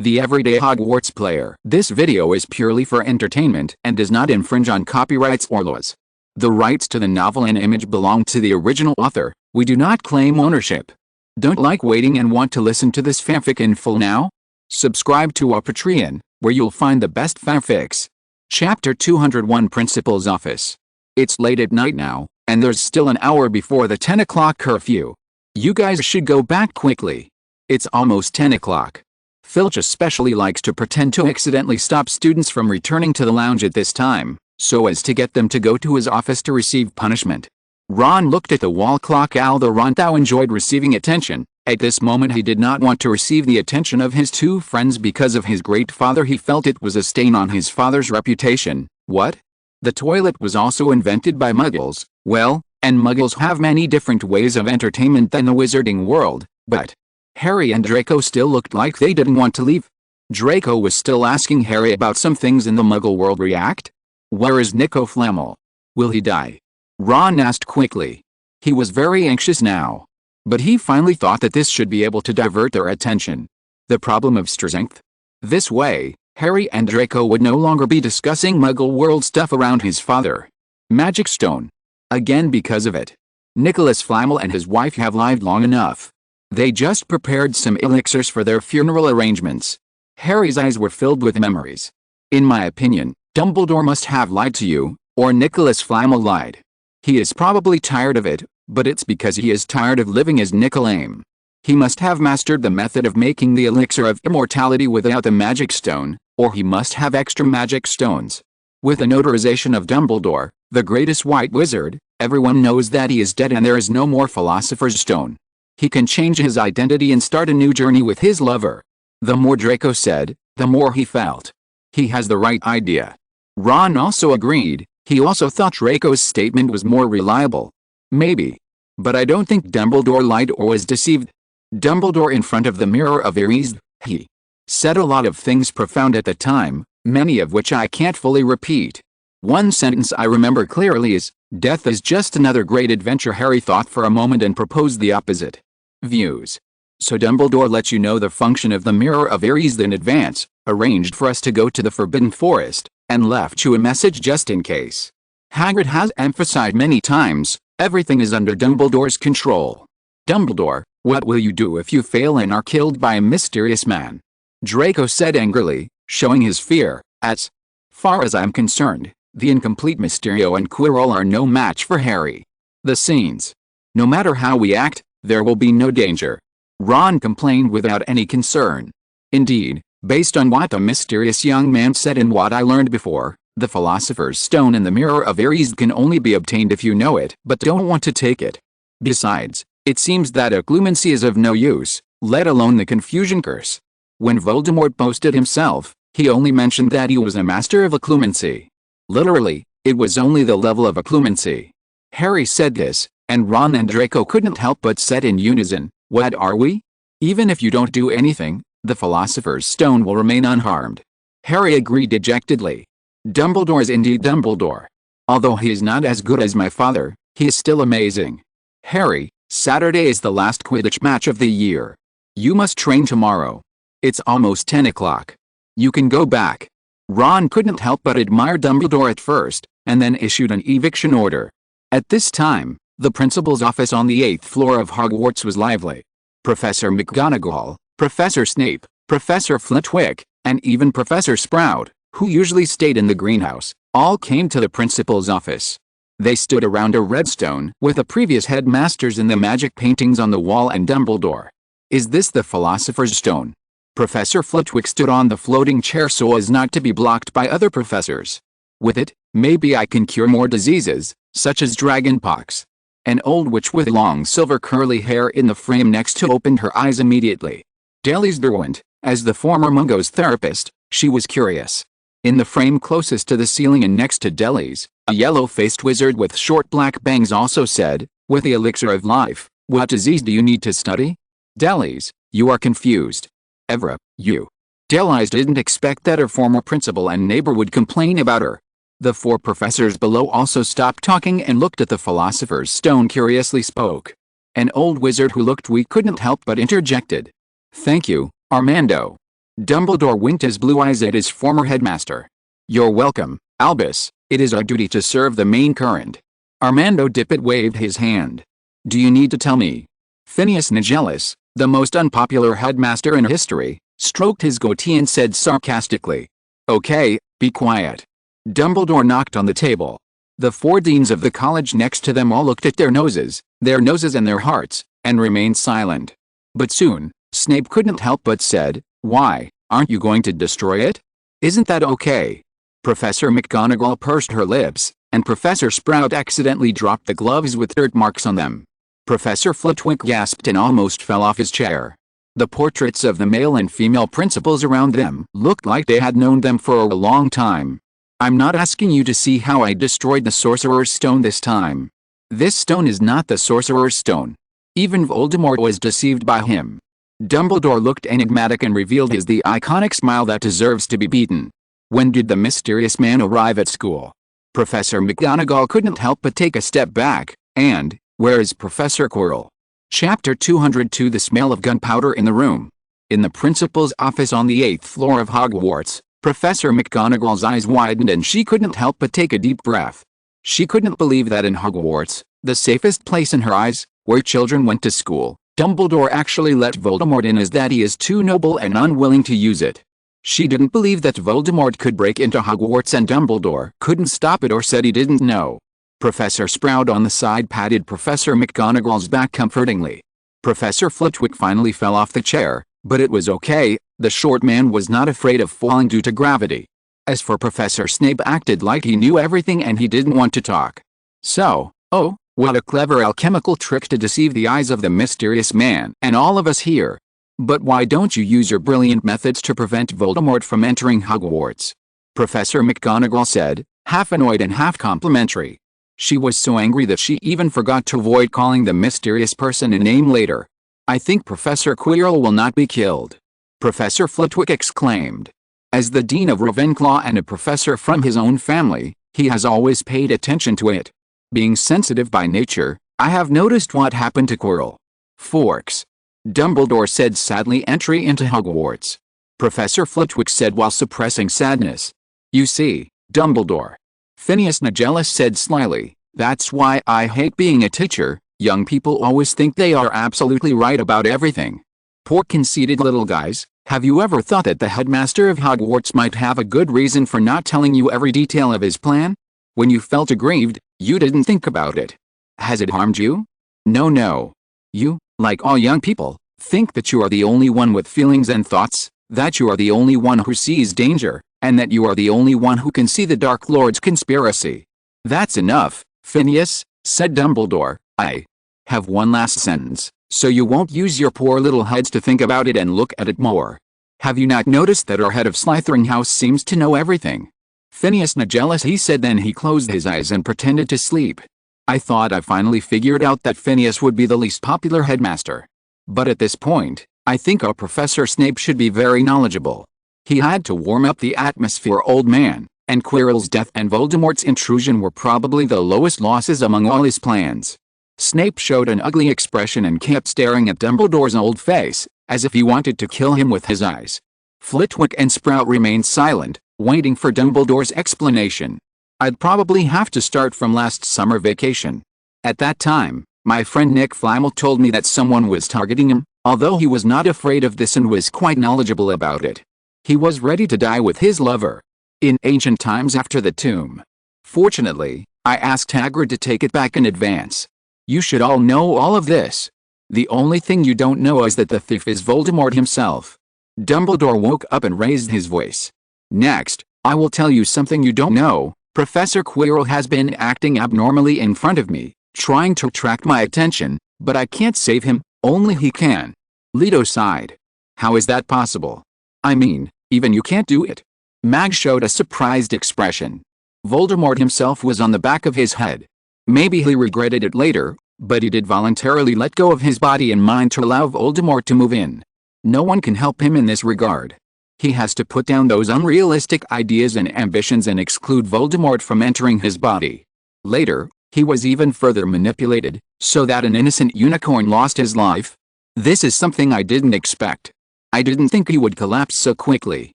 the everyday Hogwarts player. This video is purely for entertainment and does not infringe on copyrights or laws. The rights to the novel and image belong to the original author. We do not claim ownership. Don't like waiting and want to listen to this fanfic in full now? Subscribe to our Patreon, where you'll find the best fanfics. Chapter 201, Principal's Office. It's late at night now, and there's still an hour before the 10 o'clock curfew. You guys should go back quickly. It's almost 10 o'clock. Filch especially likes to pretend to accidentally stop students from returning to the lounge at this time, so as to get them to go to his office to receive punishment. Ron looked at the wall clock. Although Ron enjoyed receiving attention, at this moment he did not want to receive the attention of his two friends because of his great father. He felt it was a stain on his father's reputation. What? The toilet was also invented by Muggles. Well, and Muggles have many different ways of entertainment than the wizarding world, but Harry and Draco still looked like they didn't want to leave. Draco was still asking Harry about some things in the Muggle world. React? Where is Nico Flamel? Will he die? Ron asked quickly. He was very anxious now. But he finally thought that this should be able to divert their attention. The problem of strength? This way, Harry and Draco would no longer be discussing Muggle world stuff around his father. Magic Stone. Again because of it. Nicholas Flamel and his wife have lived long enough. They just prepared some elixirs for their funeral arrangements. Harry's eyes were filled with memories. In my opinion, Dumbledore must have lied to you, or Nicholas Flamel lied. He is probably tired of it, but it's because he is tired of living as Nicolaim. He must have mastered the method of making the elixir of immortality without the magic stone, or he must have extra magic stones. With the notarization of Dumbledore, the greatest white wizard, everyone knows that he is dead and there is no more Philosopher's Stone. He can change his identity and start a new journey with his lover. The more Draco said, the more he felt. He has the right idea. Ron also agreed. He also thought Draco's statement was more reliable. Maybe. But I don't think Dumbledore lied or was deceived. Dumbledore in front of the mirror of Eris, he said a lot of things profound at the time, many of which I can't fully repeat. One sentence I remember clearly is, "Death is just another great adventure." Harry thought for a moment and proposed the opposite views. So Dumbledore let you know the function of the mirror of Eris in advance, arranged for us to go to the Forbidden Forest, and left you a message just in case. Hagrid has emphasized many times, everything is under Dumbledore's control. Dumbledore, what will you do if you fail and are killed by a mysterious man? Draco said angrily, showing his fear. As far as I'm concerned, the incomplete Mysterio and Quirrell are no match for Harry. The scenes. No matter how we act, there will be no danger. Ron complained without any concern. Indeed, based on what the mysterious young man said and what I learned before, the Philosopher's Stone and the Mirror of Eris can only be obtained if you know it but don't want to take it. Besides, it seems that occlumency is of no use, let alone the confusion curse. When Voldemort boasted himself, he only mentioned that he was a master of occlumency. Literally, it was only the level of occlumency. Harry said this, and Ron and Draco couldn't help but said in unison, "What are we? Even if you don't do anything, the Philosopher's Stone will remain unharmed." Harry agreed dejectedly. Dumbledore is indeed Dumbledore. Although he is not as good as my father, he is still amazing. Harry, Saturday is the last Quidditch match of the year. You must train tomorrow. It's almost 10 o'clock. You can go back. Ron couldn't help but admire Dumbledore at first, and then issued an eviction order. At this time, the principal's office on the 8th floor of Hogwarts was lively. Professor McGonagall, Professor Snape, Professor Flitwick, and even Professor Sprout, who usually stayed in the greenhouse, all came to the principal's office. They stood around a redstone with the previous headmasters and the magic paintings on the wall and Dumbledore. Is this the Philosopher's Stone? Professor Flitwick stood on the floating chair so as not to be blocked by other professors. With it, maybe I can cure more diseases, such as dragonpox. An old witch with long silver curly hair in the frame next to opened her eyes immediately. Deli's Derwent, as the former Mungo's therapist, she was curious. In the frame closest to the ceiling and next to Deli's, a yellow-faced wizard with short black bangs also said, "With the elixir of life, what disease do you need to study?" Deli's, you are confused. Evra, you. Deli's didn't expect that her former principal and neighbor would complain about her. The four professors below also stopped talking and looked at the Philosopher's Stone. Curiously spoke. An old wizard who looked weak couldn't help but interjected. "Thank you, Armando. Dumbledore winked his blue eyes at his former headmaster. "You're welcome, Albus. It is our duty to serve the main current." Armando Dippet waved his hand. "Do you need to tell me?" Phineas Nigellus, the most unpopular headmaster in history, stroked his goatee and said sarcastically, "Okay, be quiet." Dumbledore knocked on the table. The 4 deans of the college next to them all looked at their noses and their hearts, and remained silent. But soon, Snape couldn't help but said, "Why, aren't you going to destroy it? Isn't that okay?" Professor McGonagall pursed her lips, and Professor Sprout accidentally dropped the gloves with dirt marks on them. Professor Flitwick gasped and almost fell off his chair. The portraits of the male and female principals around them looked like they had known them for a long time. "I'm not asking you to see how I destroyed the Sorcerer's Stone this time. This stone is not the Sorcerer's Stone. Even Voldemort was deceived by him." Dumbledore looked enigmatic and revealed the iconic smile that deserves to be beaten. "When did the mysterious man arrive at school?" Professor McGonagall couldn't help but take a step back, and, "Where is Professor Quirrell?" Chapter 202 The smell of gunpowder in the room. In the principal's office on the 8th floor of Hogwarts, Professor McGonagall's eyes widened and she couldn't help but take a deep breath. She couldn't believe that in Hogwarts, the safest place in her eyes, where children went to school, Dumbledore actually let Voldemort in, as that he is too noble and unwilling to use it. She didn't believe that Voldemort could break into Hogwarts and Dumbledore couldn't stop it, or said he didn't know. Professor Sprout on the side patted Professor McGonagall's back comfortingly. Professor Flitwick finally fell off the chair, but it was okay. The short man was not afraid of falling due to gravity. As for Professor Snape, acted like he knew everything and he didn't want to talk. "So, oh, what a clever alchemical trick to deceive the eyes of the mysterious man and all of us here. But why don't you use your brilliant methods to prevent Voldemort from entering Hogwarts?" Professor McGonagall said, half annoyed and half complimentary. She was so angry that she even forgot to avoid calling the mysterious person a name later. "I think Professor Quirrell will not be killed," Professor Flitwick exclaimed. As the Dean of Ravenclaw and a professor from his own family, he has always paid attention to it. Being sensitive by nature, I have noticed what happened to Quirrell. "Forks," Dumbledore said sadly. "Entry into Hogwarts," Professor Flitwick said while suppressing sadness. "You see, Dumbledore," Phineas Nigellus said slyly, "that's why I hate being a teacher. Young people always think they are absolutely right about everything. Poor conceited little guys. Have you ever thought that the headmaster of Hogwarts might have a good reason for not telling you every detail of his plan? When you felt aggrieved, you didn't think about it. Has it harmed you? No. You, like all young people, think that you are the only one with feelings and thoughts, that you are the only one who sees danger, and that you are the only one who can see the Dark Lord's conspiracy." "That's enough, Phineas," said Dumbledore. "I have one last sentence, so you won't use your poor little heads to think about it and look at it more. Have you not noticed that our head of Slytherin House seems to know everything?" "Phineas Nigellus," he said, then he closed his eyes and pretended to sleep. "I thought I finally figured out that Phineas would be the least popular headmaster. But at this point, I think our Professor Snape should be very knowledgeable. He had to warm up the atmosphere, old man, and Quirrell's death and Voldemort's intrusion were probably the lowest losses among all his plans." Snape showed an ugly expression and kept staring at Dumbledore's old face, as if he wanted to kill him with his eyes. Flitwick and Sprout remained silent, waiting for Dumbledore's explanation. "I'd probably have to start from last summer vacation. At that time, my friend Nick Flamel told me that someone was targeting him, although he was not afraid of this and was quite knowledgeable about it. He was ready to die with his lover. In ancient times after the tomb. Fortunately, I asked Hagrid to take it back in advance. You should all know all of this. The only thing you don't know is that the thief is Voldemort himself." Dumbledore woke up and raised his voice. "Next, I will tell you something you don't know. Professor Quirrell has been acting abnormally in front of me, trying to attract my attention, but I can't save him, only he can." Leto sighed. "How is that possible? I mean, even you can't do it." Mag showed a surprised expression. "Voldemort himself was on the back of his head. Maybe he regretted it later, but he did voluntarily let go of his body and mind to allow Voldemort to move in. No one can help him in this regard. He has to put down those unrealistic ideas and ambitions and exclude Voldemort from entering his body. Later, he was even further manipulated, so that an innocent unicorn lost his life. This is something I didn't expect. I didn't think he would collapse so quickly.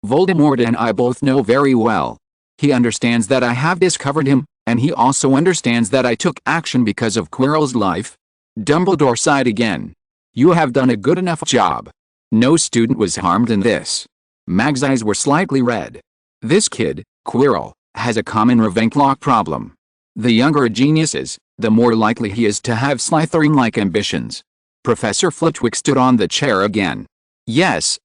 Voldemort and I both know very well. He understands that I have discovered him, and he also understands that I took action because of Quirrell's life." Dumbledore sighed again. "You have done a good enough job. No student was harmed in this." Mag's eyes were slightly red. "This kid, Quirrell, has a common Ravenclaw problem. The younger a genius is, the more likely he is to have Slytherin-like ambitions." Professor Flitwick stood on the chair again. Yes.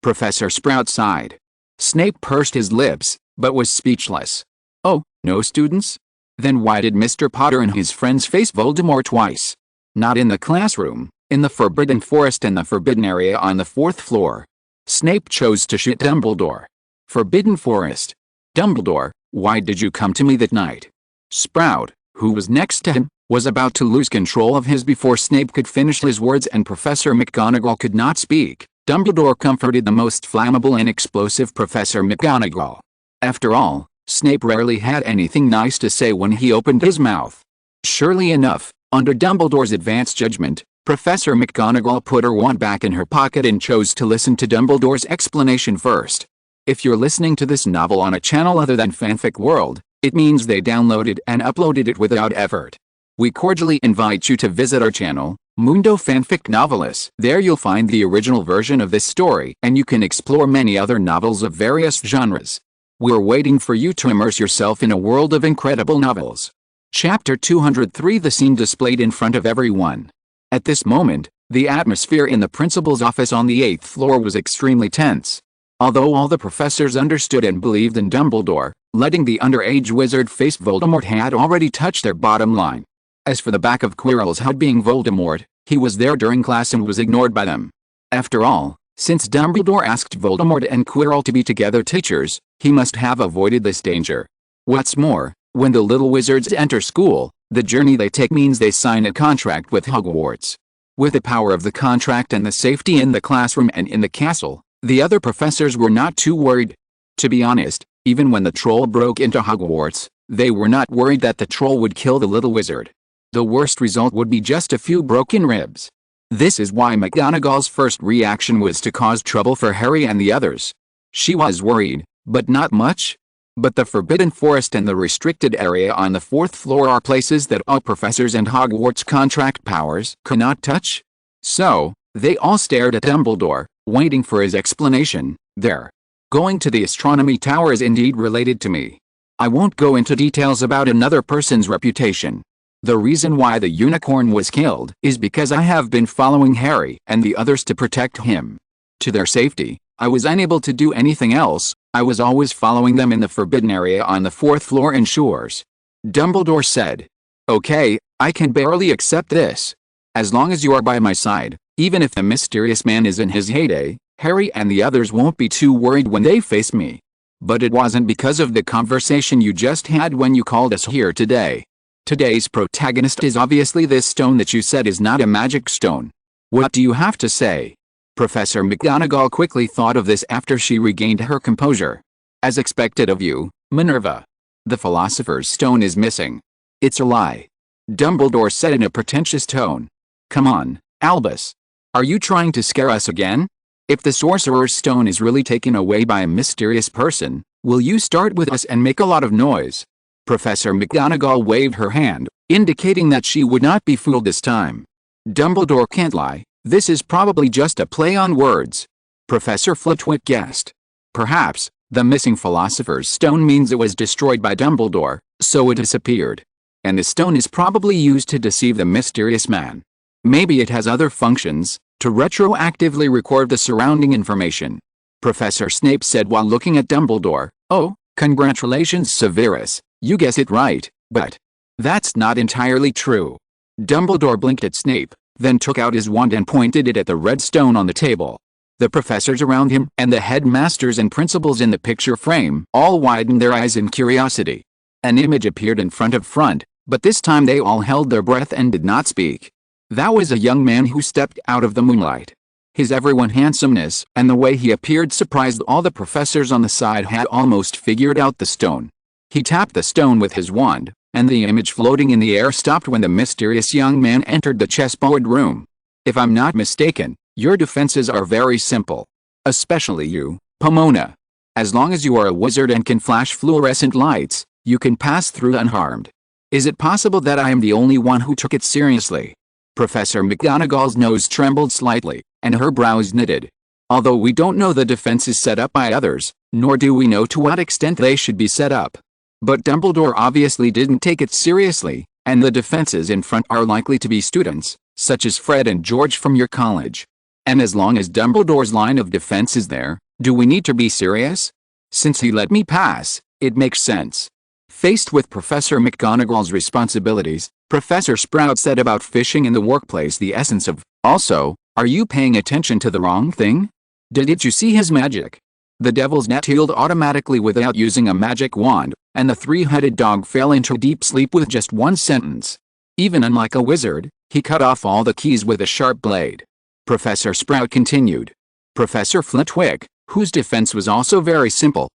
Professor Sprout sighed. Snape pursed his lips, but was speechless. "Oh, no students? Then why did Mr. Potter and his friends face Voldemort twice? Not in the classroom, in the Forbidden Forest and the Forbidden Area on the 4th floor." Snape chose to shoot Dumbledore. "Forbidden Forest. Dumbledore, why did you come to me that night?" Sprout, who was next to him, was about to lose control of his before Snape could finish his words and Professor McGonagall could not speak. Dumbledore comforted the most flammable and explosive Professor McGonagall. After all, Snape rarely had anything nice to say when he opened his mouth. Surely enough, under Dumbledore's advanced judgment, Professor McGonagall put her wand back in her pocket and chose to listen to Dumbledore's explanation first. If you're listening to this novel on a channel other than Fanfic World, it means they downloaded and uploaded it without effort. We cordially invite you to visit our channel, Mundo Fanfic Novelis. There you'll find the original version of this story and you can explore many other novels of various genres. We're waiting for you to immerse yourself in a world of incredible novels. Chapter 203. The scene displayed in front of everyone. At this moment, the atmosphere in the principal's office on the 8th floor was extremely tense. Although all the professors understood and believed in Dumbledore, letting the underage wizard face Voldemort had already touched their bottom line. As for the back of Quirrell's head being Voldemort, he was there during class and was ignored by them. After all, since Dumbledore asked Voldemort and Quirrell to be together teachers, he must have avoided this danger. What's more, when the little wizards enter school, the journey they take means they sign a contract with Hogwarts. With the power of the contract and the safety in the classroom and in the castle, the other professors were not too worried. To be honest, even when the troll broke into Hogwarts, they were not worried that the troll would kill the little wizard. The worst result would be just a few broken ribs. This is why McGonagall's first reaction was to cause trouble for Harry and the others. She was worried, but not much. But the Forbidden Forest and the restricted area on the 4th floor are places that all professors and Hogwarts contract powers cannot touch. So, they all stared at Dumbledore, waiting for his explanation. "There. Going to the astronomy tower is indeed related to me. I won't go into details about another person's reputation. The reason why the unicorn was killed is because I have been following Harry and the others to protect him. To their safety, I was unable to do anything else. I was always following them in the forbidden area on the 4th floor ensures." Dumbledore said. "Okay, I can barely accept this. As long as you are by my side, even if the mysterious man is in his heyday, Harry and the others won't be too worried when they face me. But it wasn't because of the conversation you just had when you called us here today. Today's protagonist is obviously this stone that you said is not a magic stone. What do you have to say?" Professor McGonagall quickly thought of this after she regained her composure. "As expected of you, Minerva. The Philosopher's Stone is missing." "It's a lie," Dumbledore said in a pretentious tone. "Come on, Albus. Are you trying to scare us again? If the Sorcerer's Stone is really taken away by a mysterious person, will you start with us and make a lot of noise?" Professor McGonagall waved her hand, indicating that she would not be fooled this time. "Dumbledore can't lie, this is probably just a play on words," Professor Flitwick guessed. "Perhaps, the missing Philosopher's Stone means it was destroyed by Dumbledore, so it disappeared. And the stone is probably used to deceive the mysterious man. Maybe it has other functions, to retroactively record the surrounding information," Professor Snape said while looking at Dumbledore. "Oh, congratulations Severus. You guess it right, but that's not entirely true." Dumbledore blinked at Snape, then took out his wand and pointed it at the red stone on the table. The professors around him and the headmasters and principals in the picture frame all widened their eyes in curiosity. An image appeared in front, but this time they all held their breath and did not speak. That was a young man who stepped out of the moonlight. His everyone handsomeness and the way he appeared surprised all the professors on the side had almost figured out the stone. He tapped the stone with his wand, and the image floating in the air stopped when the mysterious young man entered the chessboard room. If I'm not mistaken, Your defenses are very simple. Especially you, Pomona. As long as you are a wizard and can flash fluorescent lights, you can pass through unharmed. Is it possible that I am the only one who took it seriously? Professor McGonagall's nose trembled slightly, and her brows knitted. Although we don't know the defenses set up by others, nor do we know to what extent they should be set up. But Dumbledore obviously didn't take it seriously, and the defenses in front are likely to be students, such as Fred and George from your college. And as long as Dumbledore's line of defense is there, do we need to be serious? Since he let me pass, it makes sense. Faced with Professor McGonagall's responsibilities, Professor Sprout said about fishing in the workplace the essence of, also, are you paying attention to the wrong thing? Didn't you see his magic? The devil's net healed automatically without using a magic wand, and the three-headed dog fell into deep sleep with just one sentence. Even unlike a wizard, he cut off all the keys with a sharp blade. Professor Sprout continued. Professor Flitwick, whose defense was also very simple,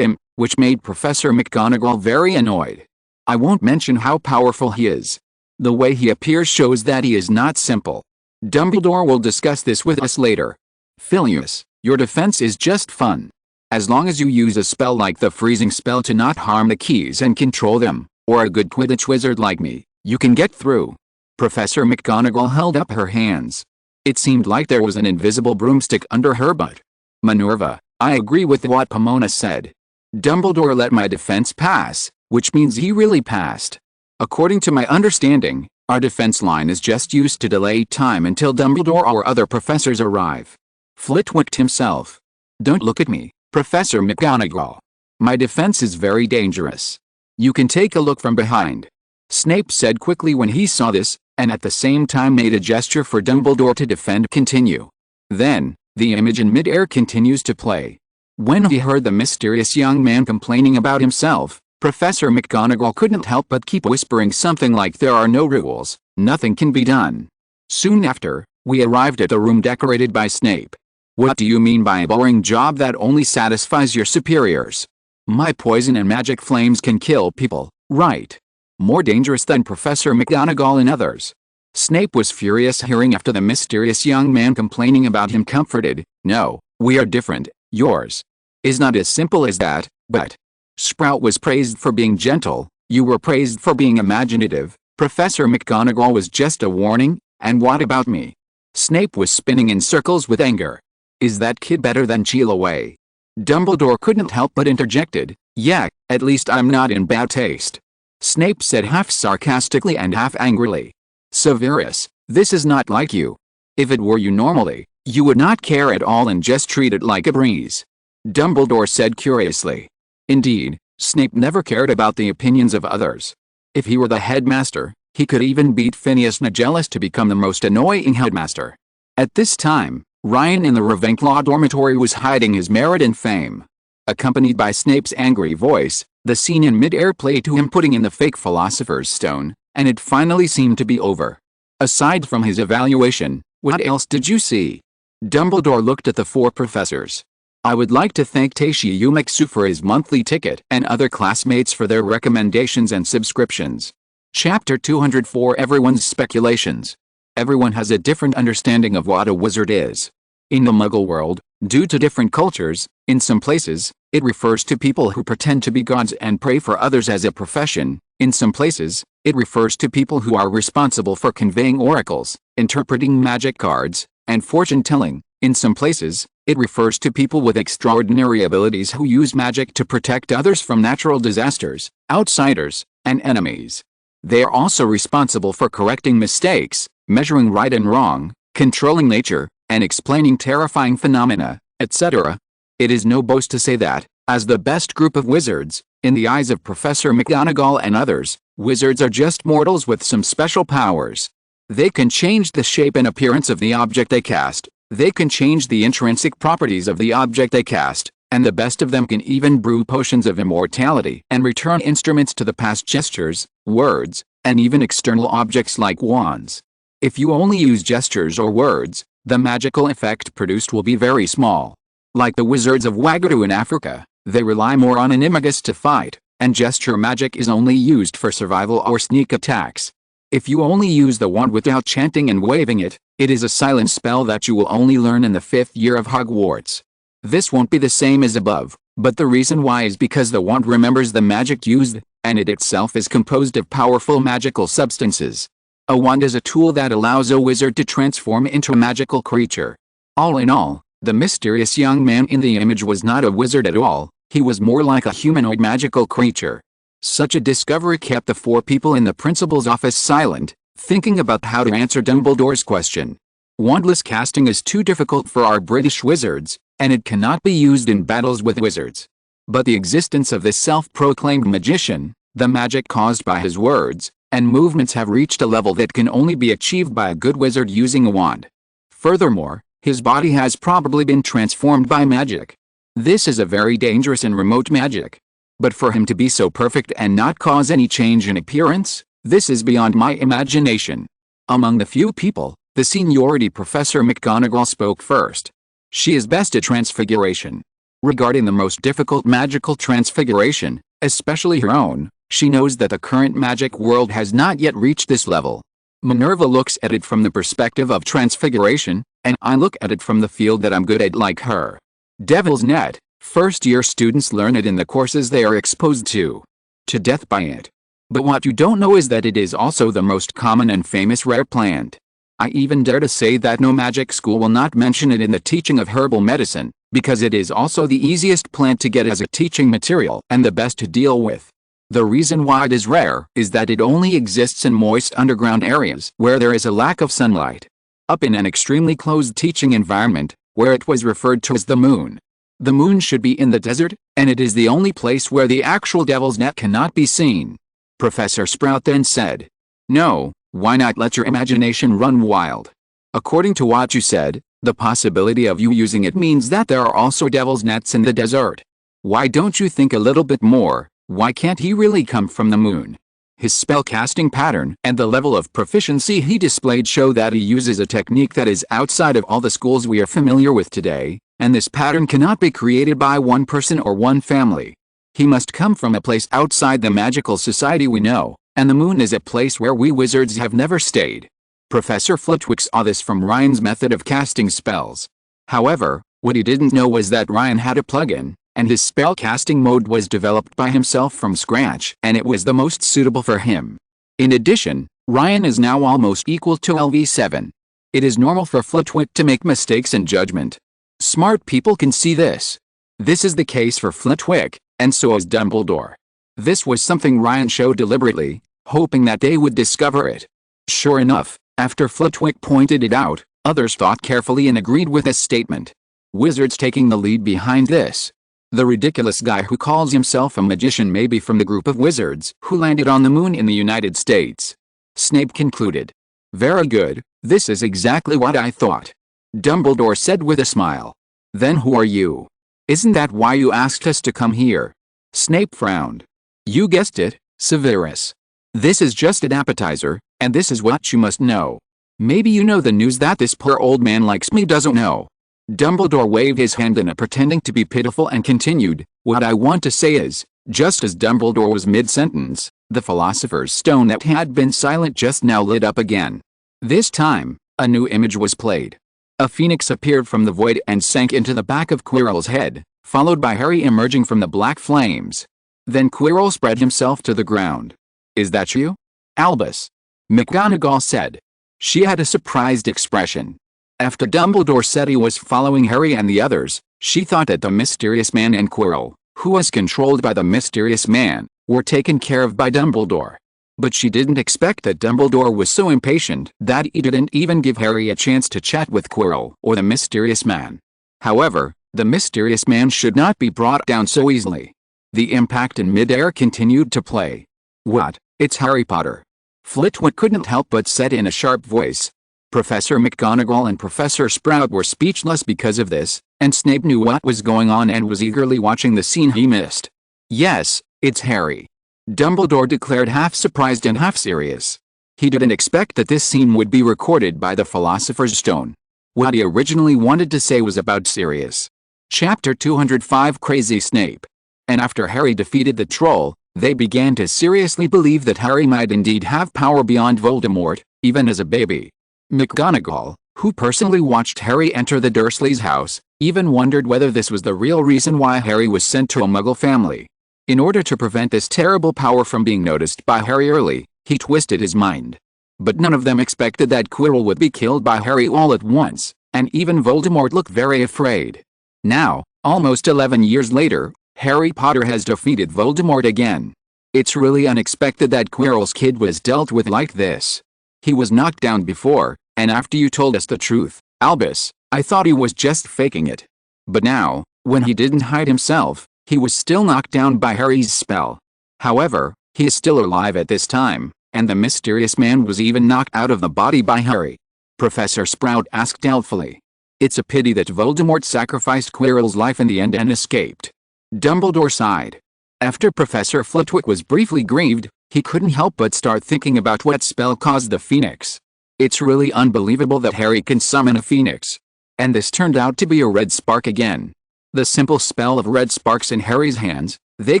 which made Professor McGonagall very annoyed. I won't mention how powerful he is. The way he appears shows that he is not simple. Dumbledore will discuss this with us later. Filius, your defense is just fun. As long as you use a spell like the freezing spell to not harm the keys and control them, or a good Quidditch wizard like me, you can get through. Professor McGonagall held up her hands. It seemed like there was an invisible broomstick under her butt. Minerva, I agree with what Pomona said. Dumbledore let my defense pass, which means he really passed. According to my understanding, our defense line is just used to delay time until Dumbledore or other professors arrive. Flitwick himself. Don't look at me, Professor McGonagall. My defense is very dangerous. You can take a look from behind. Snape said quickly when he saw this, and at the same time made a gesture for Dumbledore to defend. Continue. Then, the image in mid-air continues to play. When he heard the mysterious young man complaining about himself, Professor McGonagall couldn't help but keep whispering something like there are no rules, nothing can be done. Soon after, we arrived at the room decorated by Snape. What do you mean by a boring job that only satisfies your superiors? My poison and magic flames can kill people, right? More dangerous than Professor McGonagall and others. Snape was furious hearing after the mysterious young man complaining about him comforted. No, we are different, yours is not as simple as that, but Sprout was praised for being gentle, you were praised for being imaginative, Professor McGonagall was just a warning, and what about me? Snape was spinning in circles with anger. Is that kid better than Cheelaway? Dumbledore couldn't help but interjected, yeah, at least I'm not in bad taste. Snape said half sarcastically and half angrily. Severus, this is not like you. If it were you normally, you would not care at all and just treat it like a breeze. Dumbledore said curiously. Indeed, Snape never cared about the opinions of others. If he were the headmaster, he could even beat Phineas Nigellus to become the most annoying headmaster. At this time, Ryan in the Ravenclaw dormitory was hiding his merit and fame. Accompanied by Snape's angry voice, the scene in mid-air played to him putting in the fake Philosopher's Stone, and it finally seemed to be over. Aside from his evaluation, what else did you see? Dumbledore looked at the four professors. I would like to thank Tashi Umaksu for his monthly ticket and other classmates for their recommendations and subscriptions. Chapter 204 Everyone's Speculations. Everyone has a different understanding of what a wizard is. In the Muggle world, due to different cultures, in some places, it refers to people who pretend to be gods and pray for others as a profession. In some places, it refers to people who are responsible for conveying oracles, interpreting magic cards, and fortune-telling. In some places, it refers to people with extraordinary abilities who use magic to protect others from natural disasters, outsiders, and enemies. They are also responsible for correcting mistakes, measuring right and wrong, controlling nature, and explaining terrifying phenomena, etc. It is no boast to say that, as the best group of wizards, in the eyes of Professor McGonagall and others, wizards are just mortals with some special powers. They can change the shape and appearance of the object they cast. They can change the intrinsic properties of the object they cast, and the best of them can even brew potions of immortality and return instruments to the past gestures, words, and even external objects like wands. If you only use gestures or words, the magical effect produced will be very small. Like the wizards of Wagadu in Africa, they rely more on animagus to fight, and gesture magic is only used for survival or sneak attacks. If you only use the wand without chanting and waving it, it is a silent spell that you will only learn in the 5th year of Hogwarts. This won't be the same as above, but the reason why is because the wand remembers the magic used, and it itself is composed of powerful magical substances. A wand is a tool that allows a wizard to transform into a magical creature. All in all, the mysterious young man in the image was not a wizard at all, he was more like a humanoid magical creature. Such a discovery kept the 4 people in the principal's office silent, thinking about how to answer Dumbledore's question. Wandless casting is too difficult for our British wizards, and it cannot be used in battles with wizards. But the existence of this self-proclaimed magician, the magic caused by his words and movements have reached a level that can only be achieved by a good wizard using a wand. Furthermore, his body has probably been transformed by magic. This is a very dangerous and remote magic. But for him to be so perfect and not cause any change in appearance, this is beyond my imagination. Among the few people, the seniority Professor McGonagall spoke first. She is best at transfiguration. Regarding the most difficult magical transfiguration, especially her own, she knows that the current magic world has not yet reached this level. Minerva looks at it from the perspective of transfiguration, and I look at it from the field that I'm good at like her. Devil's Net. First-year students learn it in the courses they are exposed to death by it. But what you don't know is that it is also the most common and famous rare plant. I even dare to say that no magic school will not mention it in the teaching of herbal medicine, because it is also the easiest plant to get as a teaching material and the best to deal with. The reason why it is rare is that it only exists in moist underground areas where there is a lack of sunlight. Up in an extremely closed teaching environment, where it was referred to as the moon. The moon should be in the desert, and it is the only place where the actual Devil's Net cannot be seen. Professor Sprout then said, "No, why not let your imagination run wild? According to what you said, the possibility of you using it means that there are also Devil's Nets in the desert. Why don't you think a little bit more? Why can't he really come from the moon?" His spell-casting pattern and the level of proficiency he displayed show that he uses a technique that is outside of all the schools we are familiar with today, and this pattern cannot be created by one person or one family. He must come from a place outside the magical society we know, and the moon is a place where we wizards have never stayed. Professor Flitwick saw this from Ryan's method of casting spells. However, what he didn't know was that Ryan had a plugin, and his spell-casting mode was developed by himself from scratch, and it was the most suitable for him. In addition, Ryan is now almost equal to LV7. It is normal for Flitwick to make mistakes in judgment. Smart people can see this. This is the case for Flitwick, and so is Dumbledore. This was something Ryan showed deliberately, hoping that they would discover it. Sure enough, after Flitwick pointed it out, others thought carefully and agreed with his statement. Wizards taking the lead behind this. The ridiculous guy who calls himself a magician may be from the group of wizards who landed on the moon in the United States. Snape concluded. Very good, this is exactly what I thought. Dumbledore said with a smile. Then who are you? Isn't that why you asked us to come here? Snape frowned. You guessed it, Severus. This is just an appetizer, and this is what you must know. Maybe you know the news that this poor old man likes me doesn't know. Dumbledore waved his hand in a pretending to be pitiful and continued, what I want to say is, just as Dumbledore was mid-sentence, the Philosopher's Stone that had been silent just now lit up again. This time, a new image was played. A phoenix appeared from the void and sank into the back of Quirrell's head, followed by Harry emerging from the black flames. Then Quirrell spread himself to the ground. Is that you, Albus? McGonagall said. She had a surprised expression. After Dumbledore said he was following Harry and the others, she thought that the mysterious man and Quirrell, who was controlled by the mysterious man, were taken care of by Dumbledore. But she didn't expect that Dumbledore was so impatient that he didn't even give Harry a chance to chat with Quirrell or the mysterious man. However, the mysterious man should not be brought down so easily. The impact in midair continued to play. What? It's Harry Potter. Flitwick couldn't help but said in a sharp voice. Professor McGonagall and Professor Sprout were speechless because of this, and Snape knew what was going on and was eagerly watching the scene he missed. Yes, it's Harry. Dumbledore declared, half surprised and half serious. He didn't expect that this scene would be recorded by the Philosopher's Stone. What he originally wanted to say was about Sirius. Chapter 205 Crazy Snape. And after Harry defeated the troll, They began to seriously believe that Harry might indeed have power beyond Voldemort, even as a baby. McGonagall, who personally watched Harry enter the Dursleys' house, even wondered whether this was the real reason why Harry was sent to a Muggle family. In order to prevent this terrible power from being noticed by Harry early, he twisted his mind. But none of them expected that Quirrell would be killed by Harry all at once, and even Voldemort looked very afraid. Now, almost 11 years later, Harry Potter has defeated Voldemort again. It's really unexpected that Quirrell's kid was dealt with like this. He was knocked down before, and after you told us the truth, Albus, I thought he was just faking it. But now, when he didn't hide himself, he was still knocked down by Harry's spell. However, he is still alive at this time, and the mysterious man was even knocked out of the body by Harry. Professor Sprout asked doubtfully. It's a pity that Voldemort sacrificed Quirrell's life in the end and escaped. Dumbledore sighed. After Professor Flitwick was briefly grieved, he couldn't help but start thinking about what spell caused the phoenix. It's really unbelievable that Harry can summon a phoenix. And this turned out to be a red spark again. The simple spell of red sparks in Harry's hands. They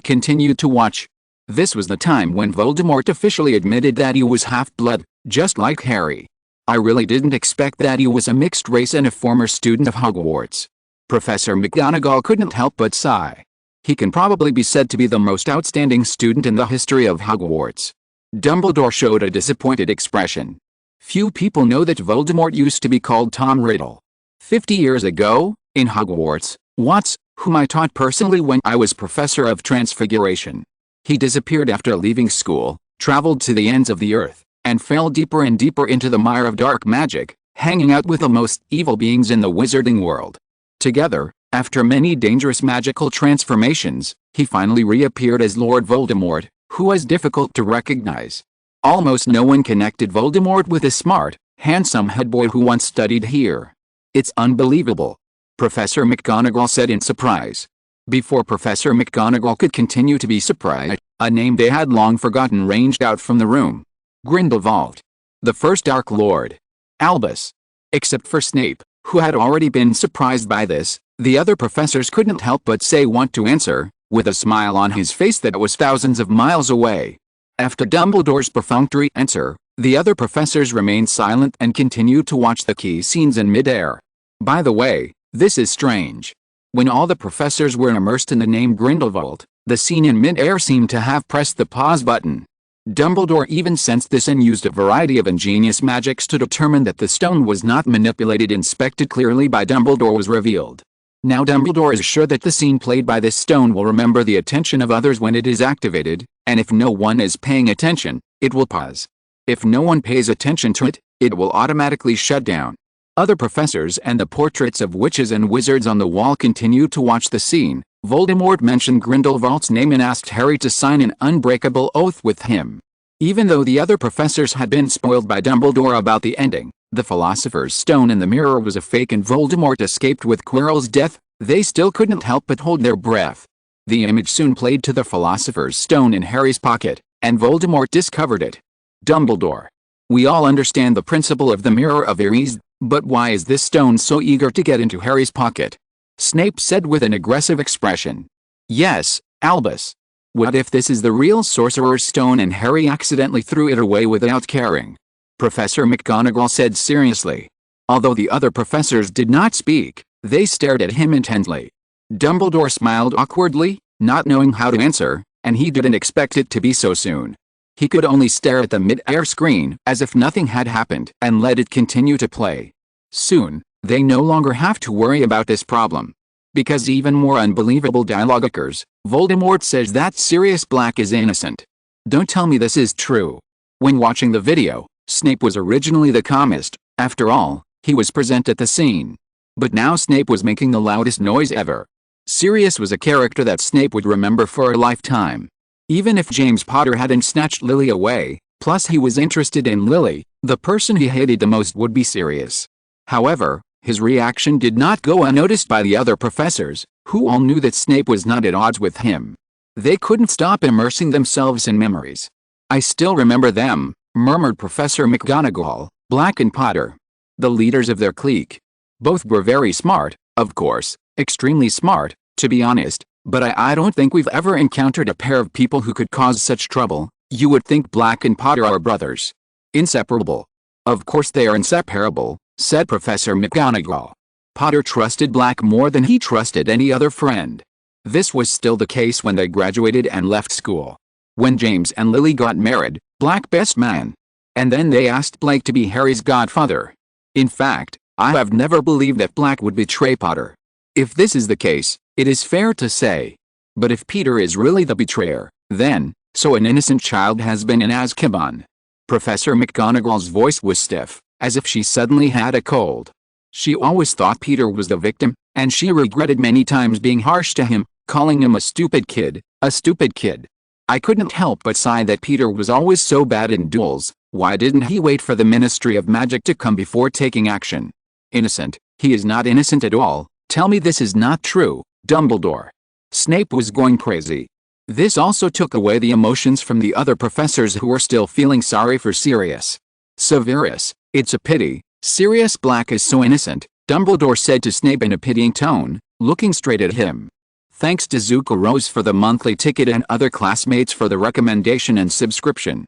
continued to watch. This was the time when Voldemort officially admitted that he was half-blood, just like Harry. I really didn't expect that he was a mixed race and a former student of Hogwarts. Professor McGonagall couldn't help but sigh. He can probably be said to be the most outstanding student in the history of Hogwarts. Dumbledore showed a disappointed expression. Few people know that Voldemort used to be called Tom Riddle. 50 years ago, in Hogwarts, Watts, whom I taught personally when I was professor of transfiguration. He disappeared after leaving school, traveled to the ends of the earth, and fell deeper and deeper into the mire of dark magic, hanging out with the most evil beings in the wizarding world. Together, after many dangerous magical transformations, he finally reappeared as Lord Voldemort, who was difficult to recognize. Almost no one connected Voldemort with the smart, handsome head boy who once studied here. It's unbelievable, Professor McGonagall said in surprise. Before Professor McGonagall could continue to be surprised, a name they had long forgotten ranged out from the room. Grindelwald. The first Dark Lord. Albus. Except for Snape, who had already been surprised by this, the other professors couldn't help but say want to answer, with a smile on his face that was thousands of miles away. After Dumbledore's perfunctory answer, the other professors remained silent and continued to watch the key scenes in mid-air. By the way, this is strange. When all the professors were immersed in the name Grindelwald, the scene in mid-air seemed to have pressed the pause button. Dumbledore even sensed this and used a variety of ingenious magics to determine that the stone was not manipulated. Inspected clearly by Dumbledore was revealed. Now Dumbledore is sure that the scene played by this stone will remember the attention of others when it is activated, and if no one is paying attention, it will pause. If no one pays attention to it, it will automatically shut down. Other professors and the portraits of witches and wizards on the wall continued to watch the scene. Voldemort mentioned Grindelwald's name and asked Harry to sign an unbreakable oath with him. Even though the other professors had been spoiled by Dumbledore about the ending, the Philosopher's Stone in the mirror was a fake and Voldemort escaped with Quirrell's death, they still couldn't help but hold their breath. The image soon played to the Philosopher's Stone in Harry's pocket, and Voldemort discovered it. Dumbledore. We all understand the principle of the Mirror of Eris, but why is this stone so eager to get into Harry's pocket? Snape said with an aggressive expression. Yes, Albus. What if this is the real Sorcerer's Stone and Harry accidentally threw it away without caring? Professor McGonagall said seriously. Although the other professors did not speak, they stared at him intently. Dumbledore smiled awkwardly, not knowing how to answer, and he didn't expect it to be so soon. He could only stare at the mid-air screen as if nothing had happened and let it continue to play. Soon, they no longer have to worry about this problem. Because even more unbelievable dialogue occurs, Voldemort says that Sirius Black is innocent. Don't tell me this is true. When watching the video, Snape was originally the calmest. After all, he was present at the scene. But now Snape was making the loudest noise ever. Sirius was a character that Snape would remember for a lifetime. Even if James Potter hadn't snatched Lily away, plus he was interested in Lily, the person he hated the most would be Sirius. However, his reaction did not go unnoticed by the other professors, who all knew that Snape was not at odds with him. They couldn't stop immersing themselves in memories. I still remember them, murmured Professor McGonagall, Black and Potter. The leaders of their clique. Both were very smart, of course, extremely smart, to be honest, But I don't think we've ever encountered a pair of people who could cause such trouble. You would think Black and Potter are brothers. Inseparable. Of course they are inseparable, said Professor McGonagall. Potter trusted Black more than he trusted any other friend. This was still the case when they graduated and left school. When James and Lily got married, Black best man. And then they asked Blake to be Harry's godfather. In fact, I have never believed that Black would betray Potter. If this is the case, it is fair to say. But if Peter is really the betrayer, then, so an innocent child has been in Azkaban. Professor McGonagall's voice was stiff, as if she suddenly had a cold. She always thought Peter was the victim, and she regretted many times being harsh to him, calling him a stupid kid, a stupid kid. I couldn't help but sigh that Peter was always so bad in duels. Why didn't he wait for the Ministry of Magic to come before taking action? Innocent? He is not innocent at all. Tell me this is not true, Dumbledore. Snape was going crazy. This also took away the emotions from the other professors who were still feeling sorry for Sirius. Severus, it's a pity, Sirius Black is so innocent, Dumbledore said to Snape in a pitying tone, looking straight at him. Thanks to Zuko Rose for the monthly ticket and other classmates for the recommendation and subscription.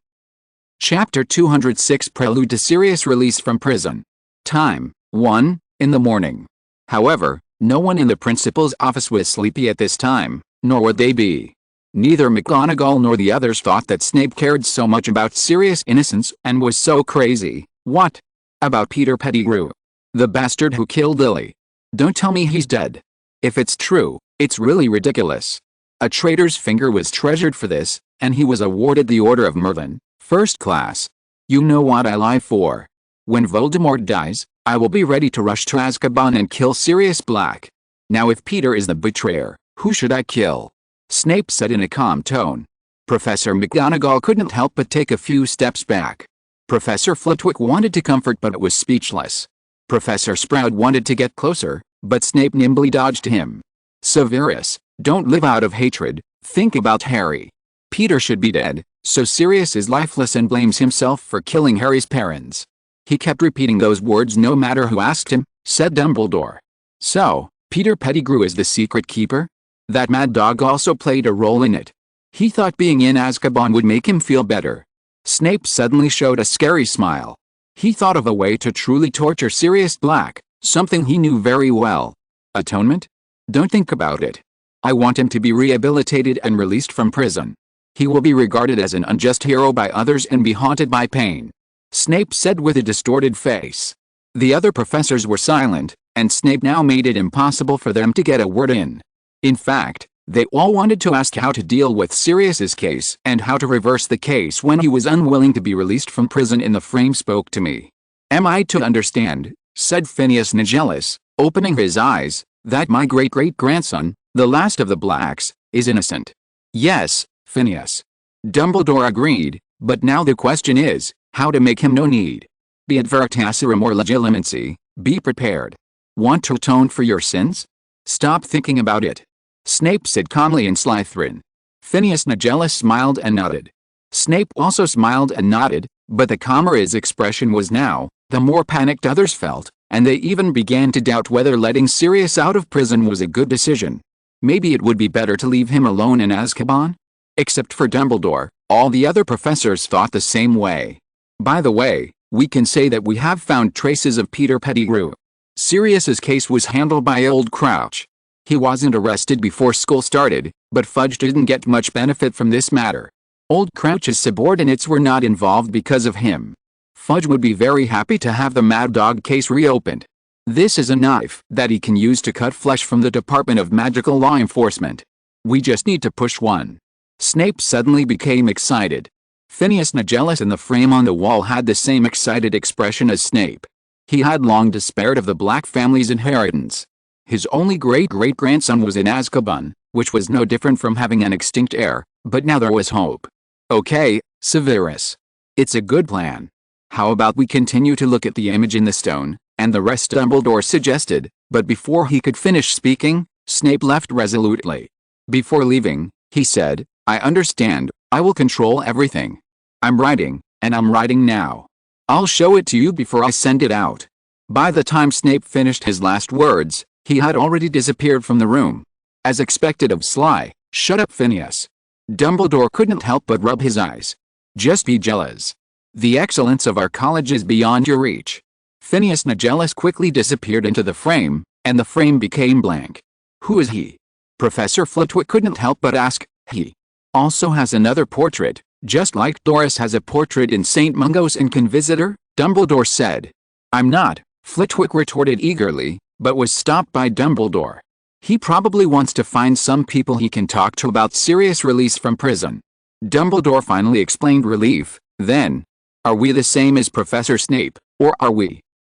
Chapter 206 Prelude to Sirius release from prison. Time, 1 in the morning. However, no one in the principal's office was sleepy at this time, nor would they be. Neither McGonagall nor the others thought that Snape cared so much about Sirius' innocence and was so crazy. What? About Peter Pettigrew? The bastard who killed Lily. Don't tell me he's dead. If it's true, it's really ridiculous. A traitor's finger was treasured for this, and he was awarded the Order of Merlin, First Class. You know what I lie for. When Voldemort dies, I will be ready to rush to Azkaban and kill Sirius Black. Now if Peter is the betrayer, who should I kill? Snape said in a calm tone. Professor McGonagall couldn't help but take a few steps back. Professor Flitwick wanted to comfort but was speechless. Professor Sprout wanted to get closer, but Snape nimbly dodged him. Severus, don't live out of hatred, think about Harry. Peter should be dead, so Sirius is lifeless and blames himself for killing Harry's parents. He kept repeating those words no matter who asked him, said Dumbledore. So, Peter Pettigrew is the secret keeper? That mad dog also played a role in it. He thought being in Azkaban would make him feel better. Snape suddenly showed a scary smile. He thought of a way to truly torture Sirius Black, something he knew very well. Atonement? Don't think about it. I want him to be rehabilitated and released from prison. He will be regarded as an unjust hero by others and be haunted by pain. Snape said with a distorted face. The other professors were silent, and Snape now made it impossible for them to get a word in. In fact, they all wanted to ask how to deal with Sirius's case and how to reverse the case when he was unwilling to be released from prison. In the frame spoke to me. Am I to understand, said Phineas Nigellus, opening his eyes, that my great-great-grandson, the last of the Blacks, is innocent? Yes, Phineas. Dumbledore agreed, but now the question is, how to make him no need. Be it veritaserum or legilimency, be prepared. Want to atone for your sins? Stop thinking about it. Snape said calmly in Slytherin. Phineas Nigellus smiled and nodded. Snape also smiled and nodded, but the calmer his expression was now, the more panicked others felt, and they even began to doubt whether letting Sirius out of prison was a good decision. Maybe it would be better to leave him alone in Azkaban? Except for Dumbledore, all the other professors thought the same way. By the way, we can say that we have found traces of Peter Pettigrew. Sirius's case was handled by Old Crouch. He wasn't arrested before school started, but Fudge didn't get much benefit from this matter. Old Crouch's subordinates were not involved because of him. Fudge would be very happy to have the Mad Dog case reopened. This is a knife that he can use to cut flesh from the Department of Magical Law Enforcement. We just need to push one. Snape suddenly became excited. Phineas Nigellus in the frame on the wall had the same excited expression as Snape. He had long despaired of the Black family's inheritance. His only great-great-grandson was in Azkaban, which was no different from having an extinct heir, but now there was hope. Okay, Severus. It's a good plan. How about we continue to look at the image in the stone, and the rest, Dumbledore suggested, but before he could finish speaking, Snape left resolutely. Before leaving, he said, I understand, I will control everything. I'm writing, and I'm writing now. I'll show it to you before I send it out. By the time Snape finished his last words, he had already disappeared from the room. As expected of Sly, "Shut up, Phineas." Dumbledore couldn't help but rub his eyes. "Just be jealous. The excellence of our college is beyond your reach." Phineas Nigellus quickly disappeared into the frame, and the frame became blank. "Who is he?" Professor Flitwick couldn't help but ask. "He also has another portrait, just like Doris has a portrait in St. Mungo's Inquisitor," Dumbledore said. "I'm not," Flitwick retorted eagerly, but was stopped by Dumbledore. "He probably wants to find some people he can talk to about Sirius' release from prison." Dumbledore finally explained relief. Then, "Are we the same as Professor Snape, or are we?"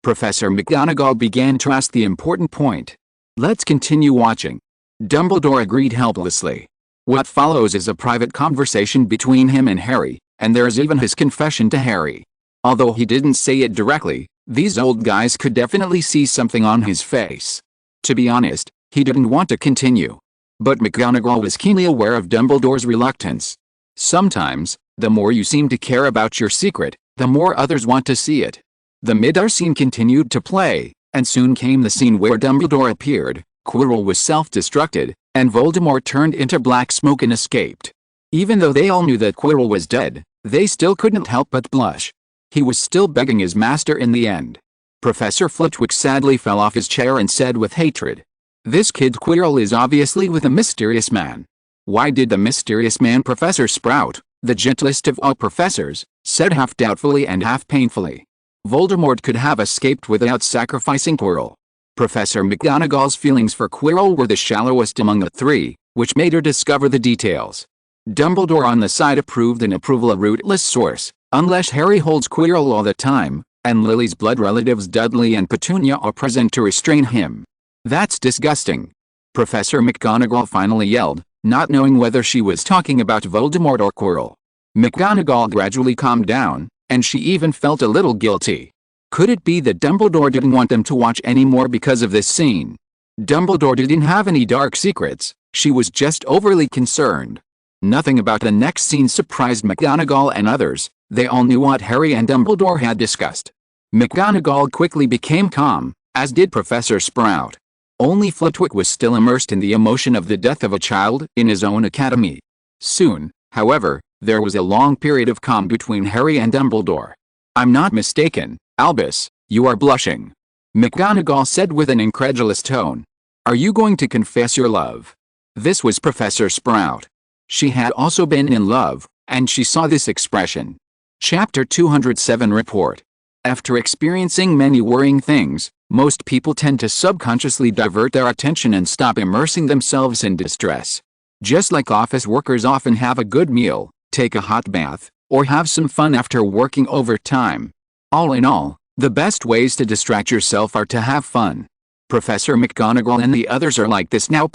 Professor McGonagall began to ask the important point. "Let's continue watching." Dumbledore agreed helplessly. What follows is a private conversation between him and Harry, and there's even his confession to Harry. Although he didn't say it directly, these old guys could definitely see something on his face. To be honest, he didn't want to continue. But McGonagall was keenly aware of Dumbledore's reluctance. Sometimes, the more you seem to care about your secret, the more others want to see it. The Midar scene continued to play, and soon came the scene where Dumbledore appeared, Quirrell was self-destructed, and Voldemort turned into black smoke and escaped. Even though they all knew that Quirrell was dead, they still couldn't help but blush. He was still begging his master in the end. Professor Flitwick sadly fell off his chair and said with hatred, "This kid Quirrell is obviously with a mysterious man." "Why did the mysterious man?" Professor Sprout, the gentlest of all professors, said half doubtfully and half painfully. "Voldemort could have escaped without sacrificing Quirrell." Professor McGonagall's feelings for Quirrell were the shallowest among the three, which made her discover the details. Dumbledore on the side approved an approval a rootless source, unless Harry holds Quirrell all the time, and Lily's blood relatives Dudley and Petunia are present to restrain him. "That's disgusting," Professor McGonagall finally yelled, not knowing whether she was talking about Voldemort or Quirrell. McGonagall gradually calmed down, and she even felt a little guilty. Could it be that Dumbledore didn't want them to watch anymore because of this scene? Dumbledore didn't have any dark secrets, she was just overly concerned. Nothing about the next scene surprised McGonagall and others, they all knew what Harry and Dumbledore had discussed. McGonagall quickly became calm, as did Professor Sprout. Only Flitwick was still immersed in the emotion of the death of a child in his own academy. Soon, however, there was a long period of calm between Harry and Dumbledore. "I'm not mistaken, Albus, you are blushing," McGonagall said with an incredulous tone. "Are you going to confess your love?" This was Professor Sprout. She had also been in love, and she saw this expression. Chapter 207 Report. After experiencing many worrying things, most people tend to subconsciously divert their attention and stop immersing themselves in distress. Just like office workers often have a good meal, take a hot bath, or have some fun after working overtime. All in all, the best ways to distract yourself are to have fun. Professor McGonagall and the others are like this now.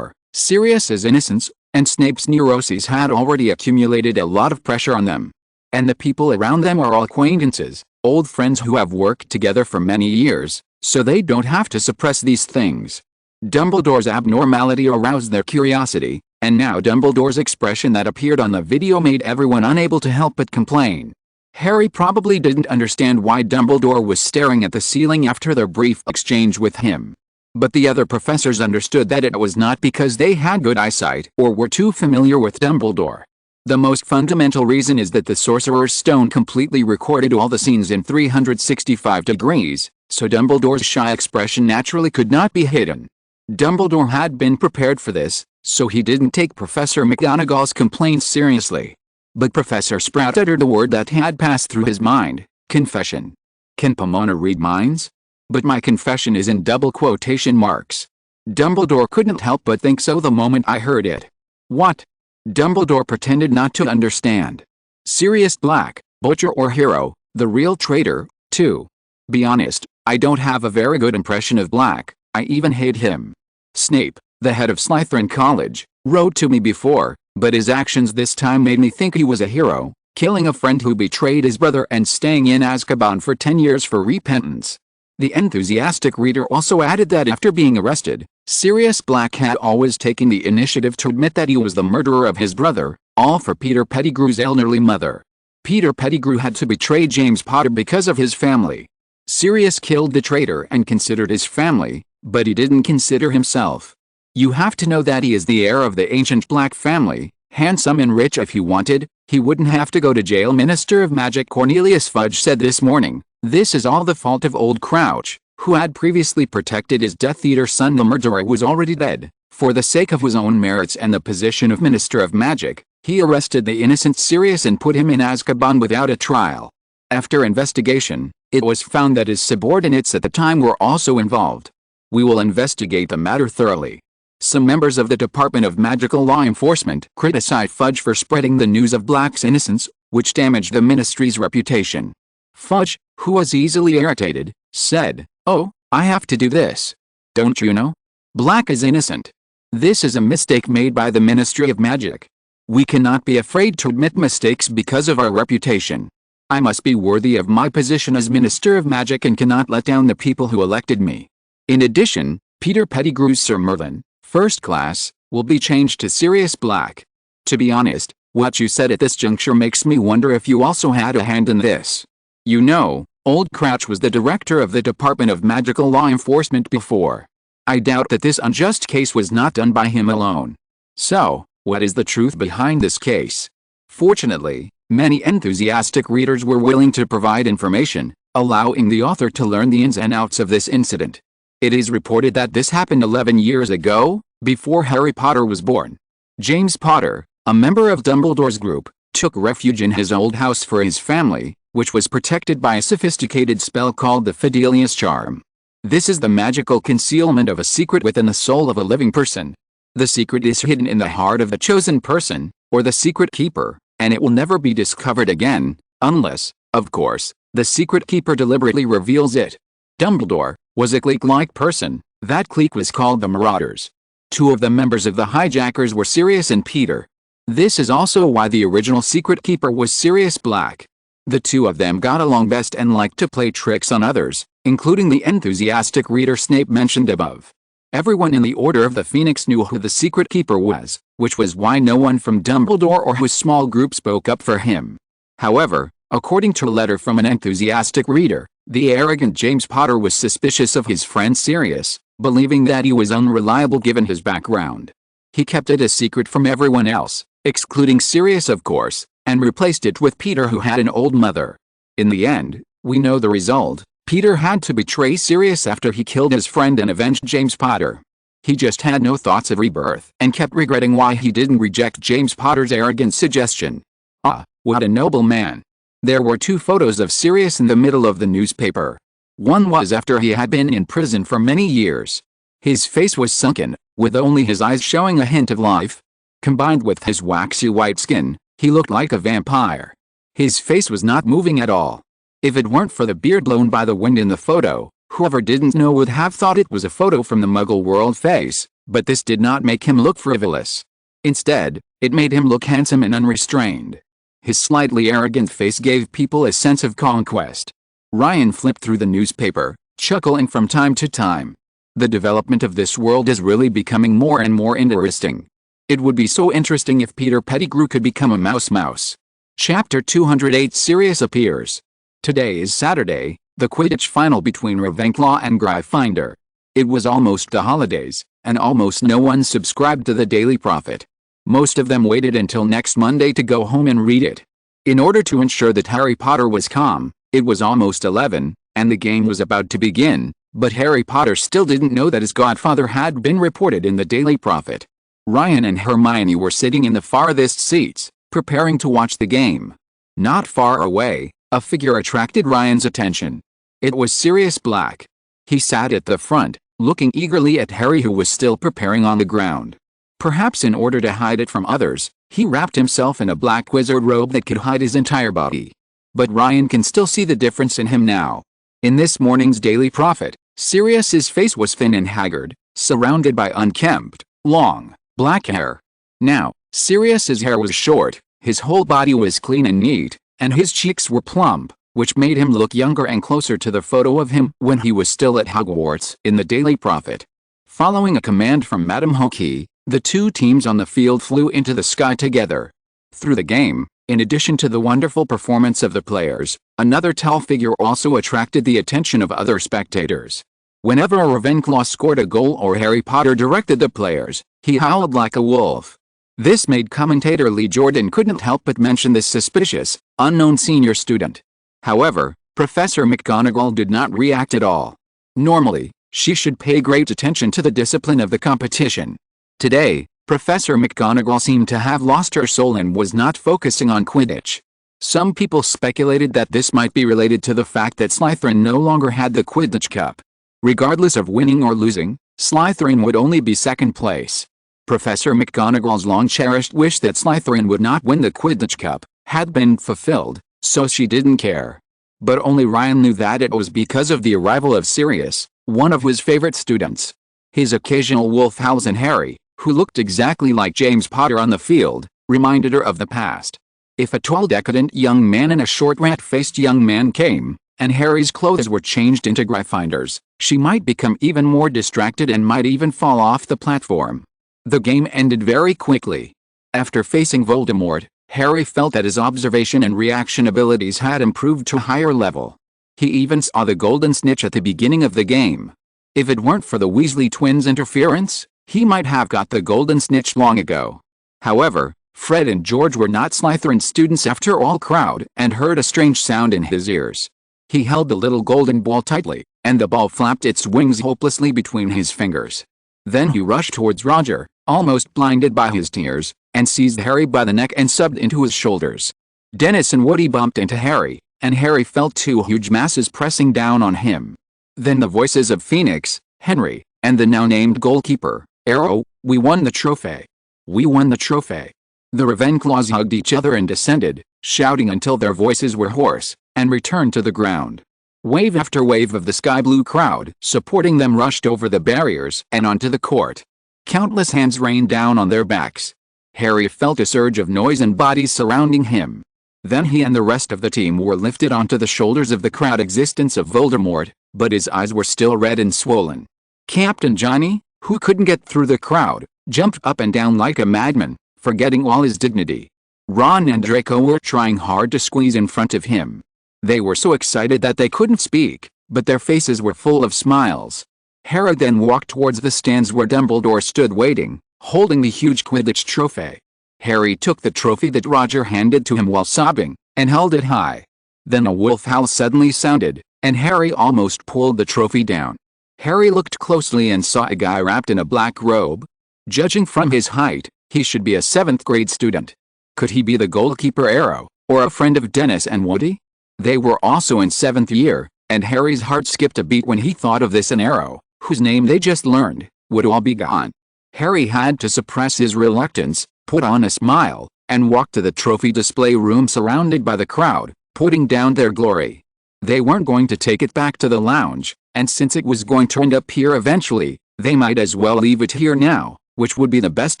Sirius's innocence and Snape's neuroses had already accumulated a lot of pressure on them. And the people around them are all acquaintances, old friends who have worked together for many years, so they don't have to suppress these things. Dumbledore's abnormality aroused their curiosity, and now Dumbledore's expression that appeared on the video made everyone unable to help but complain. Harry probably didn't understand why Dumbledore was staring at the ceiling after their brief exchange with him. But the other professors understood that it was not because they had good eyesight or were too familiar with Dumbledore. The most fundamental reason is that the Sorcerer's Stone completely recorded all the scenes in 365 degrees, so Dumbledore's shy expression naturally could not be hidden. Dumbledore had been prepared for this, so he didn't take Professor McGonagall's complaints seriously. But Professor Sprout uttered a word that had passed through his mind: confession. Can Pomona read minds? But my confession is in double quotation marks. Dumbledore couldn't help but think so the moment I heard it. What? Dumbledore pretended not to understand. Sirius Black, butcher or hero, the real traitor, too. Be honest, I don't have a very good impression of Black, I even hate him. Snape, the head of Slytherin College, wrote to me before, but his actions this time made me think he was a hero, killing a friend who betrayed his brother and staying in Azkaban for 10 years for repentance. The enthusiastic reader also added that after being arrested, Sirius Black had always taken the initiative to admit that he was the murderer of his brother, all for Peter Pettigrew's elderly mother. Peter Pettigrew had to betray James Potter because of his family. Sirius killed the traitor and considered his family, but he didn't consider himself. You have to know that he is the heir of the ancient Black family, handsome and rich. If he wanted, he wouldn't have to go to jail. Minister of Magic Cornelius Fudge said this morning, "This is all the fault of old Crouch, who had previously protected his Death Eater son. The murderer was already dead. For the sake of his own merits and the position of Minister of Magic, he arrested the innocent Sirius and put him in Azkaban without a trial. After investigation, it was found that his subordinates at the time were also involved. We will investigate the matter thoroughly." Some members of the Department of Magical Law Enforcement criticized Fudge for spreading the news of Black's innocence, which damaged the ministry's reputation. Fudge, who was easily irritated, said, "Oh, I have to do this. Don't you know? Black is innocent. This is a mistake made by the Ministry of Magic. We cannot be afraid to admit mistakes because of our reputation. I must be worthy of my position as Minister of Magic and cannot let down the people who elected me." In addition, Peter Pettigrew's Sir Merlin, First Class, will be changed to Sirius Black. To be honest, what you said at this juncture makes me wonder if you also had a hand in this. You know, Old Crouch was the director of the Department of Magical Law Enforcement before. I doubt that this unjust case was not done by him alone. So, what is the truth behind this case? Fortunately, many enthusiastic readers were willing to provide information, allowing the author to learn the ins and outs of this incident. It is reported that this happened 11 years ago, before Harry Potter was born. James Potter, a member of Dumbledore's group, took refuge in his old house for his family, which was protected by a sophisticated spell called the Fidelius Charm. This is the magical concealment of a secret within the soul of a living person. The secret is hidden in the heart of the chosen person, or the secret keeper, and it will never be discovered again, unless, of course, the secret keeper deliberately reveals it. Dumbledore was a clique-like person. That clique was called the Marauders. Two of the members of the hijackers were Sirius and Peter. This is also why the original secret keeper was Sirius Black. The two of them got along best and liked to play tricks on others, including the enthusiastic reader Snape mentioned above. Everyone in the Order of the Phoenix knew who the secret keeper was, which was why no one from Dumbledore or his small group spoke up for him. However, according to a letter from an enthusiastic reader, the arrogant James Potter was suspicious of his friend Sirius, believing that he was unreliable given his background. He kept it a secret from everyone else, excluding Sirius of course, and replaced it with Peter, who had an old mother. In the end, we know the result. Peter had to betray Sirius after he killed his friend and avenged James Potter. He just had no thoughts of rebirth and kept regretting why he didn't reject James Potter's arrogant suggestion. Ah, what a noble man. There were two photos of Sirius in the middle of the newspaper. One was after he had been in prison for many years. His face was sunken, with only his eyes showing a hint of life. Combined with his waxy white skin, he looked like a vampire. His face was not moving at all. If it weren't for the beard blown by the wind in the photo, whoever didn't know would have thought it was a photo from the Muggle world face, but this did not make him look frivolous. Instead, it made him look handsome and unrestrained. His slightly arrogant face gave people a sense of conquest. Ryan flipped through the newspaper, chuckling from time to time. The development of this world is really becoming more and more interesting. It would be so interesting if Peter Pettigrew could become a mouse. Chapter 208 Sirius appears. Today is Saturday, the Quidditch final between Ravenclaw and Gryffindor. It was almost the holidays, and almost no one subscribed to the Daily Prophet. Most of them waited until next Monday to go home and read it. In order to ensure that Harry Potter was calm, it was almost 11, and the game was about to begin, but Harry Potter still didn't know that his godfather had been reported in the Daily Prophet. Ryan and Hermione were sitting in the farthest seats, preparing to watch the game. Not far away, a figure attracted Ryan's attention. It was Sirius Black. He sat at the front, looking eagerly at Harry, who was still preparing on the ground. Perhaps in order to hide it from others, he wrapped himself in a black wizard robe that could hide his entire body. But Ryan can still see the difference in him now. In this morning's Daily Prophet, Sirius's face was thin and haggard, surrounded by unkempt, long, black hair. Now, Sirius's hair was short, his whole body was clean and neat, and his cheeks were plump, which made him look younger and closer to the photo of him when he was still at Hogwarts in the Daily Prophet. Following a command from Madame Hokey, the two teams on the field flew into the sky together. Through the game, in addition to the wonderful performance of the players, another tall figure also attracted the attention of other spectators. Whenever a Ravenclaw scored a goal or Harry Potter directed the players, he howled like a wolf. This made commentator Lee Jordan couldn't help but mention this suspicious, unknown senior student. However, Professor McGonagall did not react at all. Normally, she should pay great attention to the discipline of the competition. Today, Professor McGonagall seemed to have lost her soul and was not focusing on Quidditch. Some people speculated that this might be related to the fact that Slytherin no longer had the Quidditch Cup. Regardless of winning or losing, Slytherin would only be second place. Professor McGonagall's long-cherished wish that Slytherin would not win the Quidditch Cup had been fulfilled, so she didn't care. But only Ryan knew that it was because of the arrival of Sirius, one of his favorite students. His occasional wolf howls and Harry, who looked exactly like James Potter on the field, reminded her of the past. If a tall decadent young man and a short rat-faced young man came, and Harry's clothes were changed into Gryffindors, she might become even more distracted and might even fall off the platform. The game ended very quickly. After facing Voldemort, Harry felt that his observation and reaction abilities had improved to a higher level. He even saw the golden snitch at the beginning of the game. If it weren't for the Weasley twins' interference, he might have got the golden snitch long ago. However, Fred and George were not Slytherin students after all crowd and heard a strange sound in his ears. He held the little golden ball tightly, and the ball flapped its wings hopelessly between his fingers. Then he rushed towards Roger, almost blinded by his tears, and seized Harry by the neck and subbed into his shoulders. Dennis and Woody bumped into Harry, and Harry felt two huge masses pressing down on him. Then the voices of Phoenix, Henry, and the now-named goalkeeper, Arrow, "We won the trophy. We won the trophy." The Ravenclaws hugged each other and descended, shouting until their voices were hoarse, and returned to the ground. Wave after wave of the sky-blue crowd supporting them rushed over the barriers and onto the court. Countless hands rained down on their backs. Harry felt a surge of noise and bodies surrounding him. Then he and the rest of the team were lifted onto the shoulders of the crowd existence of Voldemort, but his eyes were still red and swollen. Captain Johnny, who couldn't get through the crowd, jumped up and down like a madman, forgetting all his dignity. Ron and Draco were trying hard to squeeze in front of him. They were so excited that they couldn't speak, but their faces were full of smiles. Harry then walked towards the stands where Dumbledore stood waiting, holding the huge Quidditch trophy. Harry took the trophy that Roger handed to him while sobbing, and held it high. Then a wolf howl suddenly sounded, and Harry almost pulled the trophy down. Harry looked closely and saw a guy wrapped in a black robe. Judging from his height, he should be a 7th grade student. Could he be the goalkeeper Arrow, or a friend of Dennis and Woody? They were also in 7th year, and Harry's heart skipped a beat when he thought of this, and Arrow, whose name they just learned, would all be gone. Harry had to suppress his reluctance, put on a smile, and walk to the trophy display room surrounded by the crowd, putting down their glory. They weren't going to take it back to the lounge, and since it was going to end up here eventually, they might as well leave it here now, which would be the best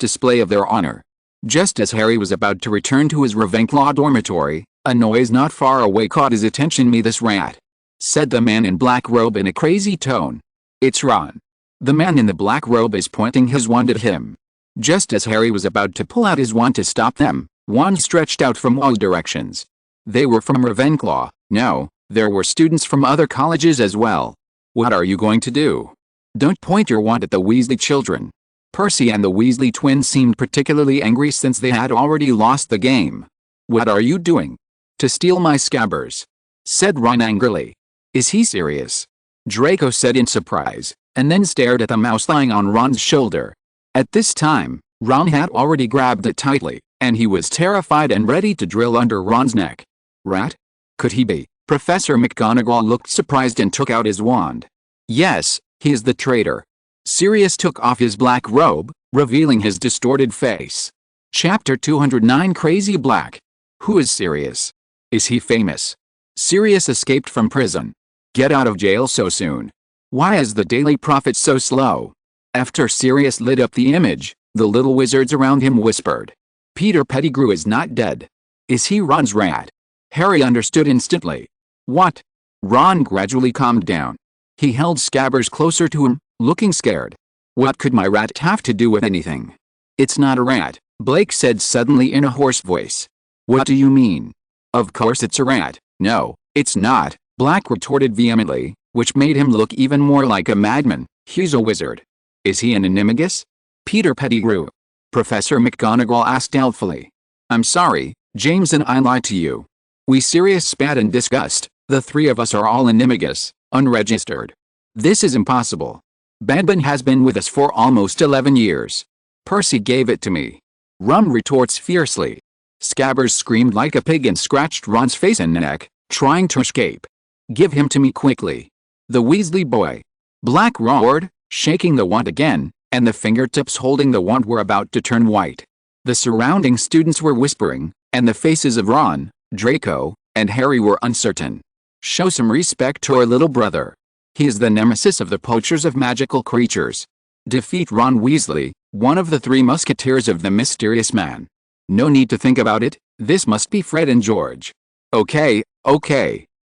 display of their honor. Just as Harry was about to return to his Ravenclaw dormitory, a noise not far away caught his attention. "Me this rat," said the man in black robe in a crazy tone. "It's Ron. The man in the black robe is pointing his wand at him." Just as Harry was about to pull out his wand to stop them, wands stretched out from all directions. They were from Ravenclaw. No, there were students from other colleges as well. "What are you going to do? Don't point your wand at the Weasley children." Percy and the Weasley twins seemed particularly angry since they had already lost the game. "What are you doing?" "To steal my scabbers," said Ron angrily. "Is he serious?" Draco said in surprise, and then stared at the mouse lying on Ron's shoulder. At this time, Ron had already grabbed it tightly, and he was terrified and ready to drill under Ron's neck. Rat? Could he be? Professor McGonagall looked surprised and took out his wand. "Yes, he is the traitor." Sirius took off his black robe, revealing his distorted face. Chapter 209 Crazy Black. Who is Sirius? Is he famous? Sirius escaped from prison. Get out of jail so soon. Why is the Daily Prophet so slow? After Sirius lit up the image, the little wizards around him whispered. Peter Pettigrew is not dead. Is he Ron's rat? Harry understood instantly. What? Ron gradually calmed down. He held Scabbers closer to him, looking scared. What could my rat have to do with anything? It's not a rat, Blake said suddenly in a hoarse voice. What do you mean? Of course it's a rat. No, it's not, Black retorted vehemently. which made him look even more like a madman. He's a wizard. Is he an animagus? Peter Pettigrew. Professor McGonagall asked doubtfully. I'm sorry, James and I lied to you. We Sirius spat in disgust. The three of us are all animagus, unregistered. This is impossible. Badman has been with us for almost 11 years. Percy gave it to me. Ron retorts fiercely. Scabbers screamed like a pig and scratched Ron's face and neck, trying to escape. Give him to me quickly. The Weasley boy. Black roared, shaking the wand again, and the fingertips holding the wand were about to turn white. The surrounding students were whispering, and the faces of Ron, Draco, and Harry were uncertain. Show some respect to our little brother. He is the nemesis of the poachers of magical creatures. Defeat Ron Weasley, one of the three musketeers of the mysterious man. No need to think about it, this must be Fred and George. Okay.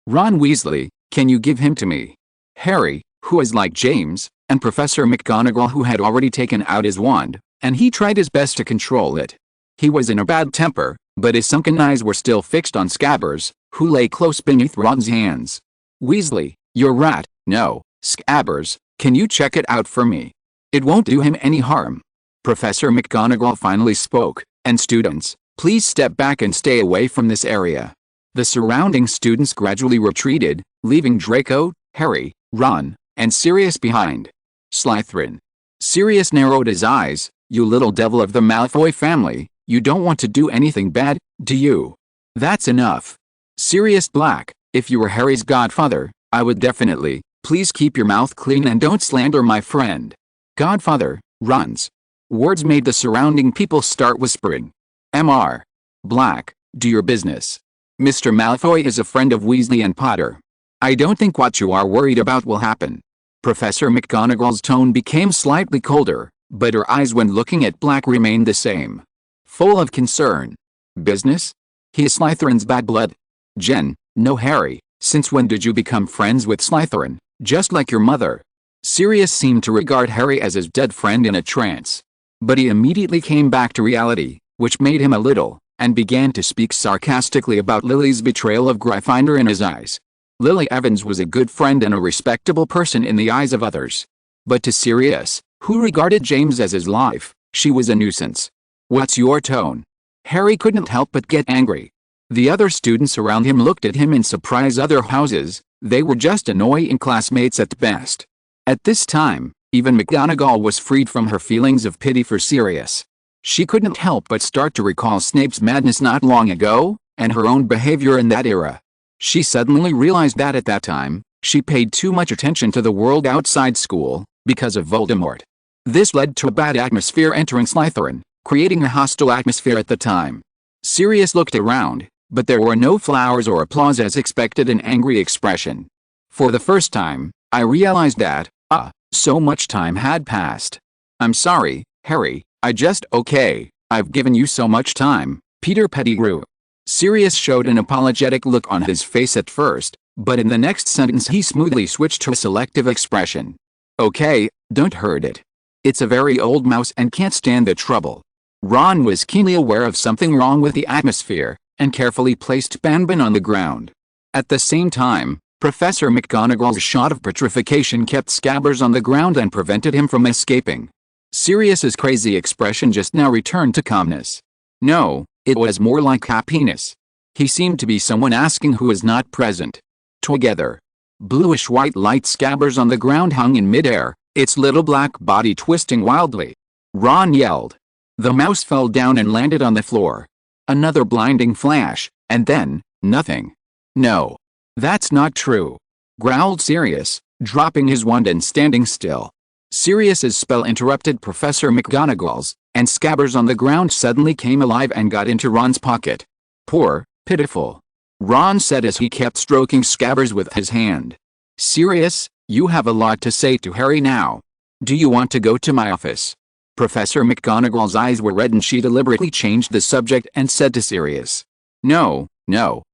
Ron Weasley, can you give him to me? Harry, who is like James, and Professor McGonagall, who had already taken out his wand, and he tried his best to control it. He was in a bad temper, but his sunken eyes were still fixed on Scabbers, who lay close beneath Ron's hands. Weasley, your rat, no, Scabbers, can you check it out for me? It won't do him any harm. Professor McGonagall finally spoke, and students, please step back and stay away from this area. The surrounding students gradually retreated, leaving Draco, Harry, Ron, and Sirius behind. Slytherin. Sirius narrowed his eyes. You little devil of the Malfoy family, you don't want to do anything bad, do you? That's enough. Sirius Black, if you were Harry's godfather, I would definitely, please keep your mouth clean and don't slander my friend. Godfather, Ron's words made the surrounding people start whispering. Mr. Black, do your business. Mr. Malfoy is a friend of Weasley and Potter. I don't think what you are worried about will happen. Professor McGonagall's tone became slightly colder, but her eyes when looking at Black remained the same. Full of concern. Business? He is Slytherin's bad blood. Jen, no Harry, since when did you become friends with Slytherin, just like your mother? Sirius seemed to regard Harry as his dead friend in a trance. But he immediately came back to reality, which made him a little, and began to speak sarcastically about Lily's betrayal of Gryffindor in his eyes. Lily Evans was a good friend and a respectable person in the eyes of others. But to Sirius, who regarded James as his life, she was a nuisance. What's your tone? Harry couldn't help but get angry. The other students around him looked at him in surprise. Other houses, they were just annoying classmates at best. At this time, even McGonagall was freed from her feelings of pity for Sirius. She couldn't help but start to recall Snape's madness not long ago, and her own behavior in that era. She suddenly realized that at that time, she paid too much attention to the world outside school, because of Voldemort. This led to a bad atmosphere entering Slytherin, creating a hostile atmosphere at the time. Sirius looked around, but there were no flowers or applause as expected. An angry expression. For the first time, I realized that, so much time had passed. I'm sorry, Harry, I've given you so much time, Peter Pettigrew. Sirius showed an apologetic look on his face at first, but in the next sentence he smoothly switched to a selective expression. Okay, don't hurt it. It's a very old mouse and can't stand the trouble. Ron was keenly aware of something wrong with the atmosphere, and carefully placed Banban on the ground. At the same time, Professor McGonagall's shot of petrification kept Scabbers on the ground and prevented him from escaping. Sirius's crazy expression just now returned to calmness. No, it was more like happiness. He seemed to be someone asking who was not present. Together. Bluish-white light Scabbers on the ground hung in midair, its little black body twisting wildly. Ron yelled. The mouse fell down and landed on the floor. Another blinding flash, and then, nothing. No. That's not true. Growled Sirius, dropping his wand and standing still. Sirius's spell interrupted Professor McGonagall's, and Scabbers on the ground suddenly came alive and got into Ron's pocket. Poor, pitiful. Ron said as he kept stroking Scabbers with his hand. Sirius, you have a lot to say to Harry now. Do you want to go to my office? Professor McGonagall's eyes were red and she deliberately changed the subject and said to Sirius. No,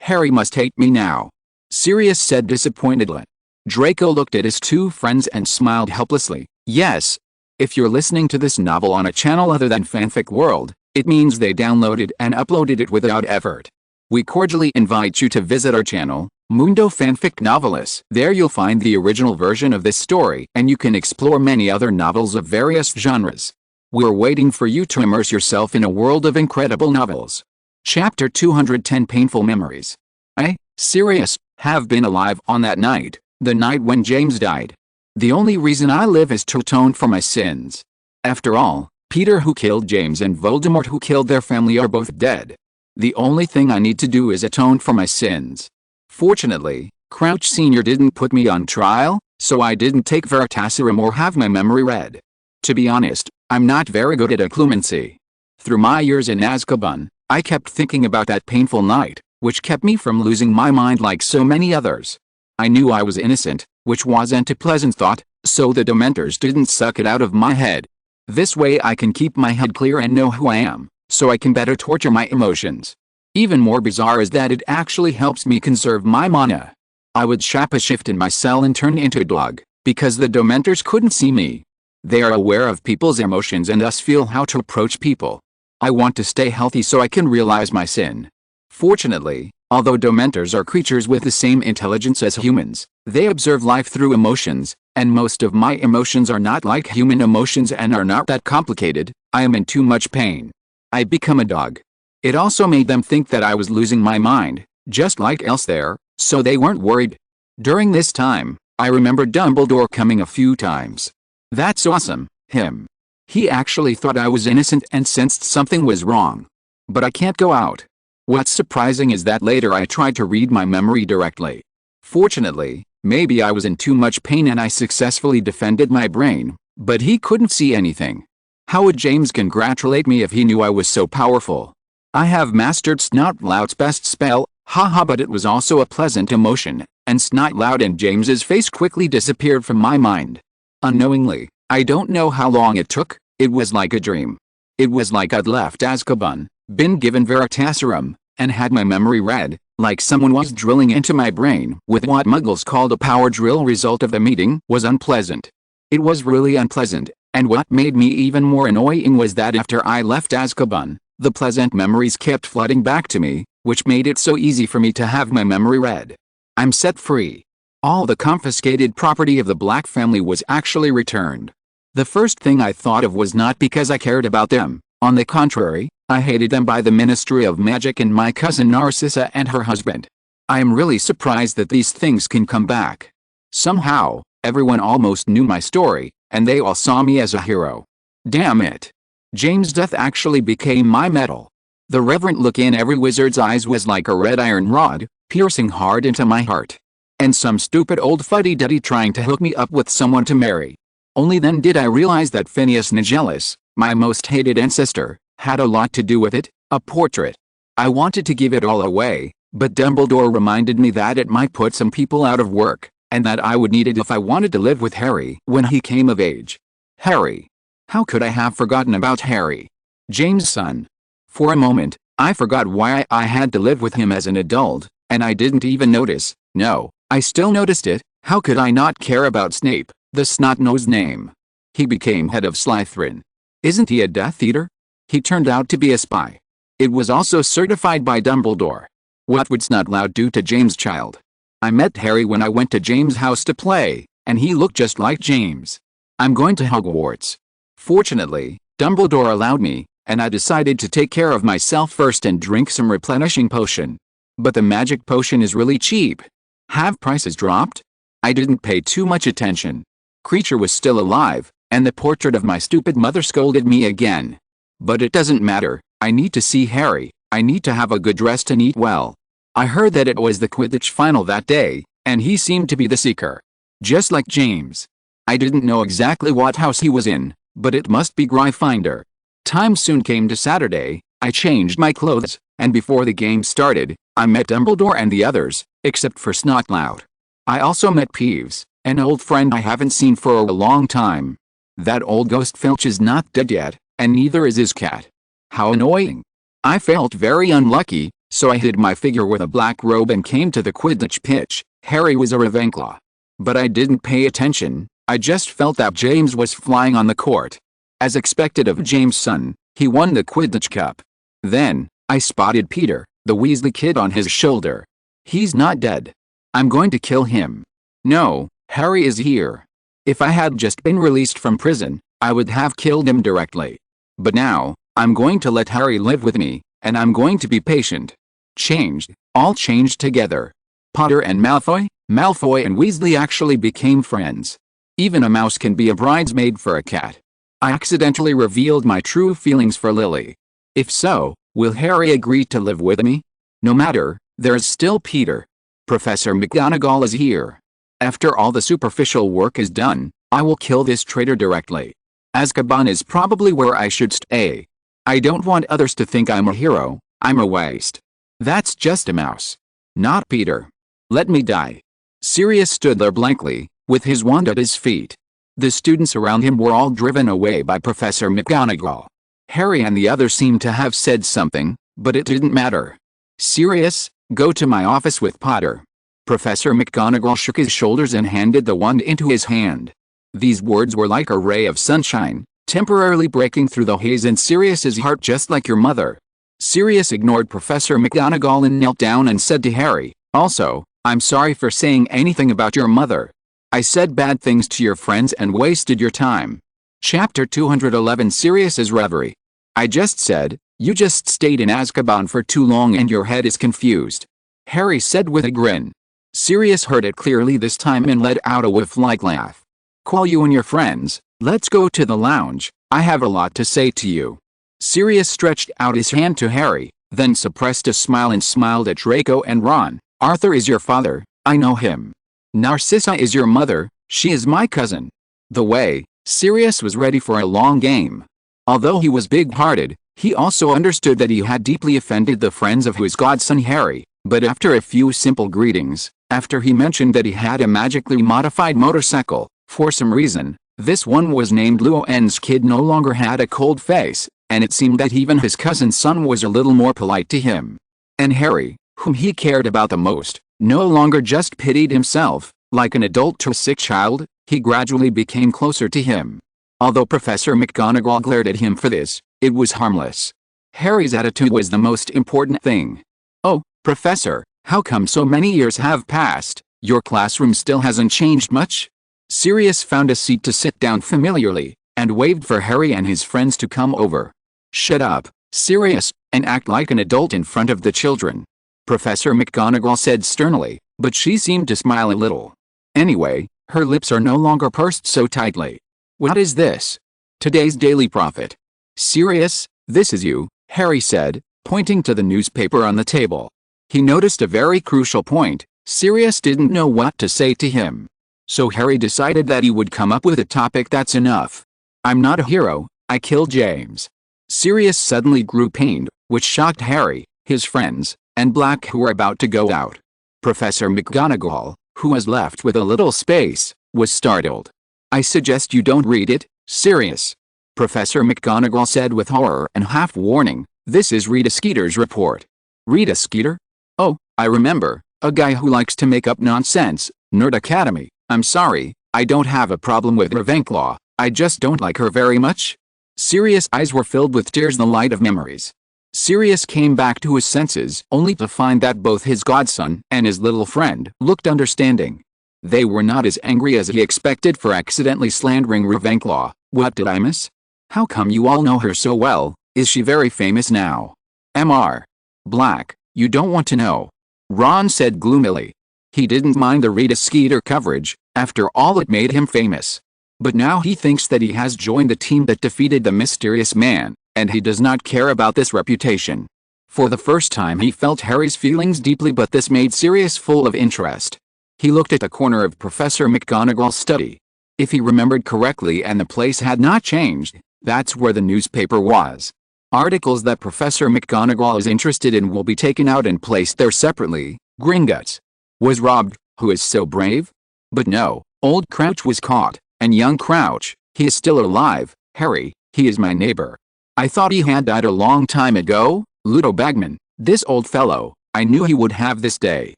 Harry must hate me now. Sirius said disappointedly. Draco looked at his two friends and smiled helplessly. Yes. If you're listening to this novel on a channel other than Fanfic World, it means they downloaded and uploaded it without effort. We cordially invite you to visit our channel, Mundo Fanfic Novelis. There you'll find the original version of this story, and you can explore many other novels of various genres. We're waiting for you to immerse yourself in a world of incredible novels. Chapter 210 Painful Memories. I, Sirius, have been alive on that night, the night when James died. The only reason I live is to atone for my sins. After all, Peter who killed James and Voldemort who killed their family are both dead. The only thing I need to do is atone for my sins. Fortunately, Crouch Sr. didn't put me on trial, so I didn't take Veritaserum or have my memory read. To be honest, I'm not very good at occlumency. Through my years in Azkaban, I kept thinking about that painful night, which kept me from losing my mind like so many others. I knew I was innocent, which wasn't a pleasant thought, so the Dementors didn't suck it out of my head. This way I can keep my head clear and know who I am, so I can better torture my emotions. Even more bizarre is that it actually helps me conserve my mana. I would shapeshift in my cell and turn into a dog, because the Dementors couldn't see me. They are aware of people's emotions and thus feel how to approach people. I want to stay healthy so I can realize my sin. Fortunately, although Dementors are creatures with the same intelligence as humans, they observe life through emotions, and most of my emotions are not like human emotions and are not that complicated. I am in too much pain. I become a dog. It also made them think that I was losing my mind, just like else there, so they weren't worried. During this time, I remember Dumbledore coming a few times. That's awesome, him. He actually thought I was innocent and sensed something was wrong. But I can't go out. What's surprising is that later I tried to read my memory directly. Fortunately, maybe I was in too much pain and I successfully defended my brain, but he couldn't see anything. How would James congratulate me if he knew I was so powerful? I have mastered Snotlout's best spell, haha, but it was also a pleasant emotion, and Snotlout and James's face quickly disappeared from my mind. Unknowingly, I don't know how long it took, it was like a dream. It was like I'd left Azkaban, been given Veritaserum, and had my memory read, like someone was drilling into my brain with what Muggles called a power drill. Result of the meeting was unpleasant. It was really unpleasant, and what made me even more annoying was that after I left Azkaban, the pleasant memories kept flooding back to me, which made it so easy for me to have my memory read. I'm set free. All the confiscated property of the Black family was actually returned. The first thing I thought of was not because I cared about them. On the contrary, I hated them by the Ministry of Magic and my cousin Narcissa and her husband. I am really surprised that these things can come back. Somehow, everyone almost knew my story, and they all saw me as a hero. Damn it. James' death actually became my medal. The reverent look in every wizard's eyes was like a red iron rod, piercing hard into my heart. And some stupid old fuddy-duddy trying to hook me up with someone to marry. Only then did I realize that Phineas Nigellus, my most hated ancestor, had a lot to do with it, a portrait. I wanted to give it all away, but Dumbledore reminded me that it might put some people out of work, and that I would need it if I wanted to live with Harry when he came of age. Harry. How could I have forgotten about Harry? James' son. For a moment, I forgot why I had to live with him as an adult, and I didn't even notice. No, I still noticed it. How could I not care about Snape, the snot-nosed name? He became head of Slytherin. Isn't he a Death Eater? He turned out to be a spy. It was also certified by Dumbledore. What would Snotlout do to James' child? I met Harry when I went to James' house to play, and he looked just like James. I'm going to Hogwarts. Fortunately, Dumbledore allowed me, and I decided to take care of myself first and drink some replenishing potion. But the magic potion is really cheap. Have prices dropped? I didn't pay too much attention. Creature was still alive, and the portrait of my stupid mother scolded me again. But it doesn't matter, I need to see Harry, I need to have a good rest and eat well. I heard that it was the Quidditch final that day, and he seemed to be the seeker. Just like James. I didn't know exactly what house he was in, but it must be Gryffindor. Time soon came to Saturday. I changed my clothes, and before the game started, I met Dumbledore and the others, except for Snotlout. I also met Peeves, an old friend I haven't seen for a long time. That old ghost Filch is not dead yet, and neither is his cat. How annoying. I felt very unlucky, so I hid my figure with a black robe and came to the Quidditch pitch. Harry was a Ravenclaw. But I didn't pay attention, I just felt that James was flying on the court. As expected of James' son, he won the Quidditch Cup. Then, I spotted Peter, The Weasley kid on his shoulder. He's not dead. I'm going to kill him. No, Harry is here. If I had just been released from prison, I would have killed him directly. But now, I'm going to let Harry live with me, and I'm going to be patient. Changed, all changed together. Potter and Malfoy and Weasley actually became friends. Even a mouse can be a bridesmaid for a cat. I accidentally revealed my true feelings for Lily. If so, will Harry agree to live with me? No matter, there's still Peter. Professor McGonagall is here. After all the superficial work is done, I will kill this traitor directly. Azkaban is probably where I should stay. I don't want others to think I'm a hero. I'm a waste. That's just a mouse. Not Peter. Let me die. Sirius stood there blankly, with his wand at his feet. The students around him were all driven away by Professor McGonagall. Harry and the others seemed to have said something, but it didn't matter. Sirius, go to my office with Potter. Professor McGonagall shook his shoulders and handed the wand into his hand. These words were like a ray of sunshine, temporarily breaking through the haze in Sirius's heart, just like your mother. Sirius ignored Professor McGonagall and knelt down and said to Harry, also, I'm sorry for saying anything about your mother. I said bad things to your friends and wasted your time. Chapter 211 Sirius's Reverie. I just said, you just stayed in Azkaban for too long and your head is confused. Harry said with a grin. Sirius heard it clearly this time and let out a whiff-like laugh. Call you and your friends, let's go to the lounge, I have a lot to say to you. Sirius stretched out his hand to Harry, then suppressed a smile and smiled at Draco and Ron. Arthur is your father, I know him. Narcissa is your mother, she is my cousin. The way, Sirius was ready for a long game. Although he was big-hearted, he also understood that he had deeply offended the friends of his godson Harry, but after a few simple greetings, after he mentioned that he had a magically modified motorcycle, for some reason, this one was named Luoen's kid no longer had a cold face, and it seemed that even his cousin's son was a little more polite to him. And Harry, whom he cared about the most, no longer just pitied himself, like an adult to a sick child, he gradually became closer to him. Although Professor McGonagall glared at him for this, it was harmless. Harry's attitude was the most important thing. Oh, Professor, how come so many years have passed, your classroom still hasn't changed much? Sirius found a seat to sit down familiarly, and waved for Harry and his friends to come over. Shut up, Sirius, and act like an adult in front of the children. Professor McGonagall said sternly, but she seemed to smile a little. Anyway, her lips are no longer pursed so tightly. What is this? Today's Daily Prophet. Sirius, this is you, Harry said, pointing to the newspaper on the table. He noticed a very crucial point. Sirius didn't know what to say to him. So Harry decided that he would come up with a topic that's enough. I'm not a hero, I killed James. Sirius suddenly grew pained, which shocked Harry, his friends, and Black, who were about to go out. Professor McGonagall, who was left with a little space, was startled. I suggest you don't read it, Sirius. Professor McGonagall said with horror and half-warning, this is Rita Skeeter's report. Rita Skeeter? Oh, I remember, a guy who likes to make up nonsense, Nerd Academy. I'm sorry, I don't have a problem with Ravenclaw, I just don't like her very much. Sirius' eyes were filled with tears, the light of memories. Sirius came back to his senses only to find that both his godson and his little friend looked understanding. They were not as angry as he expected for accidentally slandering Ravenclaw. What did I miss? How come you all know her so well? Is she very famous now? Mr. Black, you don't want to know. Ron said gloomily. He didn't mind the Rita Skeeter coverage, after all it made him famous. But now he thinks that he has joined the team that defeated the mysterious man, and he does not care about this reputation. For the first time he felt Harry's feelings deeply, but this made Sirius full of interest. He looked at the corner of Professor McGonagall's study. If he remembered correctly and the place had not changed, that's where the newspaper was. Articles that Professor McGonagall is interested in will be taken out and placed there separately. Gringotts was robbed, who is so brave? But no, old Crouch was caught, and young Crouch, he is still alive. Harry, he is my neighbor. I thought he had died a long time ago. Ludo Bagman, this old fellow, I knew he would have this day.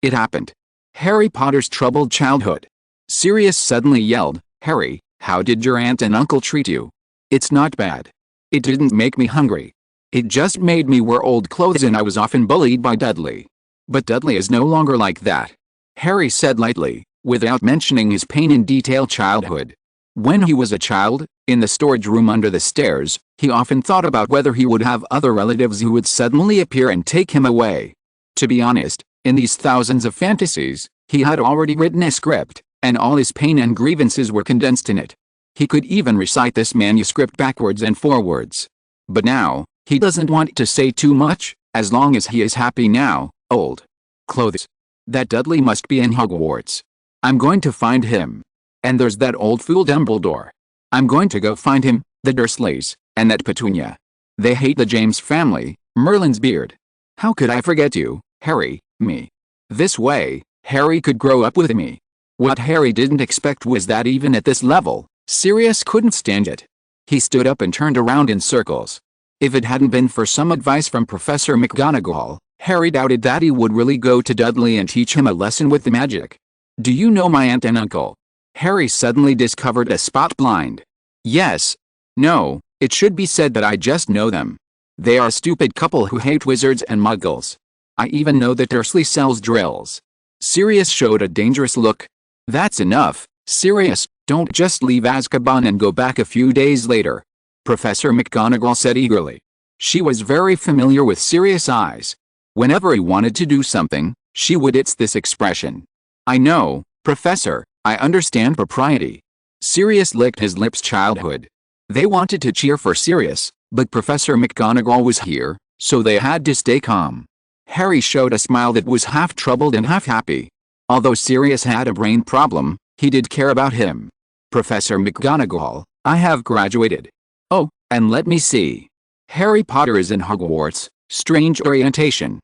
It happened. Harry Potter's troubled childhood. Sirius suddenly yelled, Harry, how did your aunt and uncle treat you? It's not bad. It didn't make me hungry. It just made me wear old clothes and I was often bullied by Dudley. But Dudley is no longer like that," Harry said lightly, without mentioning his pain in detail childhood. When he was a child, in the storage room under the stairs, he often thought about whether he would have other relatives who would suddenly appear and take him away. To be honest, in these thousands of fantasies, he had already written a script, and all his pain and grievances were condensed in it. He could even recite this manuscript backwards and forwards. But now, he doesn't want to say too much, as long as he is happy now. Old clothes. That Dudley must be in Hogwarts. I'm going to find him. And there's that old fool Dumbledore. I'm going to go find him, the Dursleys, and that Petunia. They hate the James family, Merlin's beard. How could I forget you, Harry, me? This way, Harry could grow up with me. What Harry didn't expect was that even at this level, Sirius couldn't stand it. He stood up and turned around in circles. If it hadn't been for some advice from Professor McGonagall, Harry doubted that he would really go to Dudley and teach him a lesson with the magic. "Do you know my aunt and uncle?" Harry suddenly discovered a spot blind. "Yes. No, it should be said that I just know them. They are a stupid couple who hate wizards and muggles. I even know that Dursley sells drills." Sirius showed a dangerous look. "That's enough, Sirius, don't just leave Azkaban and go back a few days later," Professor McGonagall said eagerly. She was very familiar with Sirius' eyes. Whenever he wanted to do something, she would its this expression. "I know, Professor, I understand propriety." Sirius licked his lips. Childhood. They wanted to cheer for Sirius, but Professor McGonagall was here, so they had to stay calm. Harry showed a smile that was half troubled and half happy. Although Sirius had a brain problem, he did care about him. "Professor McGonagall, I have graduated. Oh, and let me see. Harry Potter is in Hogwarts. Strange orientation.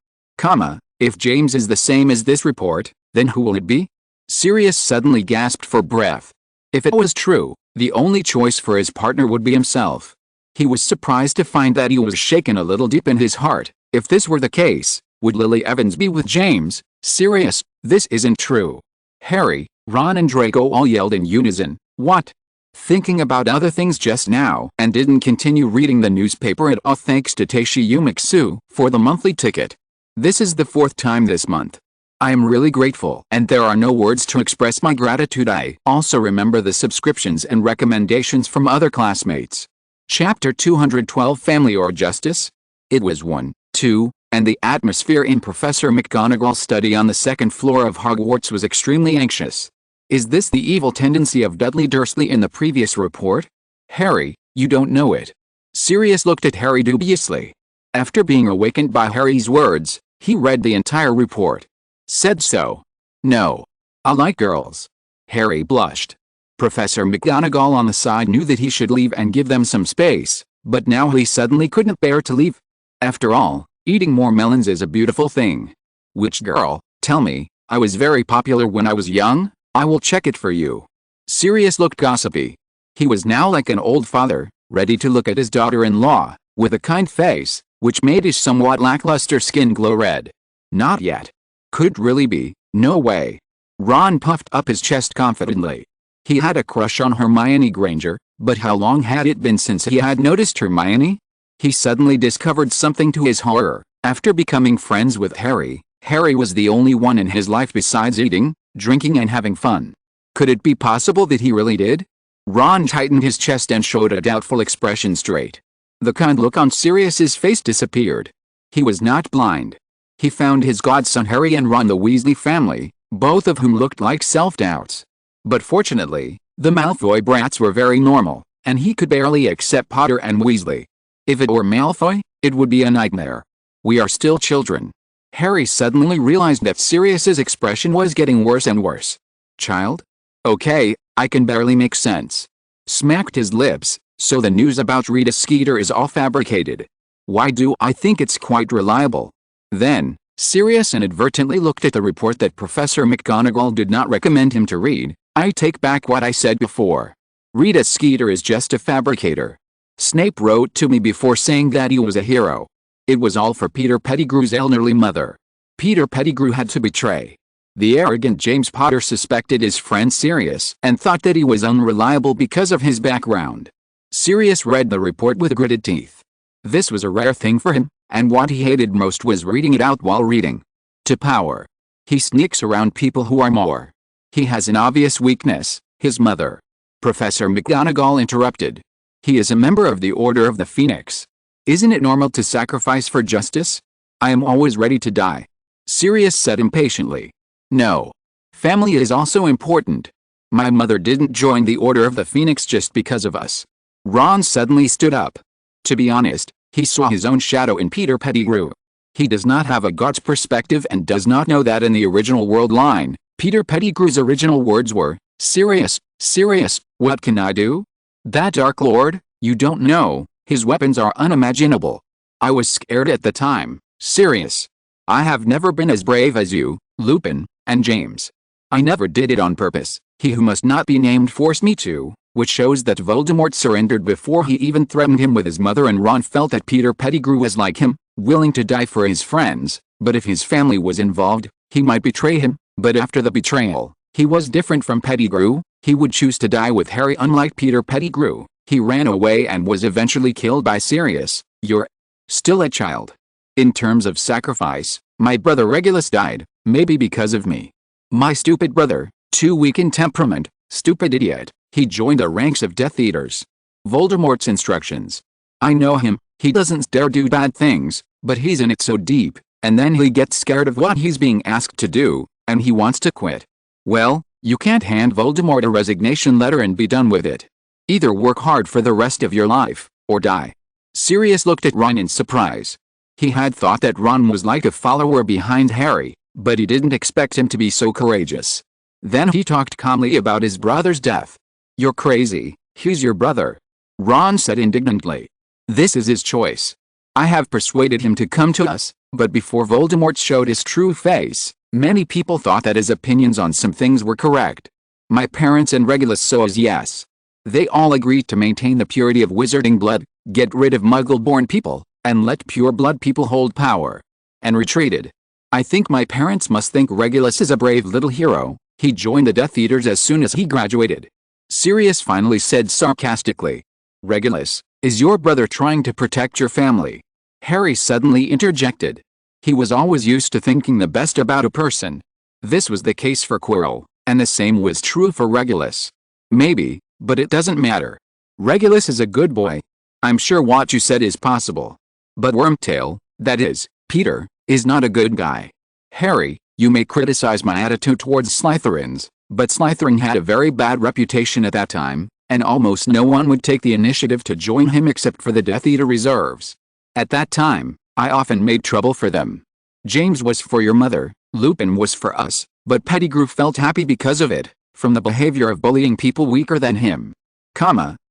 If James is the same as this report, then who will it be?" Sirius suddenly gasped for breath. If it was true, the only choice for his partner would be himself. He was surprised to find that he was shaken a little deep in his heart. If this were the case, would Lily Evans be with James? "Sirius, this isn't true." Harry, Ron and Draco all yelled in unison. "What?" Thinking about other things just now, and didn't continue reading the newspaper at all thanks to Teishi Yumaksu for the monthly ticket. This is the 4th time this month. I am really grateful, and there are no words to express my gratitude. I also remember the subscriptions and recommendations from other classmates. Chapter 212 Family or Justice? It was 1, 2, and the atmosphere in Professor McGonagall's study on the 2nd floor of Hogwarts was extremely anxious. Is this the evil tendency of Dudley Dursley in the previous report? "Harry, you don't know it." Sirius looked at Harry dubiously. After being awakened by Harry's words, he read the entire report. "Said so. No. I like girls." Harry blushed. Professor McGonagall on the side knew that he should leave and give them some space, but now he suddenly couldn't bear to leave. After all, eating more melons is a beautiful thing. "Which girl? Tell me. I was very popular when I was young. I will check it for you." Sirius looked gossipy. He was now like an old father, ready to look at his daughter-in-law, with a kind face, which made his somewhat lackluster skin glow red. Not yet. Could it really be? No way. Ron puffed up his chest confidently. He had a crush on Hermione Granger, but how long had it been since he had noticed Hermione? He suddenly discovered something to his horror. After becoming friends with Harry, Harry was the only one in his life besides eating, drinking and having fun. Could it be possible that he really did? Ron tightened his chest and showed a doubtful expression straight. The kind look on Sirius's face disappeared. He was not blind. He found his godson Harry and Ron the Weasley family, both of whom looked like self-doubts. But fortunately, the Malfoy brats were very normal, and he could barely accept Potter and Weasley. If it were Malfoy, it would be a nightmare. "We are still children." Harry suddenly realized that Sirius's expression was getting worse and worse. "Child? Okay, I can barely make sense." Smacked his lips. "So the news about Rita Skeeter is all fabricated. Why do I think it's quite reliable?" Then, Sirius inadvertently looked at the report that Professor McGonagall did not recommend him to read. "I take back what I said before. Rita Skeeter is just a fabricator. Snape wrote to me before saying that he was a hero. It was all for Peter Pettigrew's elderly mother. Peter Pettigrew had to betray. The arrogant James Potter suspected his friend Sirius and thought that he was unreliable because of his background." Sirius read the report with gritted teeth. This was a rare thing for him, and what he hated most was reading it out while reading. To power. He sneaks around people who are more. He has an obvious weakness, his mother. Professor McGonagall interrupted. He is a member of the Order of the Phoenix. Isn't it normal to sacrifice for justice? I am always ready to die. Sirius said impatiently. No. Family is also important. My mother didn't join the Order of the Phoenix just because of us. Ron suddenly stood up. To be honest, he saw his own shadow in Peter Pettigrew. He does not have a God's perspective and does not know that in the original world line, Peter Pettigrew's original words were, Sirius, Sirius, what can I do? That Dark Lord, you don't know, his weapons are unimaginable. I was scared at the time, Sirius. I have never been as brave as you, Lupin, and James. I never did it on purpose. He who must not be named forced me to, which shows that Voldemort surrendered before he even threatened him with his mother, and Ron felt that Peter Pettigrew was like him, willing to die for his friends, but if his family was involved, he might betray him, but after the betrayal, he was different from Pettigrew. He would choose to die with Harry. Unlike Peter Pettigrew, he ran away and was eventually killed by Sirius. You're still a child. In terms of sacrifice, my brother Regulus died, maybe because of me. My stupid brother, too weak in temperament, stupid idiot, he joined the ranks of Death Eaters. Voldemort's instructions. I know him, he doesn't dare do bad things, but he's in it so deep, and then he gets scared of what he's being asked to do, and he wants to quit. Well, you can't hand Voldemort a resignation letter and be done with it. Either work hard for the rest of your life, or die. Sirius looked at Ron in surprise. He had thought that Ron was like a follower behind Harry, but he didn't expect him to be so courageous. Then he talked calmly about his brother's death. You're crazy, he's your brother. Ron said indignantly. This is his choice. I have persuaded him to come to us, but before Voldemort showed his true face, many people thought that his opinions on some things were correct. My parents and Regulus saw as yes. They all agreed to maintain the purity of wizarding blood, get rid of muggle-born people, and let pure-blood people hold power. And retreated. I think my parents must think Regulus is a brave little hero. He joined the Death Eaters as soon as he graduated. Sirius finally said sarcastically. Regulus, is your brother trying to protect your family? Harry suddenly interjected. He was always used to thinking the best about a person. This was the case for Quirrell, and the same was true for Regulus. Maybe, but it doesn't matter. Regulus is a good boy. I'm sure what you said is possible. But Wormtail, that is, Peter, is not a good guy. Harry, you may criticize my attitude towards Slytherins, but Slytherin had a very bad reputation at that time, and almost no one would take the initiative to join him except for the Death Eater reserves. At that time, I often made trouble for them. James was for your mother, Lupin was for us, but Pettigrew felt happy because of it, from the behavior of bullying people weaker than him.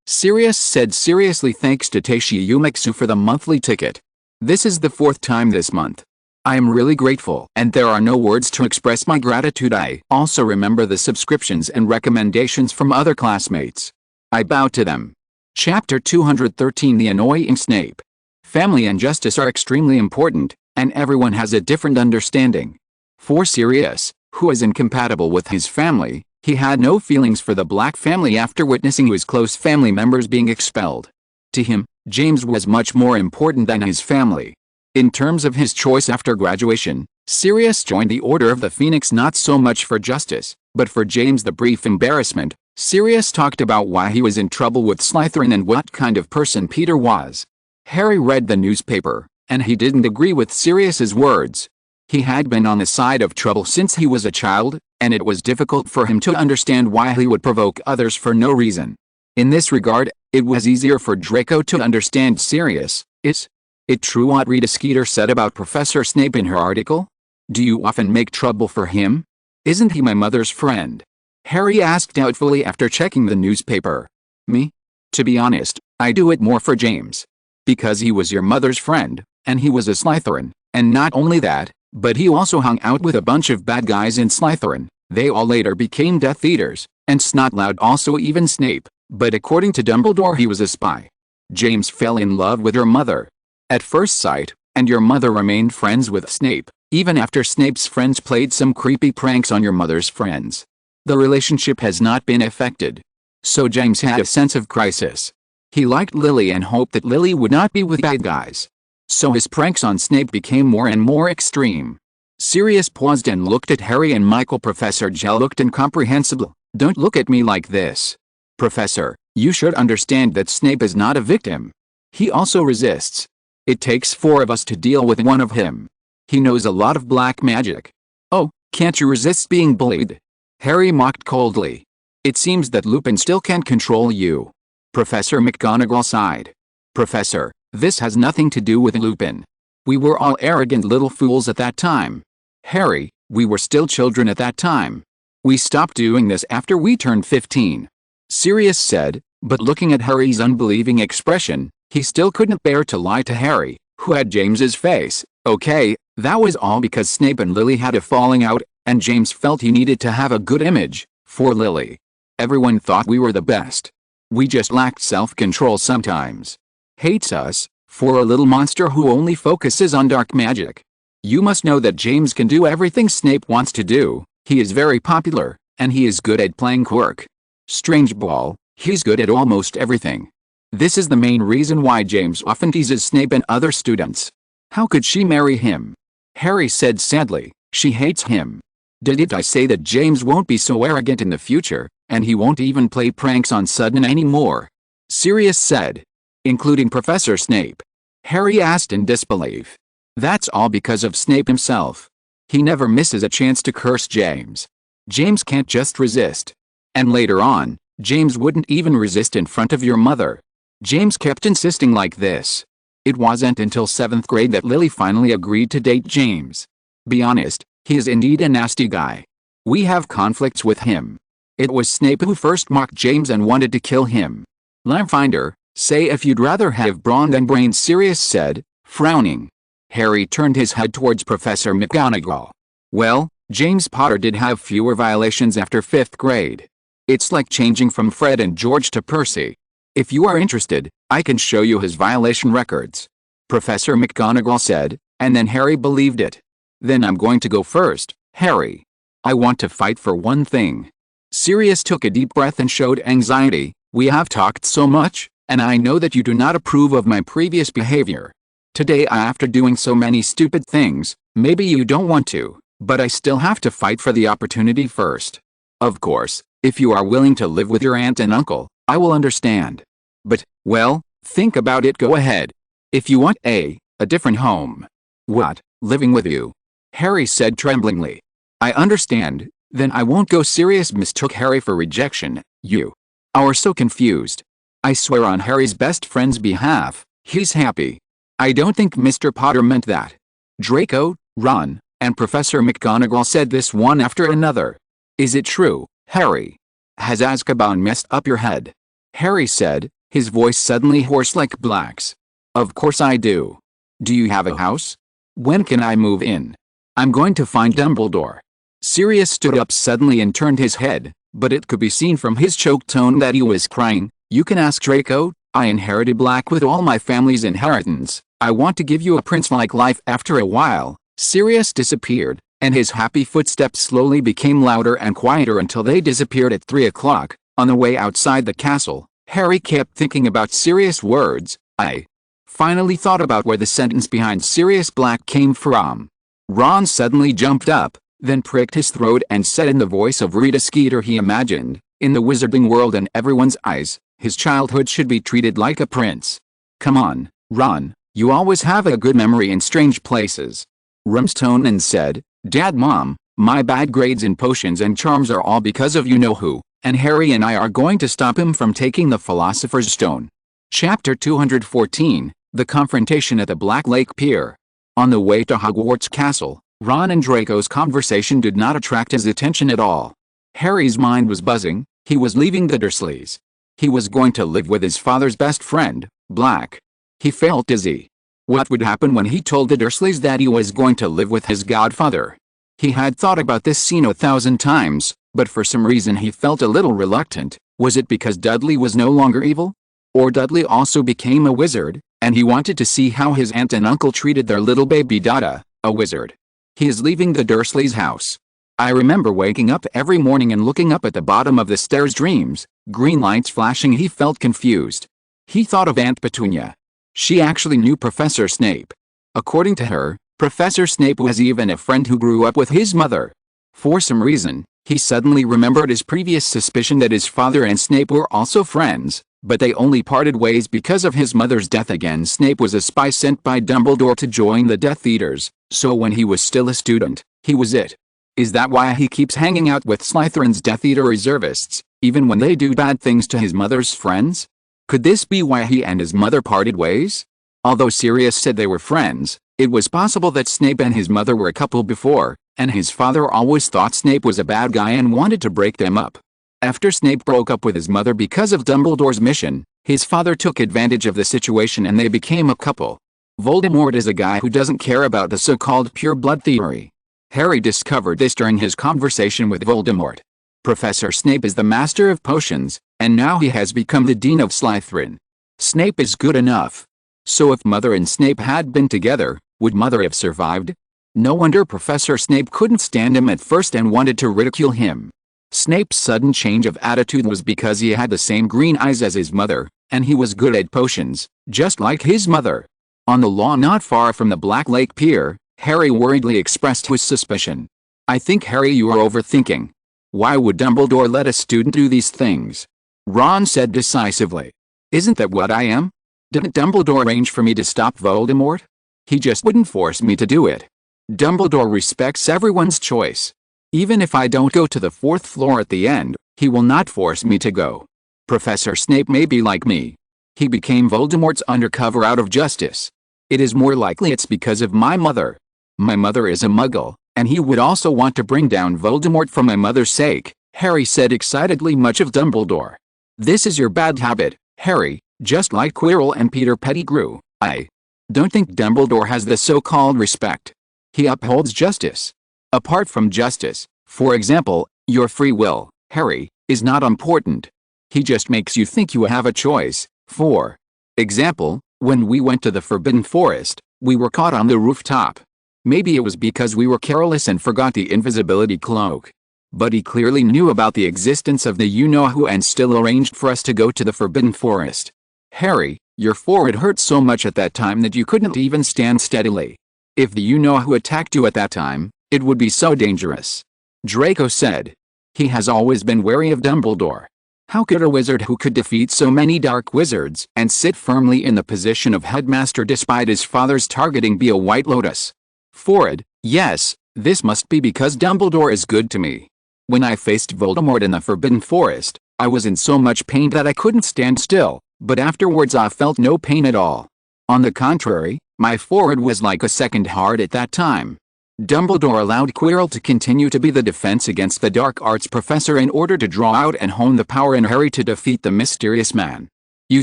Sirius said seriously, thanks to Taishia Umixu for the monthly ticket. This is the 4th time this month. I am really grateful, and there are no words to express my gratitude. I also remember the subscriptions and recommendations from other classmates. I bow to them. Chapter 213 The Annoying Snape. Family and justice are extremely important, and everyone has a different understanding. For Sirius, who is incompatible with his family, he had no feelings for the Black family after witnessing his close family members being expelled. To him, James was much more important than his family. In terms of his choice after graduation, Sirius joined the Order of the Phoenix not so much for justice, but for James' the brief embarrassment. Sirius talked about why he was in trouble with Slytherin and what kind of person Peter was. Harry read the newspaper, and he didn't agree with Sirius's words. He had been on the side of trouble since he was a child, and it was difficult for him to understand why he would provoke others for no reason. In this regard, it was easier for Draco to understand Sirius. Is it true what Rita Skeeter said about Professor Snape in her article? Do you often make trouble for him? Isn't he my mother's friend? Harry asked doubtfully after checking the newspaper. Me? To be honest, I do it more for James. Because he was your mother's friend, and he was a Slytherin, and not only that, but he also hung out with a bunch of bad guys in Slytherin. They all later became Death Eaters, and Snotloud also, even Snape, but according to Dumbledore he was a spy. James fell in love with your mother at first sight, and your mother remained friends with Snape, even after Snape's friends played some creepy pranks on your mother's friends. The relationship has not been affected. So James had a sense of crisis. He liked Lily and hoped that Lily would not be with bad guys. So his pranks on Snape became more and more extreme. Sirius paused and looked at Harry and Michael. Professor Gel looked incomprehensible. "Don't look at me like this. Professor, you should understand that Snape is not a victim. He also resists. It takes 4 of us to deal with one of him. He knows a lot of black magic." "Oh, can't you resist being bullied?" Harry mocked coldly. "It seems that Lupin still can't control you." Professor McGonagall sighed. "Professor, this has nothing to do with Lupin. We were all arrogant little fools at that time. Harry, we were still children at that time. We stopped doing this after we turned 15. Sirius said, but looking at Harry's unbelieving expression, he still couldn't bear to lie to Harry, who had James's face. Okay, that was all because Snape and Lily had a falling out, and James felt he needed to have a good image for Lily. Everyone thought we were the best. We just lacked self-control sometimes. Hates us, for a little monster who only focuses on dark magic. You must know that James can do everything Snape wants to do. He is very popular, and he is good at playing Quirk. Strange ball, he's good at almost everything. This is the main reason why James often teases Snape and other students. How could she marry him?" Harry said sadly. "She hates him. Didn't I say that James won't be so arrogant in the future, and he won't even play pranks on Sudden anymore?" Sirius said. "Including Professor Snape?" Harry asked in disbelief. "That's all because of Snape himself. He never misses a chance to curse James. James can't just resist. And later on, James wouldn't even resist in front of your mother. James kept insisting like this. It wasn't until 7th grade that Lily finally agreed to date James. Be honest, he is indeed a nasty guy. We have conflicts with him. It was Snape who first mocked James and wanted to kill him. Lampfinder, say if you'd rather have brawn than brains," Sirius said, frowning. Harry turned his head towards Professor McGonagall. "Well, James Potter did have fewer violations after 5th grade. It's like changing from Fred and George to Percy. If you are interested, I can show you his violation records," Professor McGonagall said, and then Harry believed it. "Then I'm going to go first, Harry. I want to fight for one thing." Sirius took a deep breath and showed anxiety. "We have talked so much, and I know that you do not approve of my previous behavior. Today, after doing so many stupid things, maybe you don't want to, but I still have to fight for the opportunity first. Of course, if you are willing to live with your aunt and uncle, I will understand. But, well, think about it. Go ahead. If you want a different home." "What, living with you?" Harry said tremblingly. "I understand, then I won't go." Sirius mistook Harry for rejection. "You are so confused. I swear on Harry's best friend's behalf, he's happy. I don't think Mr. Potter meant that." Draco, Ron, and Professor McGonagall said this one after another. "Is it true, Harry? Has Azkaban messed up your head?" Harry said, his voice suddenly hoarse like Black's. "Of course I do. Do you have a house? When can I move in? I'm going to find Dumbledore." Sirius stood up suddenly and turned his head, but it could be seen from his choked tone that he was crying. "You can ask Draco. I inherited black with all my family's inheritance. I want to give you a prince-like life." After a while, Sirius disappeared, and his happy footsteps slowly became louder and quieter until they disappeared at 3 o'clock. On the way outside the castle, Harry kept thinking about Sirius' words. "I finally thought about where the sentence behind Sirius Black came from." Ron suddenly jumped up, then pricked his throat and said in the voice of Rita Skeeter he imagined, in the wizarding world and everyone's eyes, his childhood should be treated like a prince. "Come on, Ron, you always have a good memory in strange places." Ron stoned and said, "Dad, Mom, my bad grades in potions and charms are all because of you-know-who, and Harry and I are going to stop him from taking the Philosopher's Stone." Chapter 214, The Confrontation at the Black Lake Pier. On the way to Hogwarts Castle, Ron and Draco's conversation did not attract his attention at all. Harry's mind was buzzing. He was leaving the Dursleys. He was going to live with his father's best friend, Black. He felt dizzy. What would happen when he told the Dursleys that he was going to live with his godfather? He had thought about this scene 1,000 times, but for some reason he felt a little reluctant. Was it because Dudley was no longer evil? Or Dudley also became a wizard, and he wanted to see how his aunt and uncle treated their little baby Dada, a wizard. He is leaving the Dursleys' house. I remember waking up every morning and looking up at the bottom of the stairs, dreams, green lights flashing. He felt confused. He thought of Aunt Petunia. She actually knew Professor Snape. According to her, Professor Snape was even a friend who grew up with his mother. For some reason, he suddenly remembered his previous suspicion that his father and Snape were also friends, but they only parted ways because of his mother's death. Again, Snape was a spy sent by Dumbledore to join the Death Eaters, so when he was still a student, he was it. Is that why he keeps hanging out with Slytherin's Death Eater reservists, even when they do bad things to his mother's friends? Could this be why he and his mother parted ways? Although Sirius said they were friends, it was possible that Snape and his mother were a couple before, and his father always thought Snape was a bad guy and wanted to break them up. After Snape broke up with his mother because of Dumbledore's mission, his father took advantage of the situation and they became a couple. Voldemort is a guy who doesn't care about the so-called pure blood theory. Harry discovered this during his conversation with Voldemort. Professor Snape is the master of potions, and now he has become the dean of Slytherin. Snape is good enough. So if Mother and Snape had been together, would Mother have survived? No wonder Professor Snape couldn't stand him at first and wanted to ridicule him. Snape's sudden change of attitude was because he had the same green eyes as his mother, and he was good at potions, just like his mother. On the lawn not far from the Black Lake Pier, Harry worriedly expressed his suspicion. "I think, Harry, you are overthinking. Why would Dumbledore let a student do these things?" Ron said decisively. "Isn't that what I am? Didn't Dumbledore arrange for me to stop Voldemort? He just wouldn't force me to do it. Dumbledore respects everyone's choice. Even if I don't go to the 4th floor at the end, he will not force me to go. Professor Snape may be like me. He became Voldemort's undercover out of justice. It is more likely it's because of my mother. My mother is a Muggle, and he would also want to bring down Voldemort for my mother's sake," Harry said excitedly, much of Dumbledore. "This is your bad habit, Harry, just like Quirrell and Peter Pettigrew. I don't think Dumbledore has the so-called respect. He upholds justice. Apart from justice, for example, your free will, Harry, is not important. He just makes you think you have a choice. For example, when we went to the Forbidden Forest, we were caught on the rooftop. Maybe it was because we were careless and forgot the invisibility cloak. But he clearly knew about the existence of the you-know-who and still arranged for us to go to the Forbidden Forest. Harry, your forehead hurt so much at that time that you couldn't even stand steadily. If the you-know-who attacked you at that time, it would be so dangerous." Draco said. He has always been wary of Dumbledore. How could a wizard who could defeat so many dark wizards and sit firmly in the position of headmaster despite his father's targeting be a White Lotus? Forehead, yes, this must be because Dumbledore is good to me. When I faced Voldemort in the Forbidden Forest, I was in so much pain that I couldn't stand still, but afterwards I felt no pain at all. On the contrary, my forehead was like a second heart at that time. Dumbledore allowed Quirrell to continue to be the defense against the dark arts professor in order to draw out and hone the power in Harry to defeat the mysterious man. You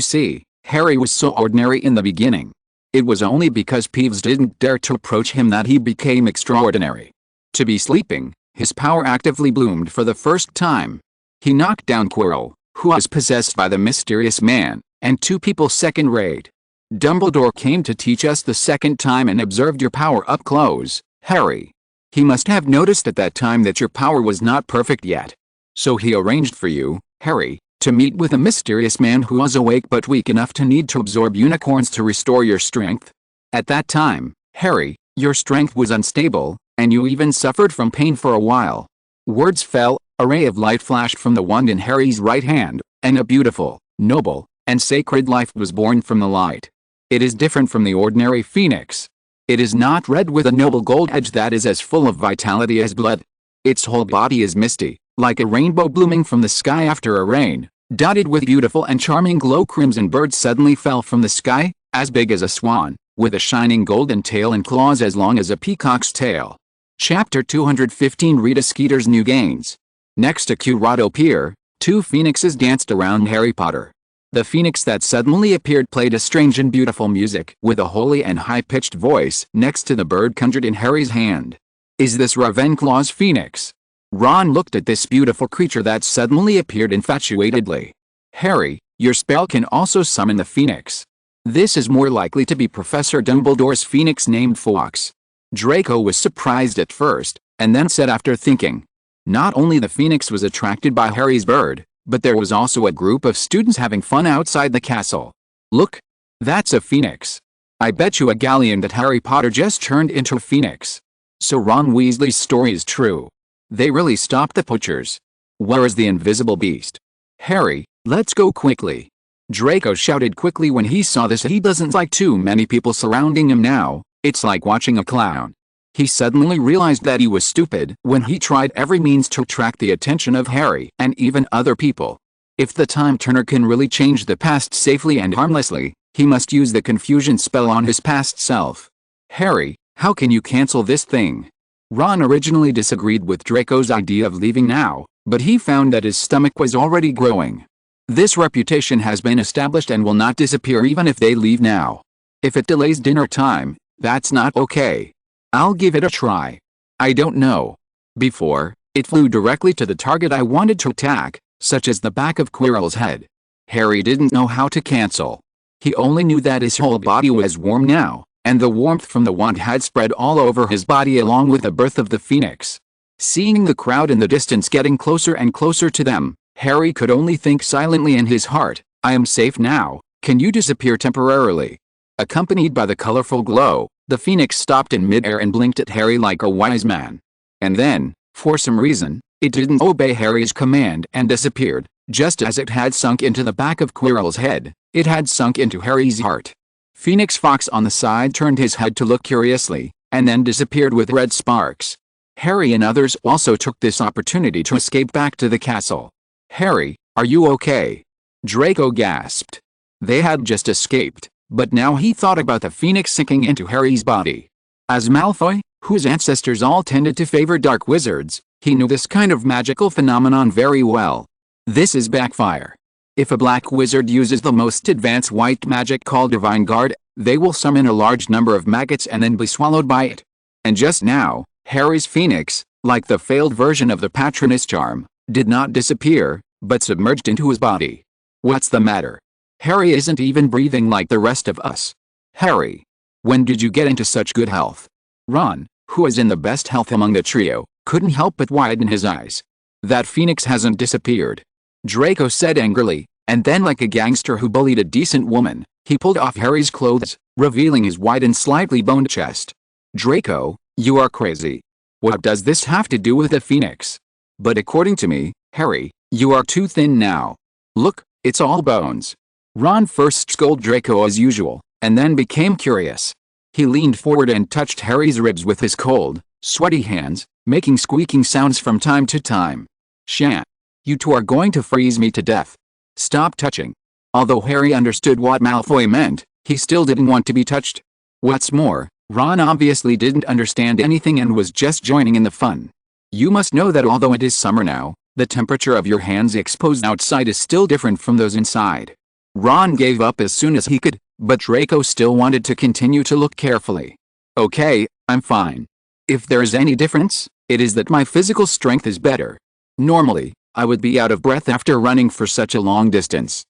see, Harry was so ordinary in the beginning. It was only because Peeves didn't dare to approach him that he became extraordinary. To be sleeping, his power actively bloomed for the first time. He knocked down Quirrell, who was possessed by the mysterious man, and 2 people second-rate. Dumbledore came to teach us the second time and observed your power up close, Harry. He must have noticed at that time that your power was not perfect yet. So he arranged for you, Harry, to meet with a mysterious man who was awake but weak enough to need to absorb unicorns to restore your strength. At that time, Harry, your strength was unstable, and you even suffered from pain for a while. Words fell, a ray of light flashed from the wand in Harry's right hand, and a beautiful, noble, and sacred life was born from the light. It is different from the ordinary phoenix. It is not red with a noble gold edge that is as full of vitality as blood. Its whole body is misty, like a rainbow blooming from the sky after a rain, dotted with beautiful and charming glow. Crimson bird suddenly fell from the sky, as big as a swan, with a shining golden tail and claws as long as a peacock's tail. Chapter 215 Rita Skeeter's New Gains. Next to Curado Pier, 2 phoenixes danced around Harry Potter. The phoenix that suddenly appeared played a strange and beautiful music with a holy and high-pitched voice next to the bird conjured in Harry's hand. Is this Ravenclaw's phoenix? Ron looked at this beautiful creature that suddenly appeared infatuatedly. Harry, your spell can also summon the phoenix. This is more likely to be Professor Dumbledore's phoenix named Fawkes. Draco was surprised at first, and then said after thinking. Not only the phoenix was attracted by Harry's bird, but there was also a group of students having fun outside the castle. Look. That's a phoenix. I bet you a galleon that Harry Potter just turned into a phoenix. So Ron Weasley's story is true. They really stopped the poachers. Where is the invisible beast? Harry, let's go quickly. Draco shouted quickly when he saw this. He doesn't like too many people surrounding him now. It's like watching a clown. He suddenly realized that he was stupid when he tried every means to attract the attention of Harry and even other people. If the Time Turner can really change the past safely and harmlessly, he must use the confusion spell on his past self. Harry, how can you cancel this thing? Ron originally disagreed with Draco's idea of leaving now, but he found that his stomach was already growing. This reputation has been established and will not disappear even if they leave now. If it delays dinner time, that's not okay. I'll give it a try. I don't know. Before, it flew directly to the target I wanted to attack, such as the back of Quirrell's head. Harry didn't know how to cancel. He only knew that his whole body was warm now, and the warmth from the wand had spread all over his body along with the birth of the phoenix. Seeing the crowd in the distance getting closer and closer to them, Harry could only think silently in his heart, I am safe now, can you disappear temporarily? Accompanied by the colorful glow, the phoenix stopped in midair and blinked at Harry like a wise man. And then, for some reason, it didn't obey Harry's command and disappeared. Just as it had sunk into the back of Quirrell's head, it had sunk into Harry's heart. Phoenix Fox on the side turned his head to look curiously, and then disappeared with red sparks. Harry and others also took this opportunity to escape back to the castle. Harry, are you okay? Draco gasped. They had just escaped, but now he thought about the phoenix sinking into Harry's body. As Malfoy, whose ancestors all tended to favor dark wizards, he knew this kind of magical phenomenon very well. This is backfire. If a black wizard uses the most advanced white magic called Divine Guard, they will summon a large number of maggots and then be swallowed by it. And just now, Harry's phoenix, like the failed version of the Patronus charm, did not disappear, but submerged into his body. What's the matter? Harry isn't even breathing like the rest of us. Harry, when did you get into such good health? Ron, who was in the best health among the trio, couldn't help but widen his eyes. That phoenix hasn't disappeared. Draco said angrily, and then like a gangster who bullied a decent woman, he pulled off Harry's clothes, revealing his wide and slightly boned chest. Draco, you are crazy. What does this have to do with the phoenix? But according to me, Harry, you are too thin now. Look, it's all bones. Ron first scolded Draco as usual, and then became curious. He leaned forward and touched Harry's ribs with his cold, sweaty hands, making squeaking sounds from time to time. Shan. You two are going to freeze me to death. Stop touching. Although Harry understood what Malfoy meant, he still didn't want to be touched. What's more, Ron obviously didn't understand anything and was just joining in the fun. You must know that although it is summer now, the temperature of your hands exposed outside is still different from those inside. Ron gave up as soon as he could, but Draco still wanted to continue to look carefully. Okay, I'm fine. If there is any difference, it is that my physical strength is better. Normally, I would be out of breath after running for such a long distance.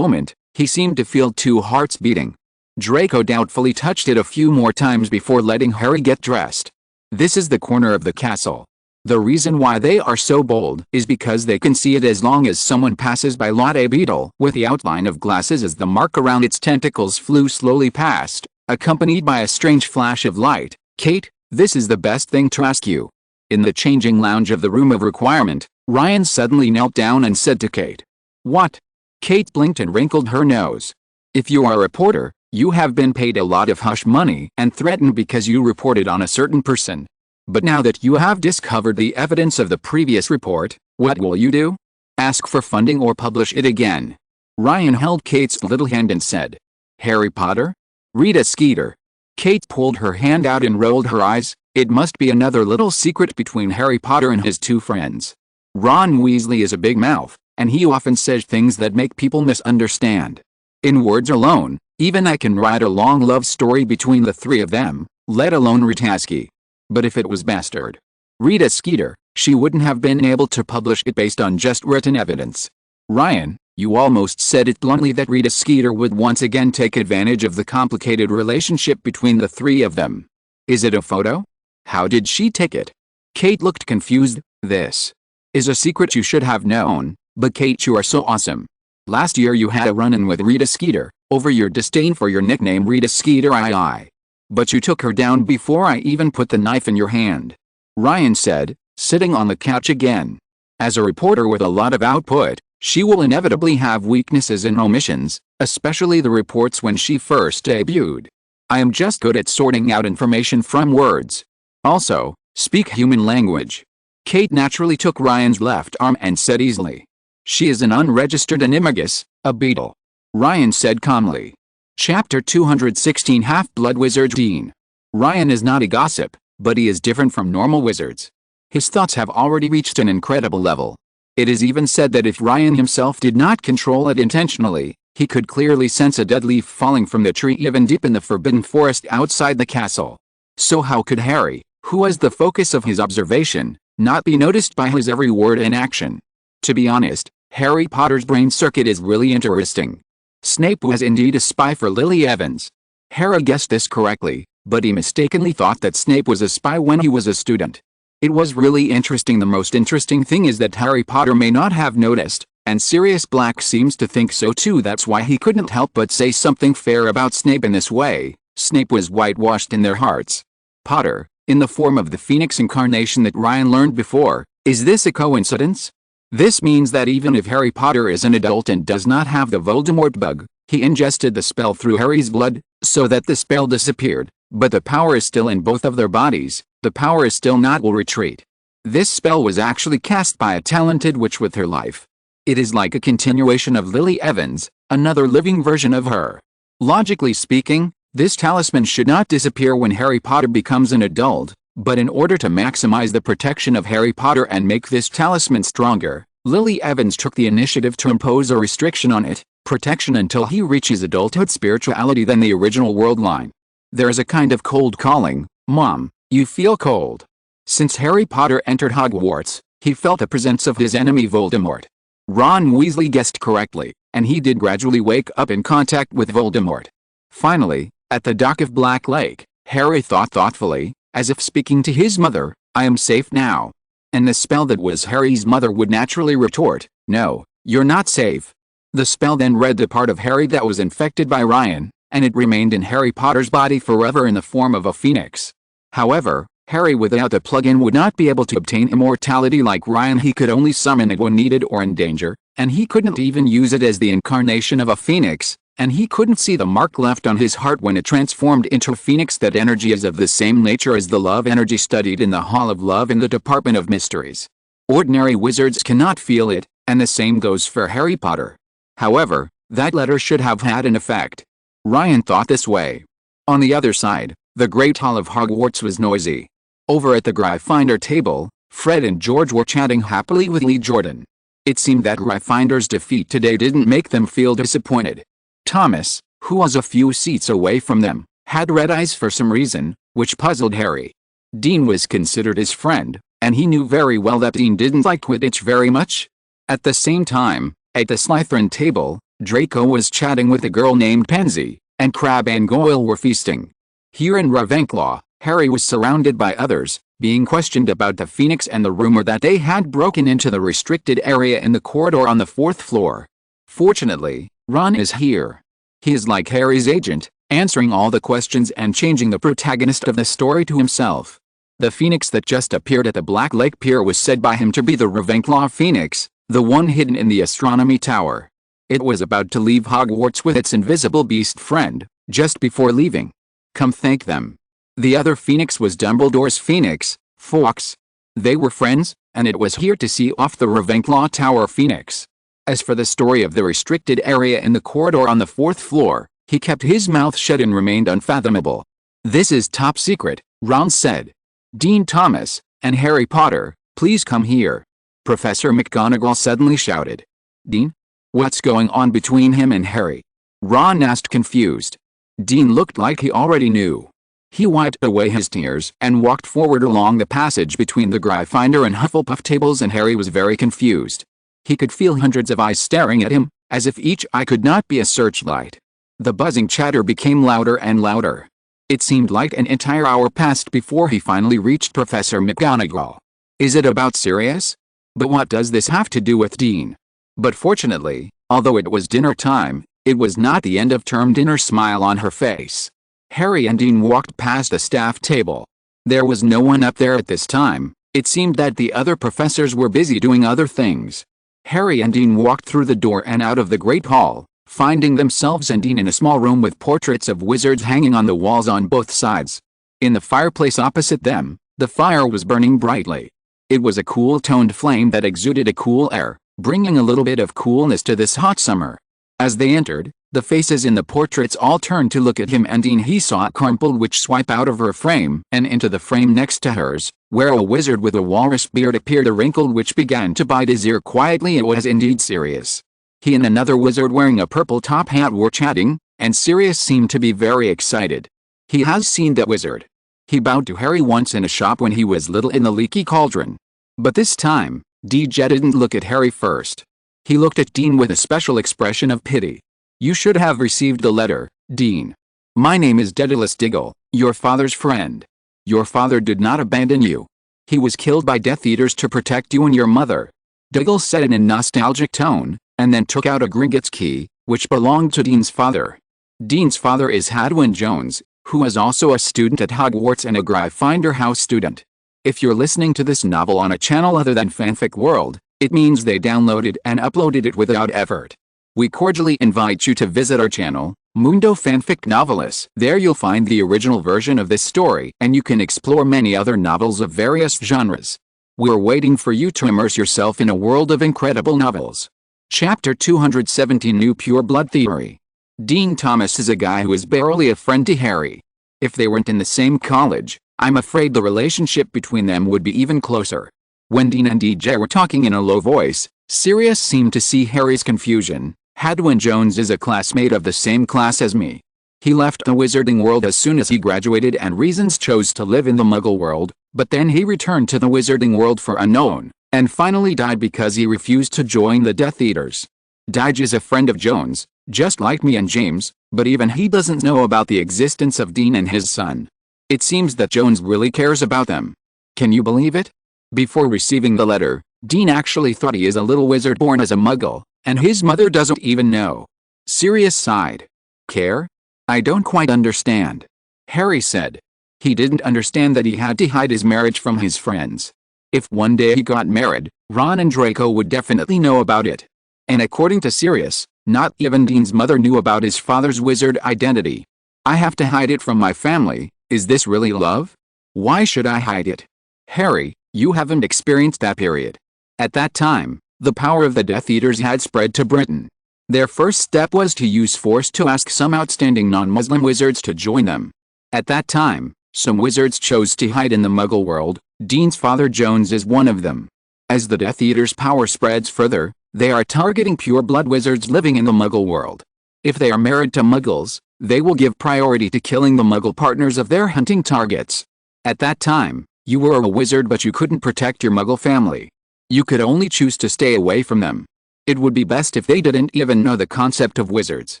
He seemed to feel two hearts beating. Draco doubtfully touched it a few more times before letting Harry get dressed. This is the corner of the castle. The reason why they are so bold is because they can see it as long as someone passes by. A beetle with the outline of glasses as the mark around its tentacles flew slowly past, accompanied by a strange flash of light. Kate, this is the best thing to ask you. In the changing lounge of the room of requirement, Ryan suddenly knelt down and said to Kate. What? Kate blinked and wrinkled her nose. If you are a reporter, you have been paid a lot of hush money and threatened because you reported on a certain person. But now that you have discovered the evidence of the previous report, what will you do? Ask for funding or publish it again? Ryan held Kate's little hand and said. Harry Potter? Rita Skeeter. Kate pulled her hand out and rolled her eyes. It must be another little secret between Harry Potter and his two friends. Ron Weasley is a big mouth, and he often says things that make people misunderstand. In words alone, even I can write a long love story between the three of them, let alone Ritaski. But if it was bastard Rita Skeeter, she wouldn't have been able to publish it based on just written evidence. Ryan, you almost said it bluntly that Rita Skeeter would once again take advantage of the complicated relationship between the three of them. Is it a photo? How did she take it? Kate looked confused. This is a secret you should have known, but Kate, you are so awesome. Last year you had a run-in with Rita Skeeter, over your disdain for your nickname Rita Skeeter II. But you took her down before I even put the knife in your hand," Ryan said, sitting on the couch again. As a reporter with a lot of output, she will inevitably have weaknesses and omissions, especially the reports when she first debuted. "I am just good at sorting out information from words. Also, speak human language." Kate naturally took Ryan's left arm and said easily, "She is an unregistered animagus, a beetle," Ryan said calmly. Chapter 216 Half-Blood Wizard Dean. Ryan is not a gossip, but he is different from normal wizards. His thoughts have already reached an incredible level. It is even said that if Ryan himself did not control it intentionally, he could clearly sense a dead leaf falling from the tree even deep in the forbidden forest outside the castle. So how could Harry, who was the focus of his observation, not be noticed by his every word and action? To be honest, Harry Potter's brain circuit is really interesting. Snape was indeed a spy for Lily Evans. Harry guessed this correctly, but he mistakenly thought that Snape was a spy when he was a student. It was really interesting. The most interesting thing is that Harry Potter may not have noticed, and Sirius Black seems to think so too. That's why he couldn't help but say something fair about Snape in this way. Snape was whitewashed in their hearts. Potter, in the form of the Phoenix incarnation that Ryan learned before. Is this a coincidence? This means that even if Harry Potter is an adult and does not have the Voldemort bug, he ingested the spell through Harry's blood, so that the spell disappeared, but the power is still in both of their bodies. The power is still not will retreat. This spell was actually cast by a talented witch with her life. It is like a continuation of Lily Evans, another living version of her. Logically speaking, this talisman should not disappear when Harry Potter becomes an adult, but in order to maximize the protection of Harry Potter and make this talisman stronger, Lily Evans took the initiative to impose a restriction on it, protection until he reaches adulthood spirituality than the original world line. There is a kind of cold calling. Mom, you feel cold. Since Harry Potter entered Hogwarts, he felt the presence of his enemy Voldemort. Ron Weasley guessed correctly, and he did gradually wake up in contact with Voldemort. Finally, at the dock of Black Lake, Harry thought thoughtfully, as if speaking to his mother, "I am safe now." And the spell that was Harry's mother would naturally retort, "No, you're not safe." The spell then read the part of Harry that was infected by Ryan, and it remained in Harry Potter's body forever in the form of a phoenix. However, Harry without the plug-in would not be able to obtain immortality like Ryan. He could only summon it when needed or in danger, and he couldn't even use it as the incarnation of a phoenix, and he couldn't see the mark left on his heart when it transformed into a phoenix. That energy is of the same nature as the love energy studied in the Hall of Love in the Department of Mysteries. Ordinary wizards cannot feel it, and the same goes for Harry Potter. However, that letter should have had an effect. Ryan thought this way. On the other side, the Great Hall of Hogwarts was noisy. Over at the Gryffindor table, Fred and George were chatting happily with Lee Jordan. It seemed that Gryffindor's defeat today didn't make them feel disappointed. Thomas, who was a few seats away from them, had red eyes for some reason, which puzzled Harry. Dean was considered his friend, and he knew very well that Dean didn't like Quidditch very much. At the same time, at the Slytherin table, Draco was chatting with a girl named Pansy, and Crabbe and Goyle were feasting. Here in Ravenclaw, Harry was surrounded by others, being questioned about the Phoenix and the rumor that they had broken into the restricted area in the corridor on the 4th floor. Fortunately, Ron is here. He is like Harry's agent, answering all the questions and changing the protagonist of the story to himself. The Phoenix that just appeared at the Black Lake Pier was said by him to be the Ravenclaw Phoenix, the one hidden in the Astronomy Tower. It was about to leave Hogwarts with its invisible beast friend, just before leaving. Come thank them. The other Phoenix was Dumbledore's Phoenix, Fawkes. They were friends, and it was here to see off the Ravenclaw Tower Phoenix. As for the story of the restricted area in the corridor on the 4th floor, he kept his mouth shut and remained unfathomable. This is top secret, Ron said. Dean Thomas, and Harry Potter, please come here. Professor McGonagall suddenly shouted. Dean? What's going on between him and Harry? Ron asked confused. Dean looked like he already knew. He wiped away his tears and walked forward along the passage between the Gryffindor and Hufflepuff tables, and Harry was very confused. He could feel hundreds of eyes staring at him, as if each eye could not be a searchlight. The buzzing chatter became louder and louder. It seemed like an entire hour passed before he finally reached Professor McGonagall. Is it about Sirius? But what does this have to do with Dean? But fortunately, although it was dinner time, It was not the end of term dinner smile on her face. Harry and Dean walked past the staff table. There was no one up there at this time. It seemed that the other professors were busy doing other things. Harry and Dean walked through the door and out of the Great Hall, finding themselves and Dean in a small room with portraits of wizards hanging on the walls on both sides. In the fireplace opposite them, the fire was burning brightly. It was a cool-toned flame that exuded a cool air, bringing a little bit of coolness to this hot summer. As they entered, the faces in the portraits all turned to look at him, and Dean he saw a crumpled witch swipe out of her frame and into the frame next to hers, where a wizard with a walrus beard appeared. A wrinkled witch began to bite his ear quietly. It was indeed Sirius. He and another wizard wearing a purple top hat were chatting, and Sirius seemed to be very excited. He has seen that wizard. He bowed to Harry once in a shop when he was little in the Leaky Cauldron. But this time, DJ didn't look at Harry first. He looked at Dean with a special expression of pity. "You should have received the letter, Dean. My name is Daedalus Diggle, your father's friend. Your father did not abandon you. He was killed by Death Eaters to protect you and your mother." Diggle said in a nostalgic tone, and then took out a Gringotts key, which belonged to Dean's father. Dean's father is Hadwin Jones, who is also a student at Hogwarts and a Gryffindor House student. If you're listening to this novel on a channel other than Fanfic World, it means they downloaded and uploaded it without effort. We cordially invite you to visit our channel, Mundo Fanfic Novelist. There you'll find the original version of this story, and you can explore many other novels of various genres. We're waiting for you to immerse yourself in a world of incredible novels. Chapter 217, New Pure Blood Theory. Dean Thomas is a guy who is barely a friend to Harry. If they weren't in the same college, I'm afraid the relationship between them would be even closer. When Dean and DJ were talking in a low voice, Sirius seemed to see Harry's confusion. "Hadwin Jones is a classmate of the same class as me. He left the wizarding world as soon as he graduated and reasons chose to live in the Muggle world, but then he returned to the wizarding world for unknown, and finally died because he refused to join the Death Eaters. Dige is a friend of Jones, just like me and James, but even he doesn't know about the existence of Dean and his son. It seems that Jones really cares about them. Can you believe it?" Before receiving the letter, Dean actually thought he is a little wizard born as a Muggle, and his mother doesn't even know. Sirius sighed. "Care? I don't quite understand," Harry said. He didn't understand that he had to hide his marriage from his friends. If one day he got married, Ron and Draco would definitely know about it. And according to Sirius, not even Dean's mother knew about his father's wizard identity. "I have to hide it from my family. Is this really love? Why should I hide it?" "Harry, you haven't experienced that period." At that time, the power of the Death Eaters had spread to Britain. Their first step was to use force to ask some outstanding non-Muslim wizards to join them. At that time, some wizards chose to hide in the Muggle world. Dean's father Jones is one of them. As the Death Eaters' power spreads further, they are targeting pure-blood wizards living in the Muggle world. If they are married to Muggles, they will give priority to killing the Muggle partners of their hunting targets. At that time, you were a wizard but you couldn't protect your Muggle family. You could only choose to stay away from them. It would be best if they didn't even know the concept of wizards.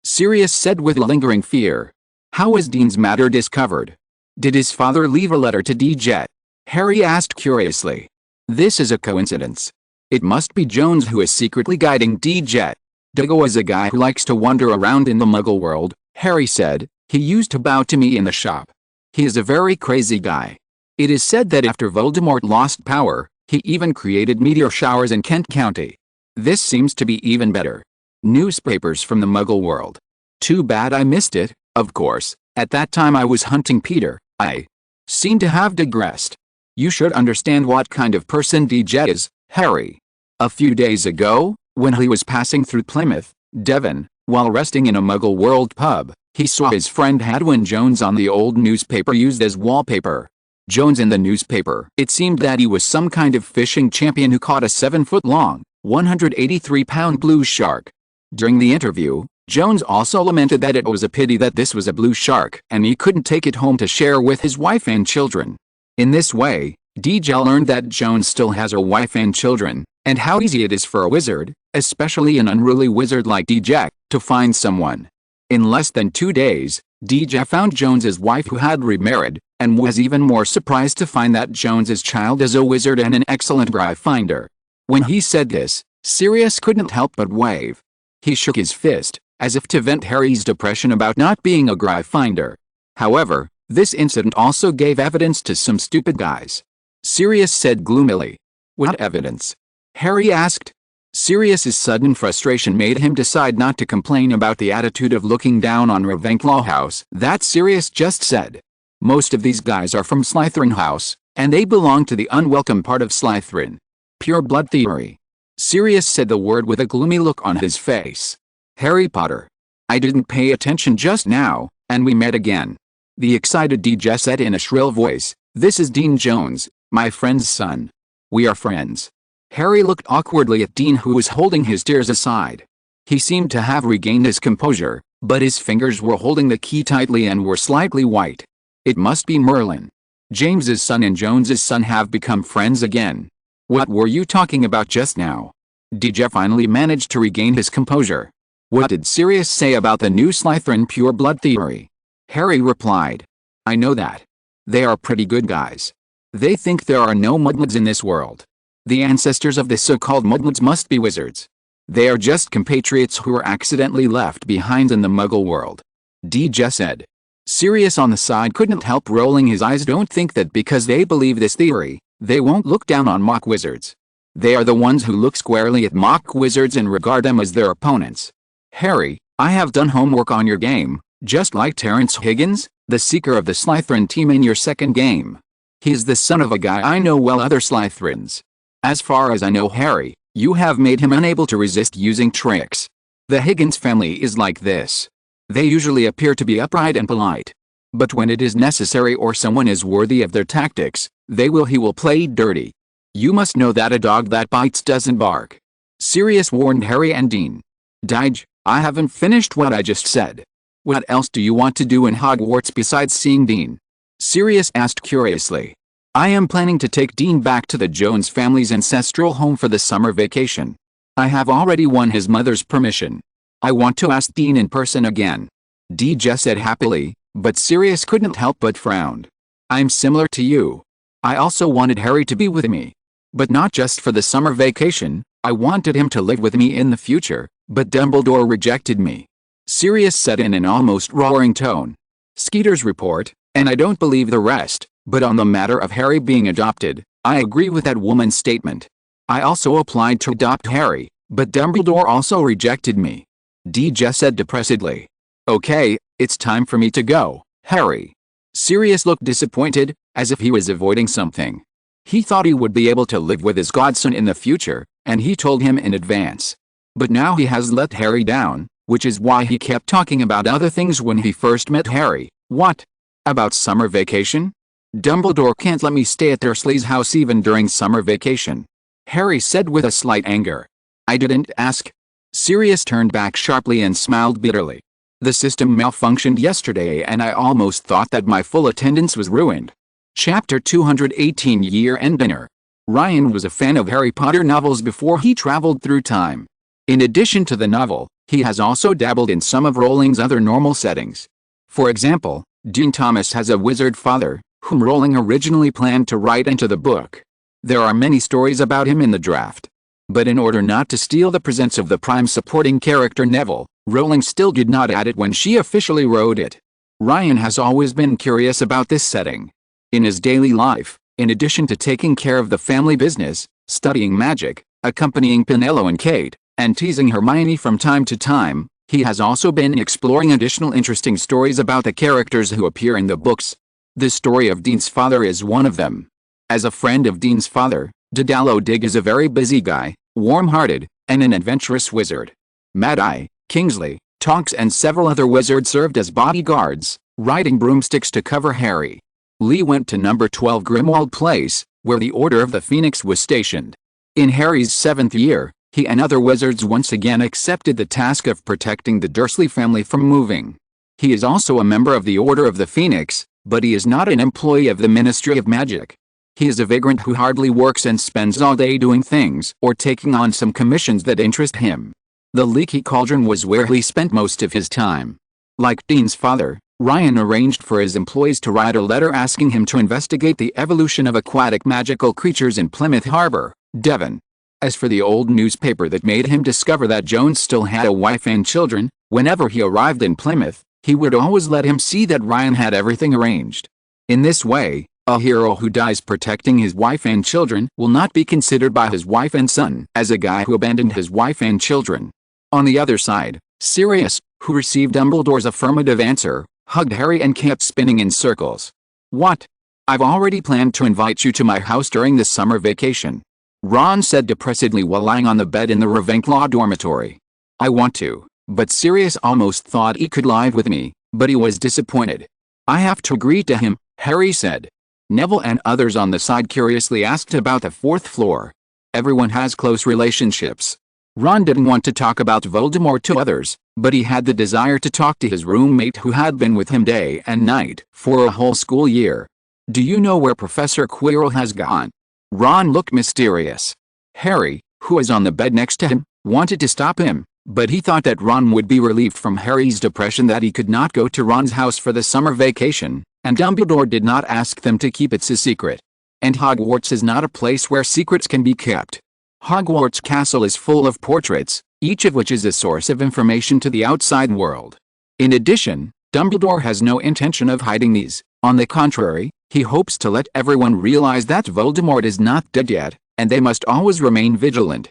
Sirius said with lingering fear. "How was Dean's matter discovered? Did his father leave a letter to DJ?" Harry asked curiously. "This is a coincidence. It must be Jones who is secretly guiding DJ. Diggle is a guy who likes to wander around in the Muggle world," Harry said. "He used to bow to me in the shop. He is a very crazy guy. It is said that after Voldemort lost power, he even created meteor showers in Kent County. This seems to be even better. Newspapers from the Muggle world. Too bad I missed it, of course, at that time I was hunting Peter." I seem to have digressed. "You should understand what kind of person DJ is, Harry. A few days ago, when he was passing through Plymouth, Devon, while resting in a Muggle world pub, he saw his friend Hadwin Jones on the old newspaper used as wallpaper. Jones in the newspaper. It seemed that he was some kind of fishing champion who caught a 7-foot-long, 183-pound blue shark. During the interview, Jones also lamented that it was a pity that this was a blue shark and he couldn't take it home to share with his wife and children. In this way, DJ learned that Jones still has a wife and children, and how easy it is for a wizard, especially an unruly wizard like DJ, to find someone. In less than 2 days, DJ found Jones's wife who had remarried, and was even more surprised to find that Jones's child is a wizard and an excellent Gryffindor. When he said this, Sirius couldn't help but wave. He shook his fist. as if to vent Harry's depression about not being a Gry finder. However, this incident also gave evidence to some stupid guys. Sirius said gloomily. What evidence? Harry asked. Sirius's sudden frustration made him decide not to complain about the attitude of looking down on Ravenclaw House that Sirius just said. Most of these guys are from Slytherin House, and they belong to the unwelcome part of Slytherin. Pure blood theory. Sirius said the word with a gloomy look on his face. Harry Potter. I didn't pay attention just now, and we met again. The excited DJ said in a shrill voice, This is Dean Jones, my friend's son. We are friends. Harry looked awkwardly at Dean, who was holding his tears aside. He seemed to have regained his composure, but his fingers were holding the key tightly and were slightly white. It must be Merlin. James's son and Jones's son have become friends again. What were you talking about just now? DJ finally managed to regain his composure. What did Sirius say about the new Slytherin pure blood theory? Harry replied. I know that. They are pretty good guys. They think there are no mudbloods in this world. The ancestors of the so-called mudbloods must be wizards. They are just compatriots who were accidentally left behind in the Muggle world. DJ said. Sirius on the side couldn't help rolling his eyes. Don't think that because they believe this theory, they won't look down on mock wizards. They are the ones who look squarely at mock wizards and regard them as their opponents. Harry, I have done homework on your game, just like Terrence Higgins, the seeker of the Slytherin team in your second game. He is the son of a guy I know well, other Slytherins. As far as I know, Harry, you have made him unable to resist using tricks. The Higgins family is like this. They usually appear to be upright and polite. But when it is necessary or someone is worthy of their tactics, he will play dirty. You must know that a dog that bites doesn't bark. Sirius warned Harry and Dean. Dige, I haven't finished what I just said. What else do you want to do in Hogwarts besides seeing Dean? Sirius asked curiously. I am planning to take Dean back to the Jones family's ancestral home for the summer vacation. I have already won his mother's permission. I want to ask Dean in person again. DJ said happily, but Sirius couldn't help but frown. I'm similar to you. I also wanted Harry to be with me. But not just for the summer vacation, I wanted him to live with me in the future, but Dumbledore rejected me. Sirius said in an almost roaring tone. Skeeter's report, and I don't believe the rest. But on the matter of Harry being adopted, I agree with that woman's statement. I also applied to adopt Harry, but Dumbledore also rejected me. DJ said depressedly. Okay, it's time for me to go, Harry. Sirius looked disappointed, as if he was avoiding something. He thought he would be able to live with his godson in the future, and he told him in advance. But now he has let Harry down, which is why he kept talking about other things when he first met Harry. What? About summer vacation? Dumbledore can't let me stay at Dursley's house even during summer vacation. Harry said with a slight anger. I didn't ask. Sirius turned back sharply and smiled bitterly. The system malfunctioned yesterday and I almost thought that my full attendance was ruined. Chapter 218 Year-End Dinner. Ryan was a fan of Harry Potter novels before he traveled through time. In addition to the novel, he has also dabbled in some of Rowling's other normal settings. For example, Dean Thomas has a wizard father, whom Rowling originally planned to write into the book. There are many stories about him in the draft. But in order not to steal the presence of the prime supporting character Neville, Rowling still did not add it when she officially wrote it. Ryan has always been curious about this setting. In his daily life, in addition to taking care of the family business, studying magic, accompanying Penelope and Kate, and teasing Hermione from time to time, he has also been exploring additional interesting stories about the characters who appear in the books. The story of Dean's father is one of them. As a friend of Dean's father, Daedalus Digg is a very busy guy, warm-hearted, and an adventurous wizard. Mad-Eye, Kingsley, Tonks and several other wizards served as bodyguards, riding broomsticks to cover Harry. Lee went to number 12 Grimwald Place, where the Order of the Phoenix was stationed. In Harry's 7th year, he and other wizards once again accepted the task of protecting the Dursley family from moving. He is also a member of the Order of the Phoenix, but he is not an employee of the Ministry of Magic. He is a vagrant who hardly works and spends all day doing things or taking on some commissions that interest him. The Leaky Cauldron was where he spent most of his time. Like Dean's father, Ryan arranged for his employees to write a letter asking him to investigate the evolution of aquatic magical creatures in Plymouth Harbor, Devon. As for the old newspaper that made him discover that Jones still had a wife and children, whenever he arrived in Plymouth, he would always let him see that Ryan had everything arranged. In this way, a hero who dies protecting his wife and children will not be considered by his wife and son as a guy who abandoned his wife and children. On the other side, Sirius, who received Dumbledore's affirmative answer, hugged Harry and kept spinning in circles. "What? I've already planned to invite you to my house during the summer vacation," Ron said depressedly while lying on the bed in the Ravenclaw dormitory. "I want to, but Sirius almost thought he could live with me, but he was disappointed." "I have to agree to him," Harry said. Neville and others on the side curiously asked about the fourth floor. Everyone has close relationships. Ron didn't want to talk about Voldemort to others, but he had the desire to talk to his roommate who had been with him day and night for a whole school year. "Do you know where Professor Quirrell has gone?" Ron looked mysterious. Harry, who was on the bed next to him, wanted to stop him, but he thought that Ron would be relieved from Harry's depression that he could not go to Ron's house for the summer vacation, and Dumbledore did not ask them to keep it a secret. And Hogwarts is not a place where secrets can be kept. Hogwarts Castle is full of portraits, each of which is a source of information to the outside world. In addition, Dumbledore has no intention of hiding these. On the contrary, he hopes to let everyone realize that Voldemort is not dead yet, and they must always remain vigilant.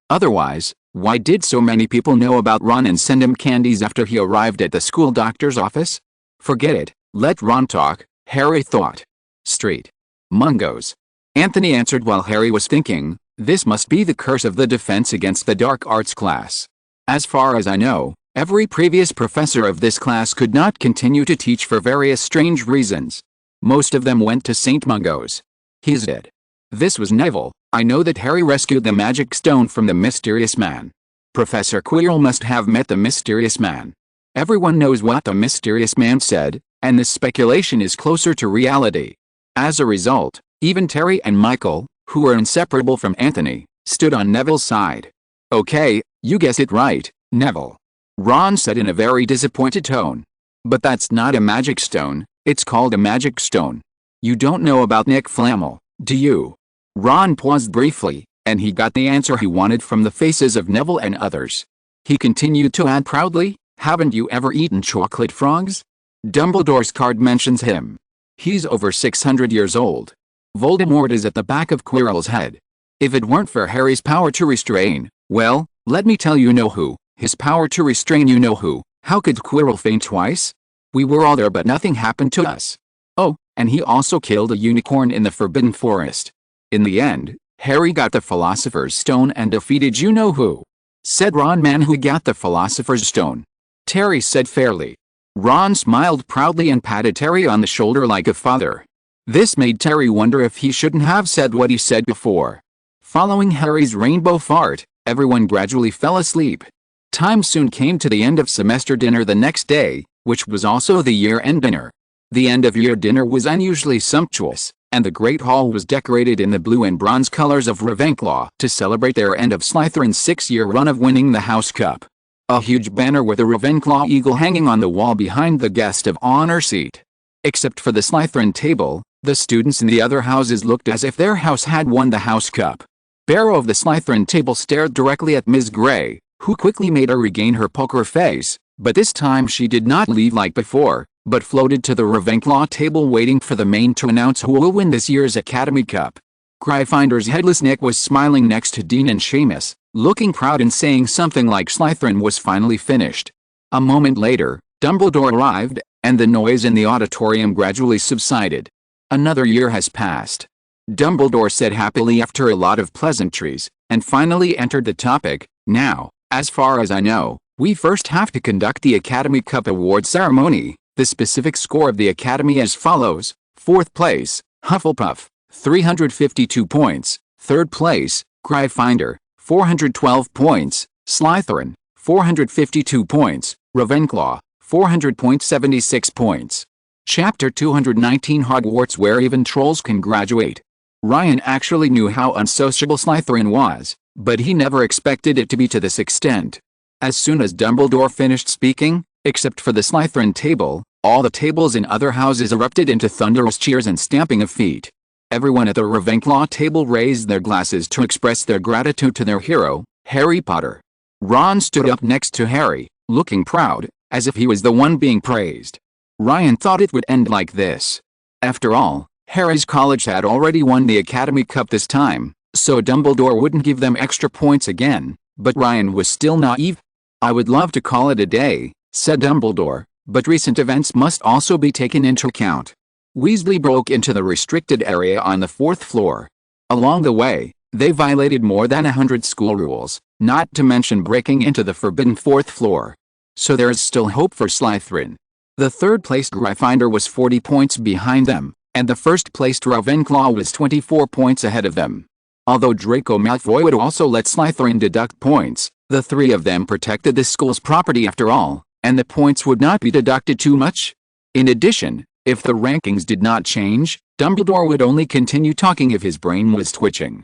Otherwise, why did so many people know about Ron and send him candies after he arrived at the school doctor's office? Forget it, let Ron talk, Harry thought. "Street Mungos," Anthony answered while Harry was thinking. "This must be the curse of the Defense Against the Dark Arts class. As far as I know, every previous professor of this class could not continue to teach for various strange reasons. Most of them went to St. Mungo's. He's dead." This was Neville. "I know that Harry rescued the magic stone from the mysterious man. Professor Quirrell must have met the mysterious man. Everyone knows what the mysterious man said, and this speculation is closer to reality." As a result, even Terry and Michael, who were inseparable from Anthony, stood on Neville's side. "Okay, you guessed it right, Neville," Ron said in a very disappointed tone. "But that's not a magic stone, it's called a magic stone. You don't know about Nick Flamel, do you?" Ron paused briefly, and he got the answer he wanted from the faces of Neville and others. He continued to add proudly, "Haven't you ever eaten chocolate frogs? Dumbledore's card mentions him. He's over 600 years old. Voldemort is at the back of Quirrell's head. If it weren't for Harry's power to restrain, well, let me tell you know who, his power to restrain you know who. How could Quirrell faint twice? We were all there but nothing happened to us. Oh, and he also killed a unicorn in the Forbidden Forest. In the end, Harry got the Philosopher's Stone and defeated you know who," said Ron. "Man, who got the Philosopher's Stone?" Terry said fairly. Ron smiled proudly and patted Terry on the shoulder like a father. This made Terry wonder if he shouldn't have said what he said before. Following Harry's rainbow fart, everyone gradually fell asleep. Time soon came to the end of semester dinner the next day, which was also the year-end dinner. The end-of-year dinner was unusually sumptuous, and the Great Hall was decorated in the blue and bronze colors of Ravenclaw to celebrate their end of Slytherin's 6-year run of winning the House Cup. A huge banner with a Ravenclaw eagle hanging on the wall behind the guest of honor seat. Except for the Slytherin table, the students in the other houses looked as if their house had won the House Cup. Barrow of the Slytherin table stared directly at Ms. Grey, who quickly made her regain her poker face, but this time she did not leave like before, but floated to the Ravenclaw table waiting for the main to announce who will win this year's Academy Cup. Gryffindor's headless Nick was smiling next to Dean and Seamus, looking proud and saying something like Slytherin was finally finished. A moment later, Dumbledore arrived, and the noise in the auditorium gradually subsided. Another year has passed. Dumbledore said happily after a lot of pleasantries, and finally entered the topic. "Now, as far as I know, we first have to conduct the Academy Cup award ceremony. The specific score of the Academy as follows: 4th place, Hufflepuff, 352 points, 3rd place, Gryffindor, 412 points, Slytherin, 452 points, Ravenclaw, 400.76 points. Chapter 219 Hogwarts, where even trolls can graduate. Ryan actually knew how unsociable Slytherin was, but he never expected it to be to this extent. As soon as Dumbledore finished speaking, except for the Slytherin table, all the tables in other houses erupted into thunderous cheers and stamping of feet. Everyone at the Ravenclaw table raised their glasses to express their gratitude to their hero, Harry Potter. Ron stood up next to Harry, looking proud, as if he was the one being praised. Ryan thought it would end like this. After all, Harry's college had already won the Academy Cup this time, so Dumbledore wouldn't give them extra points again, but Ryan was still naive. "I would love to call it a day," said Dumbledore, "but recent events must also be taken into account." Weasley broke into the restricted area on the 4th floor. Along the way, they violated more than 100 school rules, not to mention breaking into the forbidden 4th floor. So there is still hope for Slytherin. The third-placed Gryffindor was 40 points behind them, and the first-placed Ravenclaw was 24 points ahead of them. Although Draco Malfoy would also let Slytherin deduct points, the three of them protected the school's property after all, and the points would not be deducted too much. In addition, if the rankings did not change, Dumbledore would only continue talking if his brain was twitching.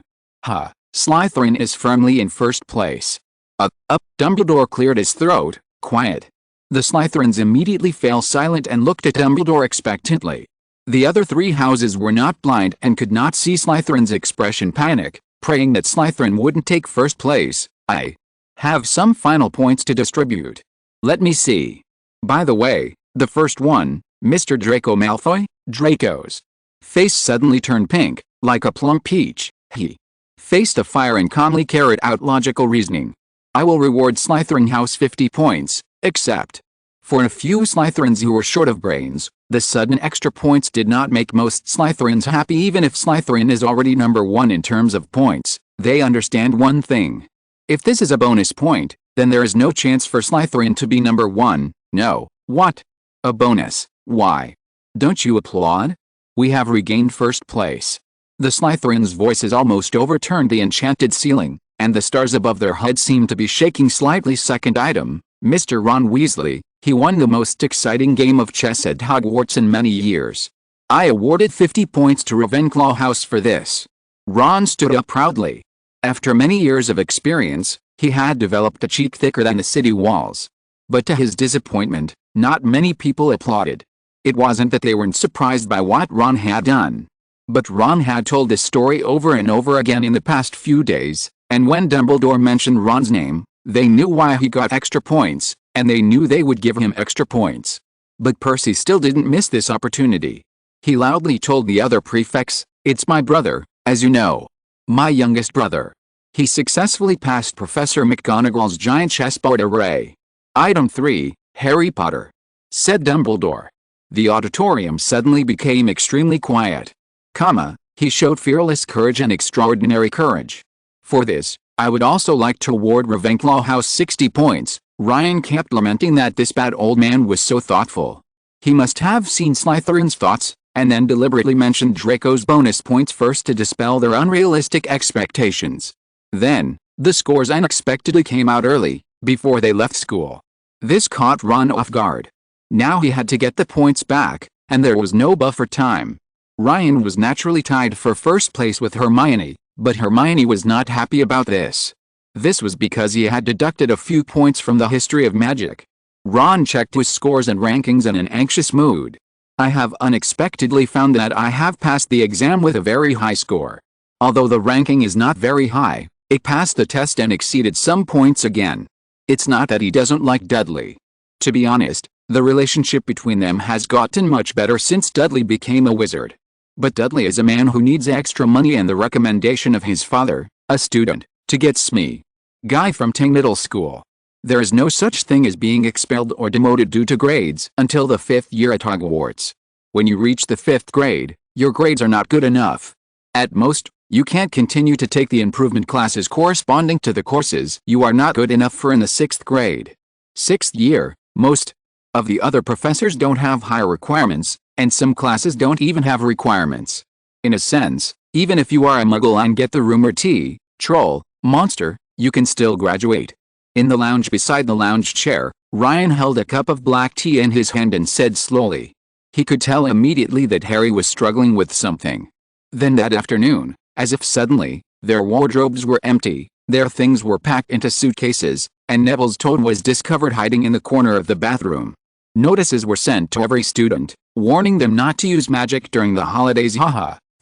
Slytherin is firmly in first place. Dumbledore cleared his throat. Quiet. The Slytherins immediately fell silent and looked at Dumbledore expectantly. The other three houses were not blind and could not see Slytherin's expression panic, praying that Slytherin wouldn't take first place. "I have some final points to distribute. Let me see. By the way, the first one, Mr. Draco Malfoy." Draco's face suddenly turned pink, like a plum peach. He faced a fire and calmly carried out logical reasoning. "I will reward Slytherin House 50 points, except for a few Slytherins who were short of brains." The sudden extra points did not make most Slytherins happy. Even if Slytherin is already number 1 in terms of points, they understand one thing. If this is a bonus point, then there is no chance for Slytherin to be number 1. No. What? A bonus? Why? Don't you applaud? We have regained first place. The Slytherins' voices almost overturned the enchanted ceiling, and the stars above their heads seemed to be shaking slightly. Second item, Mr. Ron Weasley. He won the most exciting game of chess at Hogwarts in many years. I awarded 50 points to Ravenclaw House for this. Ron stood up proudly. After many years of experience, he had developed a cheek thicker than the city walls. But to his disappointment, not many people applauded. It wasn't that they weren't surprised by what Ron had done. But Ron had told this story over and over again in the past few days, and when Dumbledore mentioned Ron's name, they knew why he got extra points, and they knew they would give him extra points. But Percy still didn't miss this opportunity. He loudly told the other prefects, "It's my brother, as you know. My youngest brother." He successfully passed Professor McGonagall's giant chessboard array. Item 3, Harry Potter, said Dumbledore. The auditorium suddenly became extremely quiet. He showed fearless courage and extraordinary courage. For this, I would also like to award Ravenclaw House 60 points. Ryan kept lamenting that this bad old man was so thoughtful. He must have seen Slytherin's thoughts, and then deliberately mentioned Draco's bonus points first to dispel their unrealistic expectations. Then, the scores unexpectedly came out early, before they left school. This caught Ron off guard. Now he had to get the points back, and there was no buffer time. Ryan was naturally tied for first place with Hermione, but Hermione was not happy about this. This was because he had deducted a few points from the history of magic. Ron checked his scores and rankings in an anxious mood. "I have unexpectedly found that I have passed the exam with a very high score. Although the ranking is not very high, it passed the test and exceeded some points again. It's not that he doesn't like Dudley. To be honest, the relationship between them has gotten much better since Dudley became a wizard. But Dudley is a man who needs extra money and the recommendation of his father, a student, to get SME. Guy from Ting Middle School. There is no such thing as being expelled or demoted due to grades until the 5th year at Hogwarts. When you reach the 5th grade, your grades are not good enough. At most, you can't continue to take the improvement classes corresponding to the courses you are not good enough for in the 6th grade. 6th year, most of the other professors don't have higher requirements, and some classes don't even have requirements. In a sense, even if you are a muggle and get the rumored tea, troll, monster, you can still graduate. In the lounge beside the lounge chair, Ryan held a cup of black tea in his hand and said slowly. He could tell immediately that Harry was struggling with something. Then that afternoon, as if suddenly, their wardrobes were empty, their things were packed into suitcases, and Neville's toad was discovered hiding in the corner of the bathroom. Notices were sent to every student, warning them not to use magic during the holidays.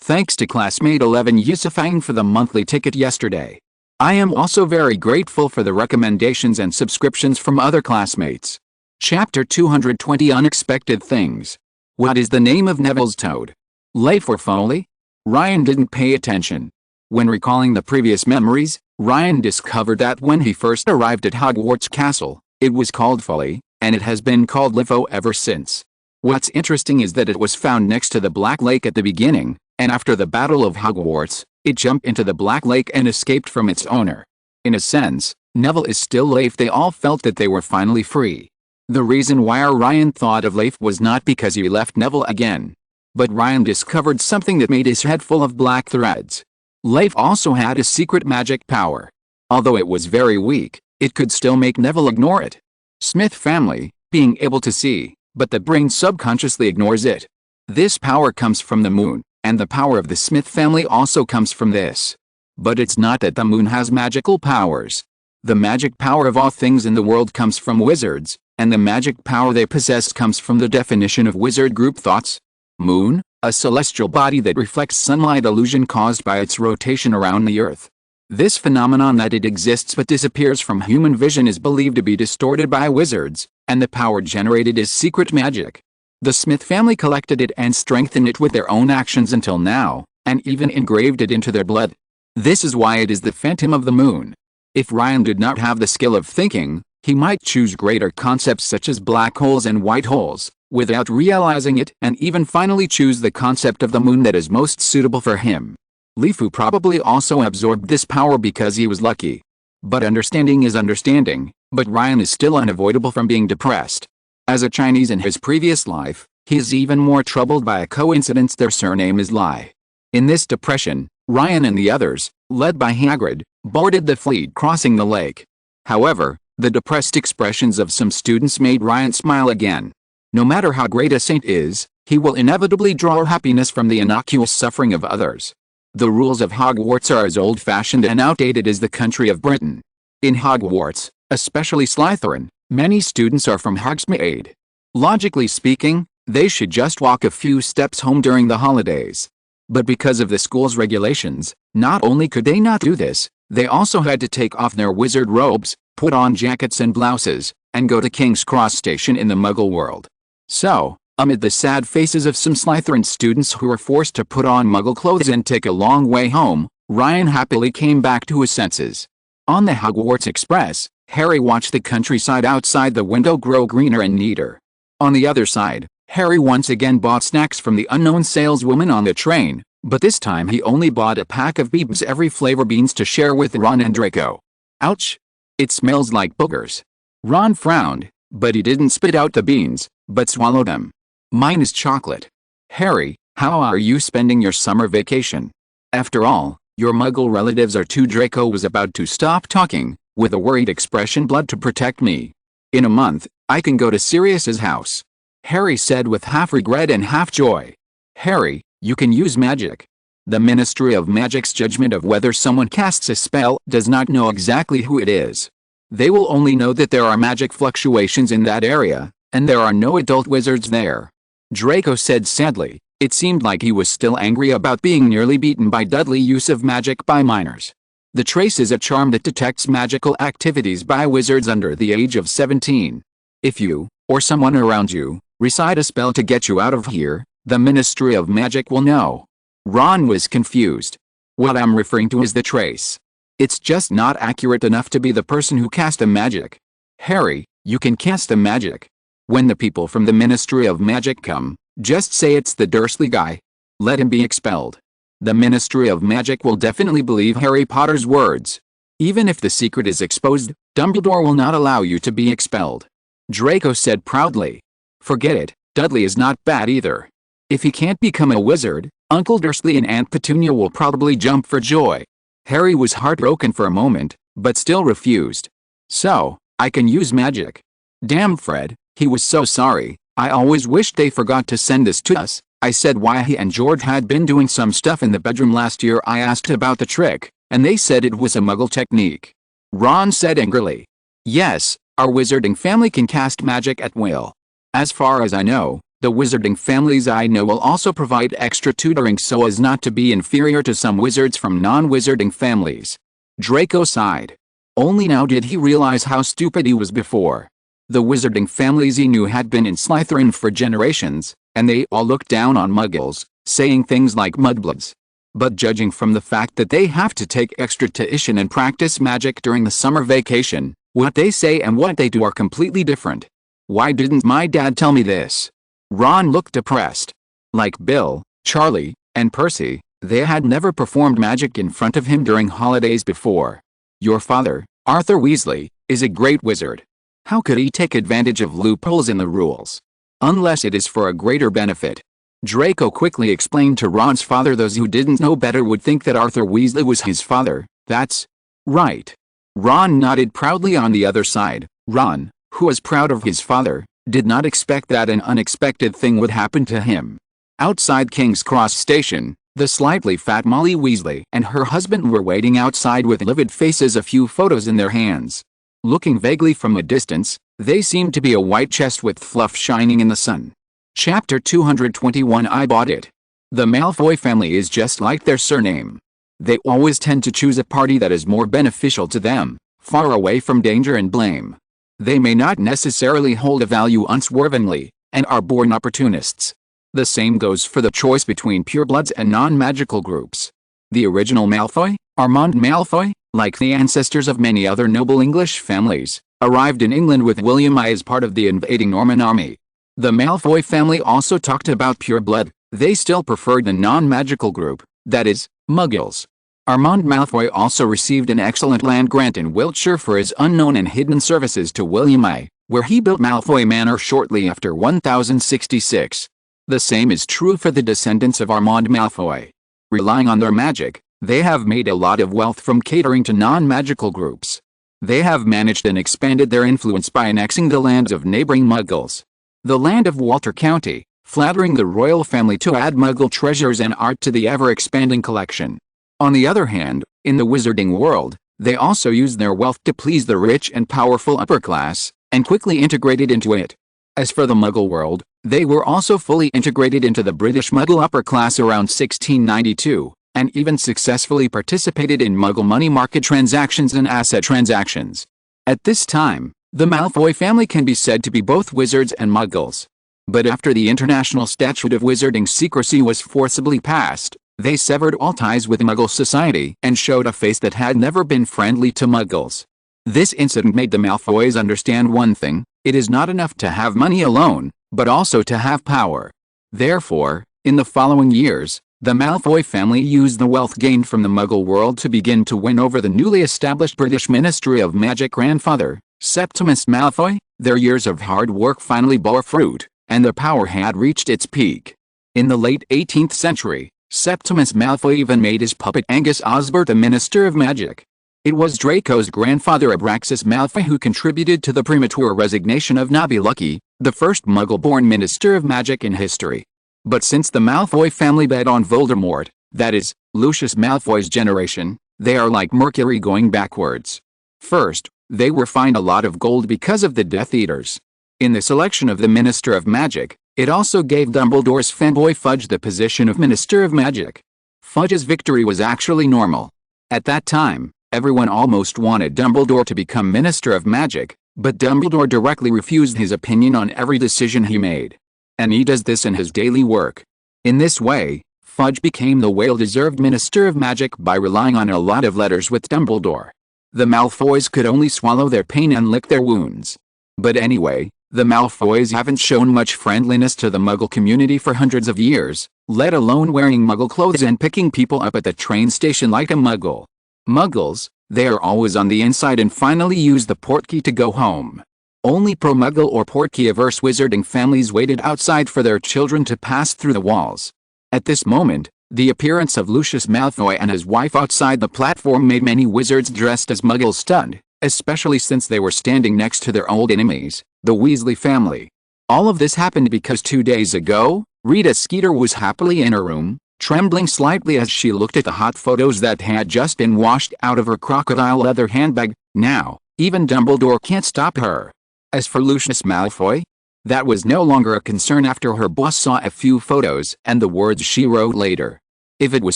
Thanks to classmate 11 Yusufang for the monthly ticket yesterday. I am also very grateful for the recommendations and subscriptions from other classmates. Chapter 220 Unexpected Things. What is the name of Neville's toad? Leif or Foley? Ryan didn't pay attention. When recalling the previous memories, Ryan discovered that when he first arrived at Hogwarts Castle, it was called Foley, and it has been called Lifo ever since. What's interesting is that it was found next to the Black Lake at the beginning, and after the Battle of Hogwarts, it jumped into the Black Lake and escaped from its owner. In a sense, Neville is still Leif. They all felt that they were finally free. The reason why Ryan thought of Leif was not because he left Neville again. But Ryan discovered something that made his head full of black threads. Leif also had a secret magic power. Although it was very weak, it could still make Neville ignore it. Smith family, being able to see, but the brain subconsciously ignores it. This power comes from the moon, and the power of the Smith family also comes from this. But it's not that the moon has magical powers. The magic power of all things in the world comes from wizards, and the magic power they possess comes from the definition of wizard group thoughts. Moon, a celestial body that reflects sunlight illusion caused by its rotation around the Earth. This phenomenon that it exists but disappears from human vision is believed to be distorted by wizards, and the power generated is secret magic. The Smith family collected it and strengthened it with their own actions until now, and even engraved it into their blood. This is why it is the Phantom of the Moon. If Ryan did not have the skill of thinking, he might choose greater concepts such as black holes and white holes, without realizing it, and even finally choose the concept of the moon that is most suitable for him. Lifu probably also absorbed this power because he was lucky. But understanding is understanding, but Ryan is still unavoidable from being depressed. As a Chinese in his previous life, he is even more troubled by a coincidence: their surname is Lai. In this depression, Ryan and the others, led by Hagrid, boarded the fleet crossing the lake. However, the depressed expressions of some students made Ryan smile again. No matter how great a saint is, he will inevitably draw happiness from the innocuous suffering of others. The rules of Hogwarts are as old-fashioned and outdated as the country of Britain. In Hogwarts, especially Slytherin, many students are from Hogsmeade. Logically speaking, they should just walk a few steps home during the holidays. But because of the school's regulations, not only could they not do this, they also had to take off their wizard robes, put on jackets and blouses, and go to King's Cross Station in the Muggle world. So, amid the sad faces of some Slytherin students who were forced to put on Muggle clothes and take a long way home, Ryan happily came back to his senses. On the Hogwarts Express, Harry watched the countryside outside the window grow greener and neater. On the other side, Harry once again bought snacks from the unknown saleswoman on the train, but this time he only bought a pack of Beebs every flavor beans to share with Ron and Draco. Ouch! It smells like boogers. Ron frowned, but he didn't spit out the beans, but swallowed them. Mine is chocolate. Harry, how are you spending your summer vacation? After all, your Muggle relatives are too. Draco was about to stop talking, with a worried expression. Blood to protect me. In a month, I can go to Sirius's house. Harry said with half regret and half joy. Harry, you can use magic. The Ministry of Magic's judgment of whether someone casts a spell does not know exactly who it is. They will only know that there are magic fluctuations in that area, and there are no adult wizards there. Draco said sadly. It seemed like he was still angry about being nearly beaten by Dudley use of magic by minors. The trace is a charm that detects magical activities by wizards under the age of 17. If you, or someone around you, recite a spell to get you out of here, the Ministry of Magic will know. Ron was confused. What I'm referring to is the trace. It's just not accurate enough to be the person who cast a magic. Harry, you can cast a magic. When the people from the Ministry of Magic come, just say it's the Dursley guy. Let him be expelled. The Ministry of Magic will definitely believe Harry Potter's words. Even if the secret is exposed, Dumbledore will not allow you to be expelled. Draco said proudly. Forget it, Dudley is not bad either. If he can't become a wizard, Uncle Dursley and Aunt Petunia will probably jump for joy. Harry was heartbroken for a moment, but still refused. So, I can use magic. Damn Fred, he was so sorry. I always wished they forgot to send this to us. I said why he and George had been doing some stuff in the bedroom last year. I asked about the trick, and they said it was a Muggle technique. Ron said angrily. Yes, our wizarding family can cast magic at will. As far as I know, The wizarding families I know will also provide extra tutoring so as not to be inferior to some wizards from non-wizarding families. Draco sighed. Only now did he realize how stupid he was before. The wizarding families he knew had been in Slytherin for generations, and they all looked down on muggles, saying things like mudbloods. But judging from the fact that they have to take extra tuition and practice magic during the summer vacation, what they say and what they do are completely different. Why didn't my dad tell me this? Ron looked depressed. Like Bill, Charlie, and Percy, they had never performed magic in front of him during holidays before. Your father, Arthur Weasley, is a great wizard. How could he take advantage of loopholes in the rules? Unless it is for a greater benefit. Draco quickly explained to Ron's father. Those who didn't know better would think that Arthur Weasley was his father. That's right. Ron nodded proudly on the other side. Ron, who was proud of his father, did not expect that an unexpected thing would happen to him. Outside King's Cross Station, the slightly fat Molly Weasley and her husband were waiting outside with livid faces, a few photos in their hands. Looking vaguely from a distance, they seemed to be a white chest with fluff shining in the sun. Chapter 221. I bought it. The Malfoy family is just like their surname. They always tend to choose a party that is more beneficial to them, far away from danger and blame. They may not necessarily hold a value unswervingly, and are born opportunists. The same goes for the choice between purebloods and non-magical groups. The original Malfoy, Armand Malfoy, like the ancestors of many other noble English families, arrived in England with William I as part of the invading Norman army. The Malfoy family also talked about pureblood. They still preferred the non-magical group, that is, Muggles. Armand Malfoy also received an excellent land grant in Wiltshire for his unknown and hidden services to William I, where he built Malfoy Manor shortly after 1066. The same is true for the descendants of Armand Malfoy. Relying on their magic, they have made a lot of wealth from catering to non-magical groups. They have managed and expanded their influence by annexing the lands of neighboring Muggles. The land of Walter County, flattering the royal family to add Muggle treasures and art to the ever-expanding collection. On the other hand, in the wizarding world, they also used their wealth to please the rich and powerful upper class, and quickly integrated into it. As for the Muggle world, they were also fully integrated into the British Muggle upper class around 1692, and even successfully participated in Muggle money market transactions and asset transactions. At this time, the Malfoy family can be said to be both wizards and Muggles. But after the International Statute of Wizarding Secrecy was forcibly passed, they severed all ties with Muggle society and showed a face that had never been friendly to Muggles. This incident made the Malfoys understand one thing: it is not enough to have money alone, but also to have power. Therefore, in the following years, the Malfoy family used the wealth gained from the Muggle world to begin to win over the newly established British Ministry of Magic grandfather, Septimus Malfoy. Their years of hard work finally bore fruit, and their power had reached its peak. In the late 18th century, Septimus Malfoy even made his puppet Angus Osbert the Minister of Magic. It was Draco's grandfather Abraxas Malfoy who contributed to the premature resignation of Nobby Lucky, the first Muggle-born Minister of Magic in history. But since the Malfoy family bet on Voldemort, that is, Lucius Malfoy's generation, they are like Mercury going backwards. First, they were fined a lot of gold because of the Death Eaters. In the selection of the Minister of Magic, it also gave Dumbledore's fanboy Fudge the position of Minister of Magic. Fudge's victory was actually normal. At that time, everyone almost wanted Dumbledore to become Minister of Magic, but Dumbledore directly refused his opinion on every decision he made. And he does this in his daily work. In this way, Fudge became the well-deserved Minister of Magic by relying on a lot of letters with Dumbledore. The Malfoys could only swallow their pain and lick their wounds. But anyway, the Malfoys haven't shown much friendliness to the Muggle community for hundreds of years, let alone wearing Muggle clothes and picking people up at the train station like a Muggle. Muggles, they are always on the inside and finally use the portkey to go home. Only pro-Muggle or portkey-averse wizarding families waited outside for their children to pass through the walls. At this moment, the appearance of Lucius Malfoy and his wife outside the platform made many wizards dressed as Muggles stunned, especially since they were standing next to their old enemies, the Weasley family. All of this happened because 2 days ago, Rita Skeeter was happily in her room, trembling slightly as she looked at the hot photos that had just been washed out of her crocodile leather handbag. Now, even Dumbledore can't stop her. As for Lucius Malfoy, That was no longer a concern after her boss saw a few photos and the words she wrote later. If it was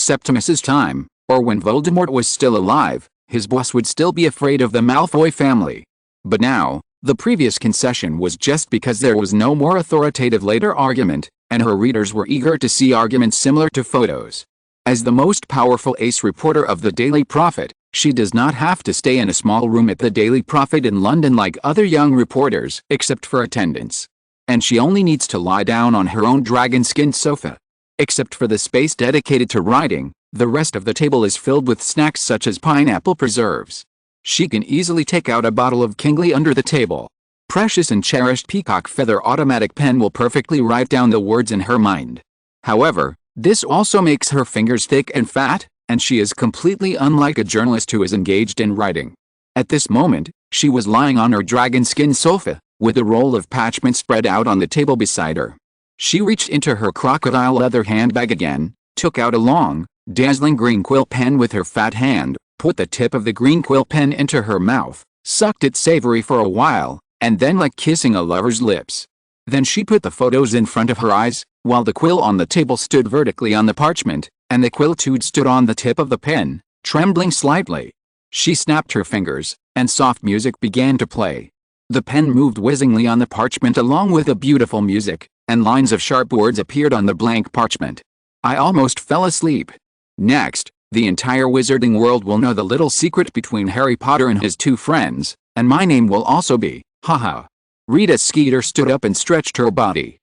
Septimus's time, or when Voldemort was still alive, his boss would still be afraid of the Malfoy family. But now, the previous concession was just because there was no more authoritative later argument, and her readers were eager to see arguments similar to photos. As the most powerful ace reporter of the Daily Prophet, she does not have to stay in a small room at the Daily Prophet in London like other young reporters, except for attendance. And she only needs to lie down on her own dragon-skinned sofa. Except for the space dedicated to writing, the rest of the table is filled with snacks such as pineapple preserves. She can easily take out a bottle of Kingly under the table. Precious and cherished peacock feather automatic pen will perfectly write down the words in her mind. However, this also makes her fingers thick and fat, and she is completely unlike a journalist who is engaged in writing. At this moment, she was lying on her dragon-skin sofa, with a roll of parchment spread out on the table beside her. She reached into her crocodile leather handbag again, took out a long, dazzling green quill pen with her fat hand, put the tip of the green quill pen into her mouth, sucked it savory for a while, and then like kissing a lover's lips. Then she put the photos in front of her eyes, while the quill on the table stood vertically on the parchment, and the quill too stood on the tip of the pen, trembling slightly. She snapped her fingers, and soft music began to play. The pen moved whizzingly on the parchment along with the beautiful music, and lines of sharp words appeared on the blank parchment. I almost fell asleep. Next, the entire wizarding world will know the little secret between Harry Potter and his two friends, and my name will also be, haha. Rita Skeeter stood up and stretched her body.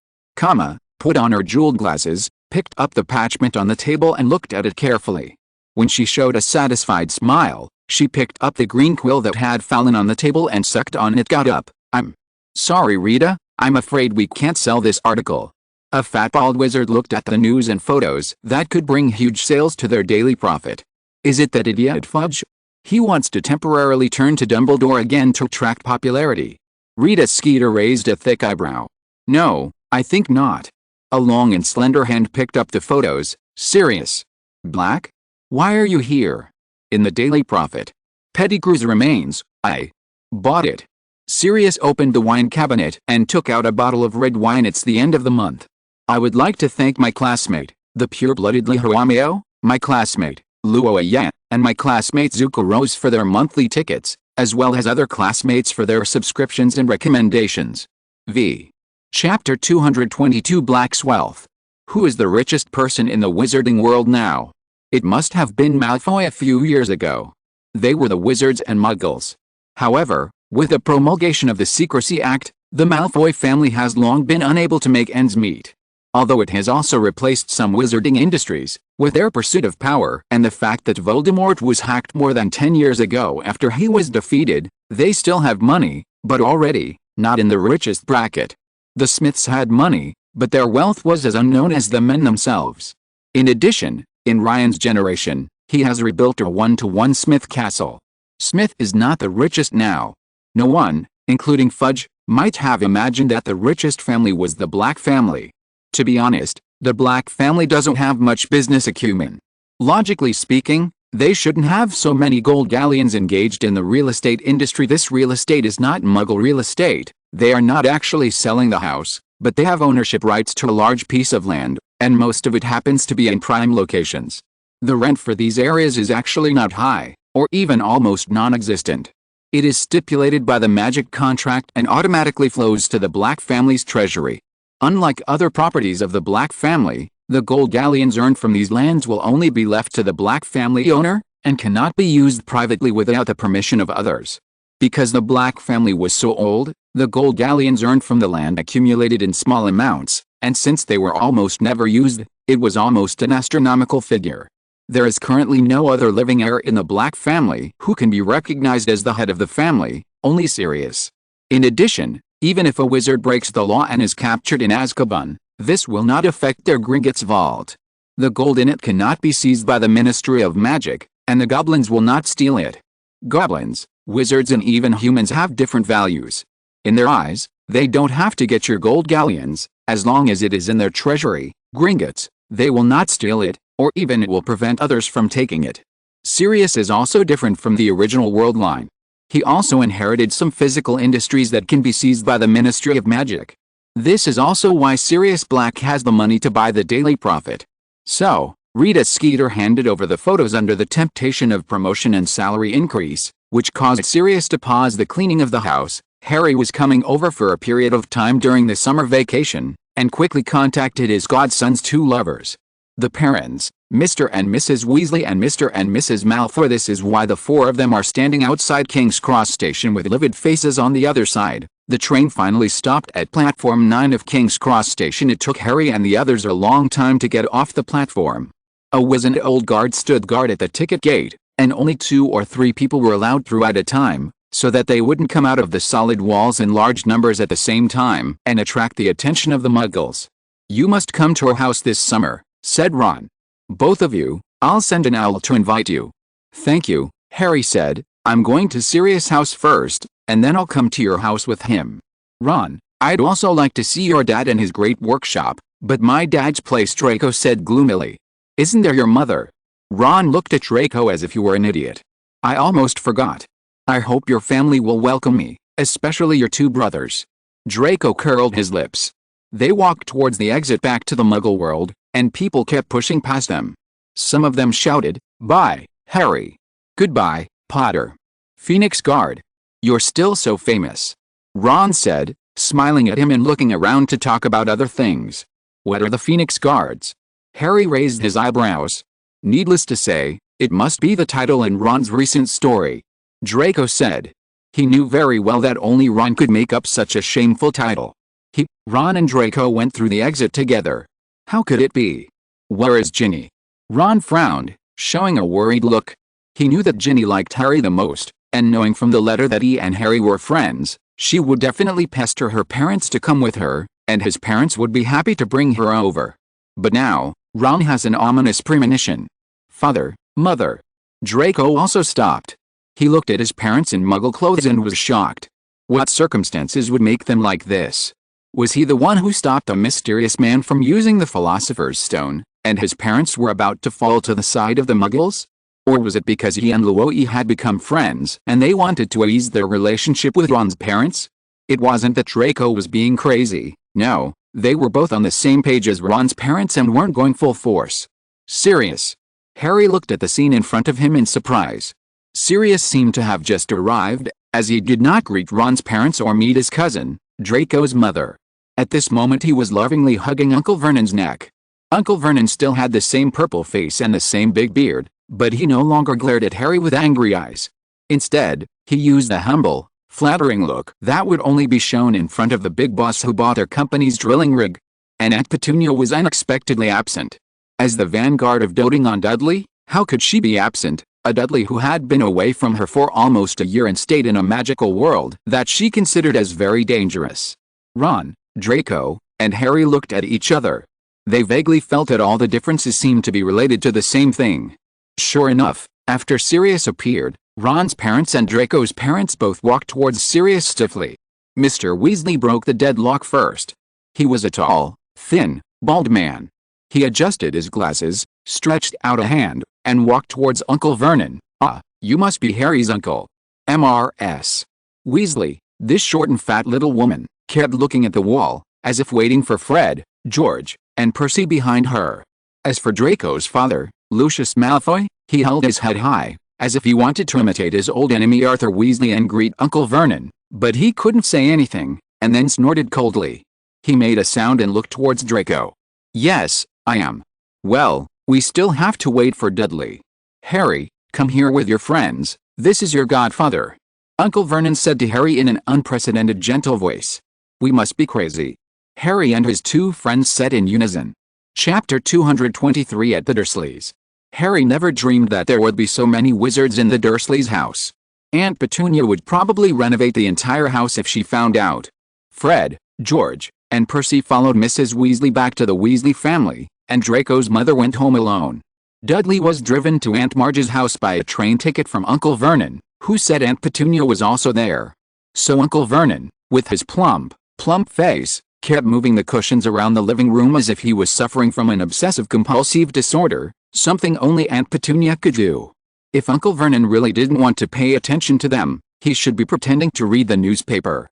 Put on her jeweled glasses, picked up the parchment on the table and looked at it carefully. When she showed a satisfied smile, she picked up the green quill that had fallen on the table and sucked on it. Got up. I'm sorry, Rita, I'm afraid we can't sell this article. A fat bald wizard looked at the news and photos that could bring huge sales to their Daily Prophet. Is it that idiot Fudge? He wants to temporarily turn to Dumbledore again to attract popularity. Rita Skeeter raised a thick eyebrow. No, I think not. A long and slender hand picked up the photos. Sirius Black? Why are you here? In the Daily Prophet. Pettigrew's remains. I bought it. Sirius opened the wine cabinet and took out a bottle of red wine. It's the end of the month. I would like to thank my classmate, the pure-blooded Romeo, my classmate, Luoa Yan, and my classmate Zuko Rose for their monthly tickets, as well as other classmates for their subscriptions and recommendations. V. Chapter 222 Black's Wealth. Who is the richest person in the wizarding world now? It must have been Malfoy a few years ago. They were the wizards and muggles. However, with the promulgation of the Secrecy Act, the Malfoy family has long been unable to make ends meet. Although it has also replaced some wizarding industries, with their pursuit of power and the fact that Voldemort was hacked more than 10 years ago after he was defeated, they still have money, but already, not in the richest bracket. The Smiths had money, but their wealth was as unknown as the men themselves. In addition, in Ryan's generation, he has rebuilt a one-to-one Smith castle. Smith is not the richest now. No one, including Fudge, might have imagined that the richest family was the Black family. To be honest, the Black family doesn't have much business acumen. Logically speaking, they shouldn't have so many gold galleons engaged in the real estate industry. This real estate is not Muggle real estate. They are not actually selling the house, but they have ownership rights to a large piece of land, and most of it happens to be in prime locations. The rent for these areas is actually not high, or even almost non-existent. It is stipulated by the magic contract and automatically flows to the Black family's treasury. Unlike other properties of the Black family, the gold galleons earned from these lands will only be left to the Black family owner, and cannot be used privately without the permission of others. Because the Black family was so old, the gold galleons earned from the land accumulated in small amounts, and since they were almost never used, it was almost an astronomical figure. There is currently no other living heir in the Black family who can be recognized as the head of the family, only Sirius. In addition, even if a wizard breaks the law and is captured in Azkaban, this will not affect their Gringotts vault. The gold in it cannot be seized by the Ministry of Magic, and the goblins will not steal it. Goblins, wizards and even humans have different values. In their eyes, they don't have to get your gold galleons, as long as it is in their treasury, Gringotts, they will not steal it, or even it will prevent others from taking it. Sirius is also different from the original world line. He also inherited some physical industries that can be seized by the Ministry of Magic. This is also why Sirius Black has the money to buy the Daily Prophet. So, Rita Skeeter handed over the photos under the temptation of promotion and salary increase, which caused Sirius to pause the cleaning of the house. Harry was coming over for a period of time during the summer vacation, and quickly contacted his godson's two lovers. The parents, Mr. and Mrs. Weasley and Mr. and Mrs. Malfoy. This is why the four of them are standing outside King's Cross Station with livid faces on the other side. The train finally stopped at platform 9 of King's Cross Station. It took Harry and the others a long time to get off the platform. A wizened old guard stood guard at the ticket gate, and only 2 or 3 people were allowed through at a time, so that they wouldn't come out of the solid walls in large numbers at the same time and attract the attention of the Muggles. "You must come to our house this summer," said Ron. "Both of you. I'll send an owl to invite you." "Thank you," Harry said. "I'm going to Sirius' house first, and then I'll come to your house with him." "Ron, I'd also like to see your dad and his great workshop, but my dad's place," Draco said gloomily. "Isn't there your mother?" Ron looked at Draco as if he were an idiot. "I almost forgot. I hope your family will welcome me, especially your 2 brothers." Draco curled his lips. They walked towards the exit back to the Muggle world, and people kept pushing past them. Some of them shouted, "Bye, Harry." "Goodbye, Potter." "Phoenix Guard. You're still so famous," Ron said, smiling at him and looking around to talk about other things. "What are the Phoenix Guards?" Harry raised his eyebrows. "Needless to say, it must be the title in Ron's recent story," Draco said. He knew very well that only Ron could make up such a shameful title. Ron and Draco went through the exit together. How could it be? "Where is Ginny?" Ron frowned, showing a worried look. He knew that Ginny liked Harry the most, and knowing from the letter that he and Harry were friends, she would definitely pester her parents to come with her, and his parents would be happy to bring her over. But now, Ron has an ominous premonition. "Father, Mother." Draco also stopped. He looked at his parents in Muggle clothes and was shocked. What circumstances would make them like this? Was he the one who stopped a mysterious man from using the Philosopher's Stone, and his parents were about to fall to the side of the Muggles? Or was it because he and Luoi had become friends and they wanted to ease their relationship with Ron's parents? It wasn't that Draco was being crazy. No, they were both on the same page as Ron's parents and weren't going full force. Sirius. Harry looked at the scene in front of him in surprise. Sirius seemed to have just arrived, as he did not greet Ron's parents or meet his cousin, Draco's mother. At this moment he was lovingly hugging Uncle Vernon's neck. Uncle Vernon still had the same purple face and the same big beard, but he no longer glared at Harry with angry eyes. Instead, he used the humble, flattering look that would only be shown in front of the big boss who bought their company's drilling rig. And Aunt Petunia was unexpectedly absent. As the vanguard of doting on Dudley, how could she be absent? A Dudley who had been away from her for almost a year and stayed in a magical world that she considered as very dangerous. Ron, Draco, and Harry looked at each other. They vaguely felt that all the differences seemed to be related to the same thing. Sure enough, after Sirius appeared, Ron's parents and Draco's parents both walked towards Sirius stiffly. Mr. Weasley broke the deadlock first. He was a tall, thin, bald man. He adjusted his glasses, stretched out a hand, and walked towards Uncle Vernon. "Ah, you must be Harry's uncle. M.R.S. Weasley." This short and fat little woman kept looking at the wall, as if waiting for Fred, George, and Percy behind her. As for Draco's father, Lucius Malfoy, he held his head high, as if he wanted to imitate his old enemy Arthur Weasley and greet Uncle Vernon, but he couldn't say anything, and then snorted coldly. He made a sound and looked towards Draco. "Yes, I am." "Well, we still have to wait for Dudley. Harry, come here with your friends, this is your godfather," Uncle Vernon said to Harry in an unprecedented gentle voice. "We must be crazy," Harry and his 2 friends said in unison. Chapter 223 At the Dursleys. Harry never dreamed that there would be so many wizards in the Dursleys' house. Aunt Petunia would probably renovate the entire house if she found out. Fred, George, and Percy followed Mrs. Weasley back to the Weasley family, and Draco's mother went home alone. Dudley was driven to Aunt Marge's house by a train ticket from Uncle Vernon, who said Aunt Petunia was also there. So Uncle Vernon, with his plump face, kept moving the cushions around the living room as if he was suffering from an obsessive-compulsive disorder, something only Aunt Petunia could do. If Uncle Vernon really didn't want to pay attention to them, he should be pretending to read the newspaper.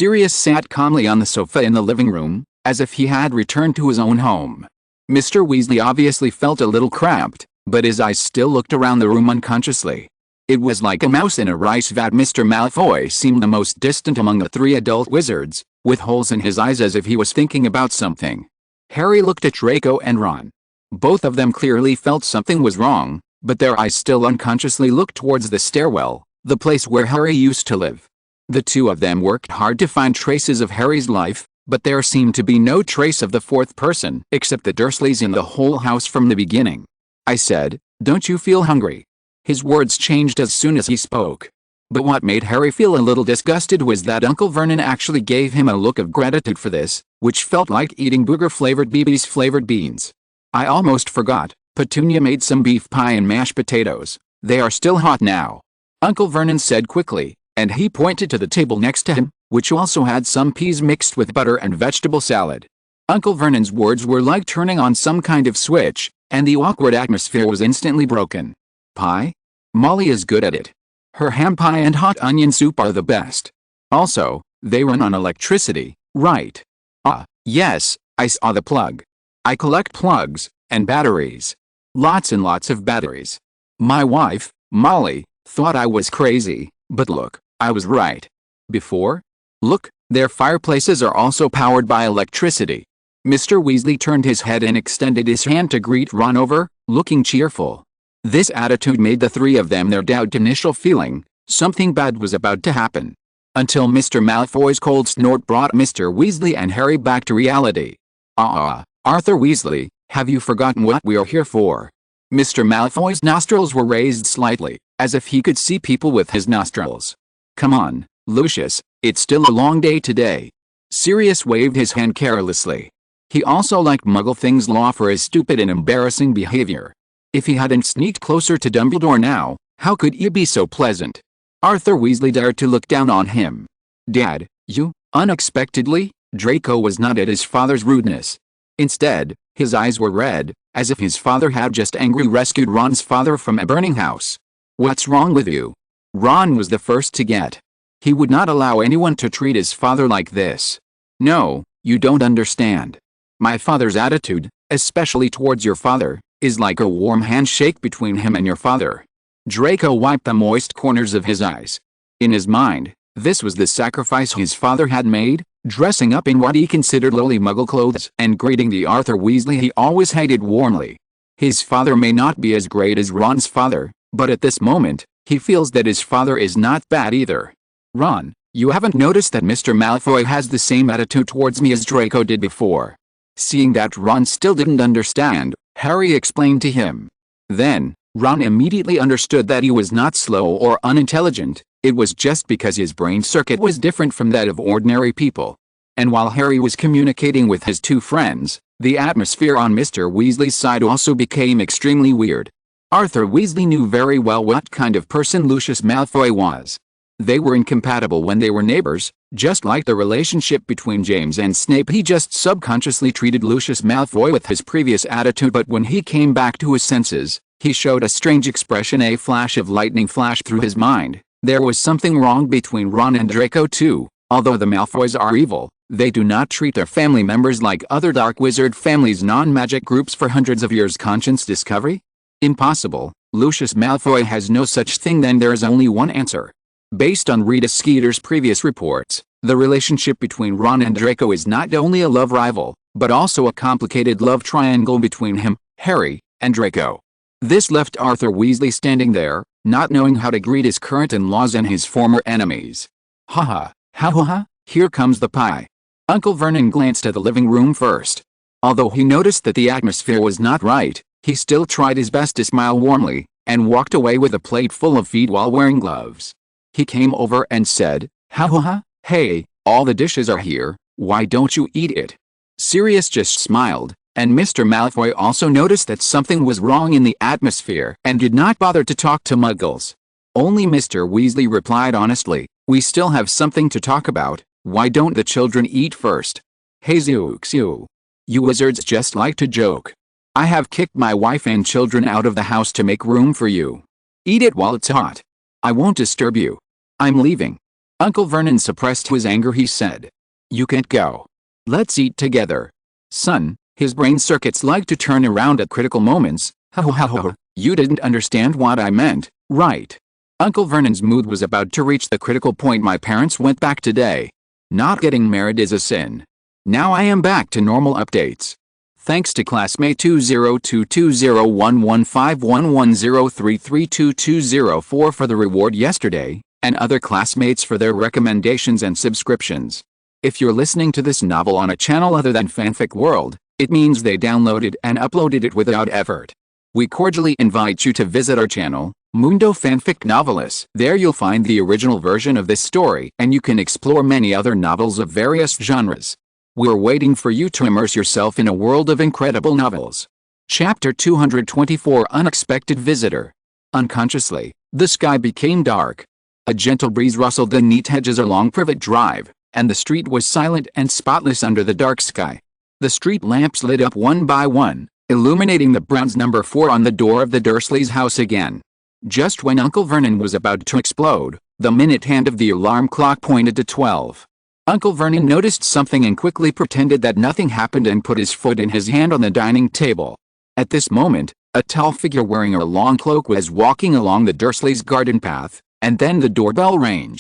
Sirius sat calmly on the sofa in the living room, as if he had returned to his own home. Mr. Weasley obviously felt a little cramped, but his eyes still looked around the room unconsciously. It was like a mouse in a rice vat. Mr. Malfoy seemed the most distant among the three adult wizards, with holes in his eyes as if he was thinking about something. Harry looked at Draco and Ron. Both of them clearly felt something was wrong, but their eyes still unconsciously looked towards the stairwell, the place where Harry used to live. The two of them worked hard to find traces of Harry's life, but there seemed to be no trace of the fourth person except the Dursleys in the whole house from the beginning. I said, "Don't you feel hungry?" His words changed as soon as he spoke. But what made Harry feel a little disgusted was that Uncle Vernon actually gave him a look of gratitude for this, which felt like eating booger-flavored BB's flavored beans. I almost forgot, Petunia made some beef pie and mashed potatoes. They are still hot now, Uncle Vernon said quickly, and he pointed to the table next to him, which also had some peas mixed with butter and vegetable salad. Uncle Vernon's words were like turning on some kind of switch, and the awkward atmosphere was instantly broken. Pie? Molly is good at it. Her ham pie and hot onion soup are the best. Also, they run on electricity, right? Ah, yes, I saw the plug. I collect plugs and batteries. Lots and lots of batteries. My wife, Molly, thought I was crazy, but look, I was right. Before? Look, their fireplaces are also powered by electricity. Mr. Weasley turned his head and extended his hand to greet Ron over, looking cheerful. This attitude made the three of them their doubt initial feeling, something bad was about to happen. Until Mr. Malfoy's cold snort brought Mr. Weasley and Harry back to reality. Arthur Weasley, have you forgotten what we are here for? Mr. Malfoy's nostrils were raised slightly, as if he could see people with his nostrils. Come on, Lucius, it's still a long day today. Sirius waved his hand carelessly. He also liked Muggle things law for his stupid and embarrassing behavior. If he hadn't sneaked closer to Dumbledore now, how could he be so pleasant? Arthur Weasley dared to look down on him. Dad, you, unexpectedly? Draco was not at his father's rudeness. Instead, his eyes were red, as if his father had just angrily rescued Ron's father from a burning house. What's wrong with you? Ron was the first to get. He would not allow anyone to treat his father like this. No, you don't understand. My father's attitude, especially towards your father, is like a warm handshake between him and your father. Draco wiped the moist corners of his eyes. In his mind, this was the sacrifice his father had made, dressing up in what he considered lowly Muggle clothes and greeting the Arthur Weasley he always hated warmly. His father may not be as great as Ron's father, but at this moment, he feels that his father is not bad either. Ron, you haven't noticed that Mr. Malfoy has the same attitude towards me as Draco did before? Seeing that Ron still didn't understand, Harry explained to him. Then, Ron immediately understood that he was not slow or unintelligent, it was just because his brain circuit was different from that of ordinary people. And while Harry was communicating with his two friends, the atmosphere on Mr. Weasley's side also became extremely weird. Arthur Weasley knew very well what kind of person Lucius Malfoy was. They were incompatible when they were neighbors, just like the relationship between James and Snape. He just subconsciously treated Lucius Malfoy with his previous attitude, but when he came back to his senses, he showed a strange expression. A flash of lightning flashed through his mind. There was something wrong between Ron and Draco too. Although the Malfoys are evil, they do not treat their family members like other dark wizard families' non-magic groups for hundreds of years. Conscience discovery? Impossible. Lucius Malfoy has no such thing. Then there is only one answer. Based on Rita Skeeter's previous reports, the relationship between Ron and Draco is not only a love rival, but also a complicated love triangle between him, Harry, and Draco. This left Arthur Weasley standing there, not knowing how to greet his current in-laws and his former enemies. Ha ha, here comes the pie. Uncle Vernon glanced at the living room first. Although he noticed that the atmosphere was not right, he still tried his best to smile warmly, and walked away with a plate full of feed while wearing gloves. He came over and said, Ha, hey, all the dishes are here, why don't you eat it? Sirius just smiled, and Mr. Malfoy also noticed that something was wrong in the atmosphere and did not bother to talk to Muggles. Only Mr. Weasley replied honestly, we still have something to talk about, why don't the children eat first? Hey Zooks you wizards just like to joke. I have kicked my wife and children out of the house to make room for you. Eat it while it's hot. I won't disturb you. I'm leaving. Uncle Vernon suppressed his anger. He said, "You can't go. Let's eat together." Son, his brain circuits like to turn around at critical moments. Ha, you didn't understand what I meant, right? Uncle Vernon's mood was about to reach the critical point. My parents went back today. Not getting married is a sin. Now I am back to normal updates. Thanks to classmate 20220115110332204 for the reward yesterday, and other classmates for their recommendations and subscriptions. If you're listening to this novel on a channel other than Fanfic World, it means they downloaded and uploaded it without effort. We cordially invite you to visit our channel, Mundo Fanfic Novelists. There you'll find the original version of this story, and you can explore many other novels of various genres. We're waiting for you to immerse yourself in a world of incredible novels. Chapter 224 Unexpected Visitor. Unconsciously, the sky became dark. A gentle breeze rustled the neat hedges along Privet Drive, and the street was silent and spotless under the dark sky. The street lamps lit up one by one, illuminating the Browns' number 4 on the door of the Dursleys' house again. Just when Uncle Vernon was about to explode, the minute hand of the alarm clock pointed to 12. Uncle Vernon noticed something and quickly pretended that nothing happened and put his foot and his hand on the dining table. At this moment, a tall figure wearing a long cloak was walking along the Dursleys' garden path, and then the doorbell rang.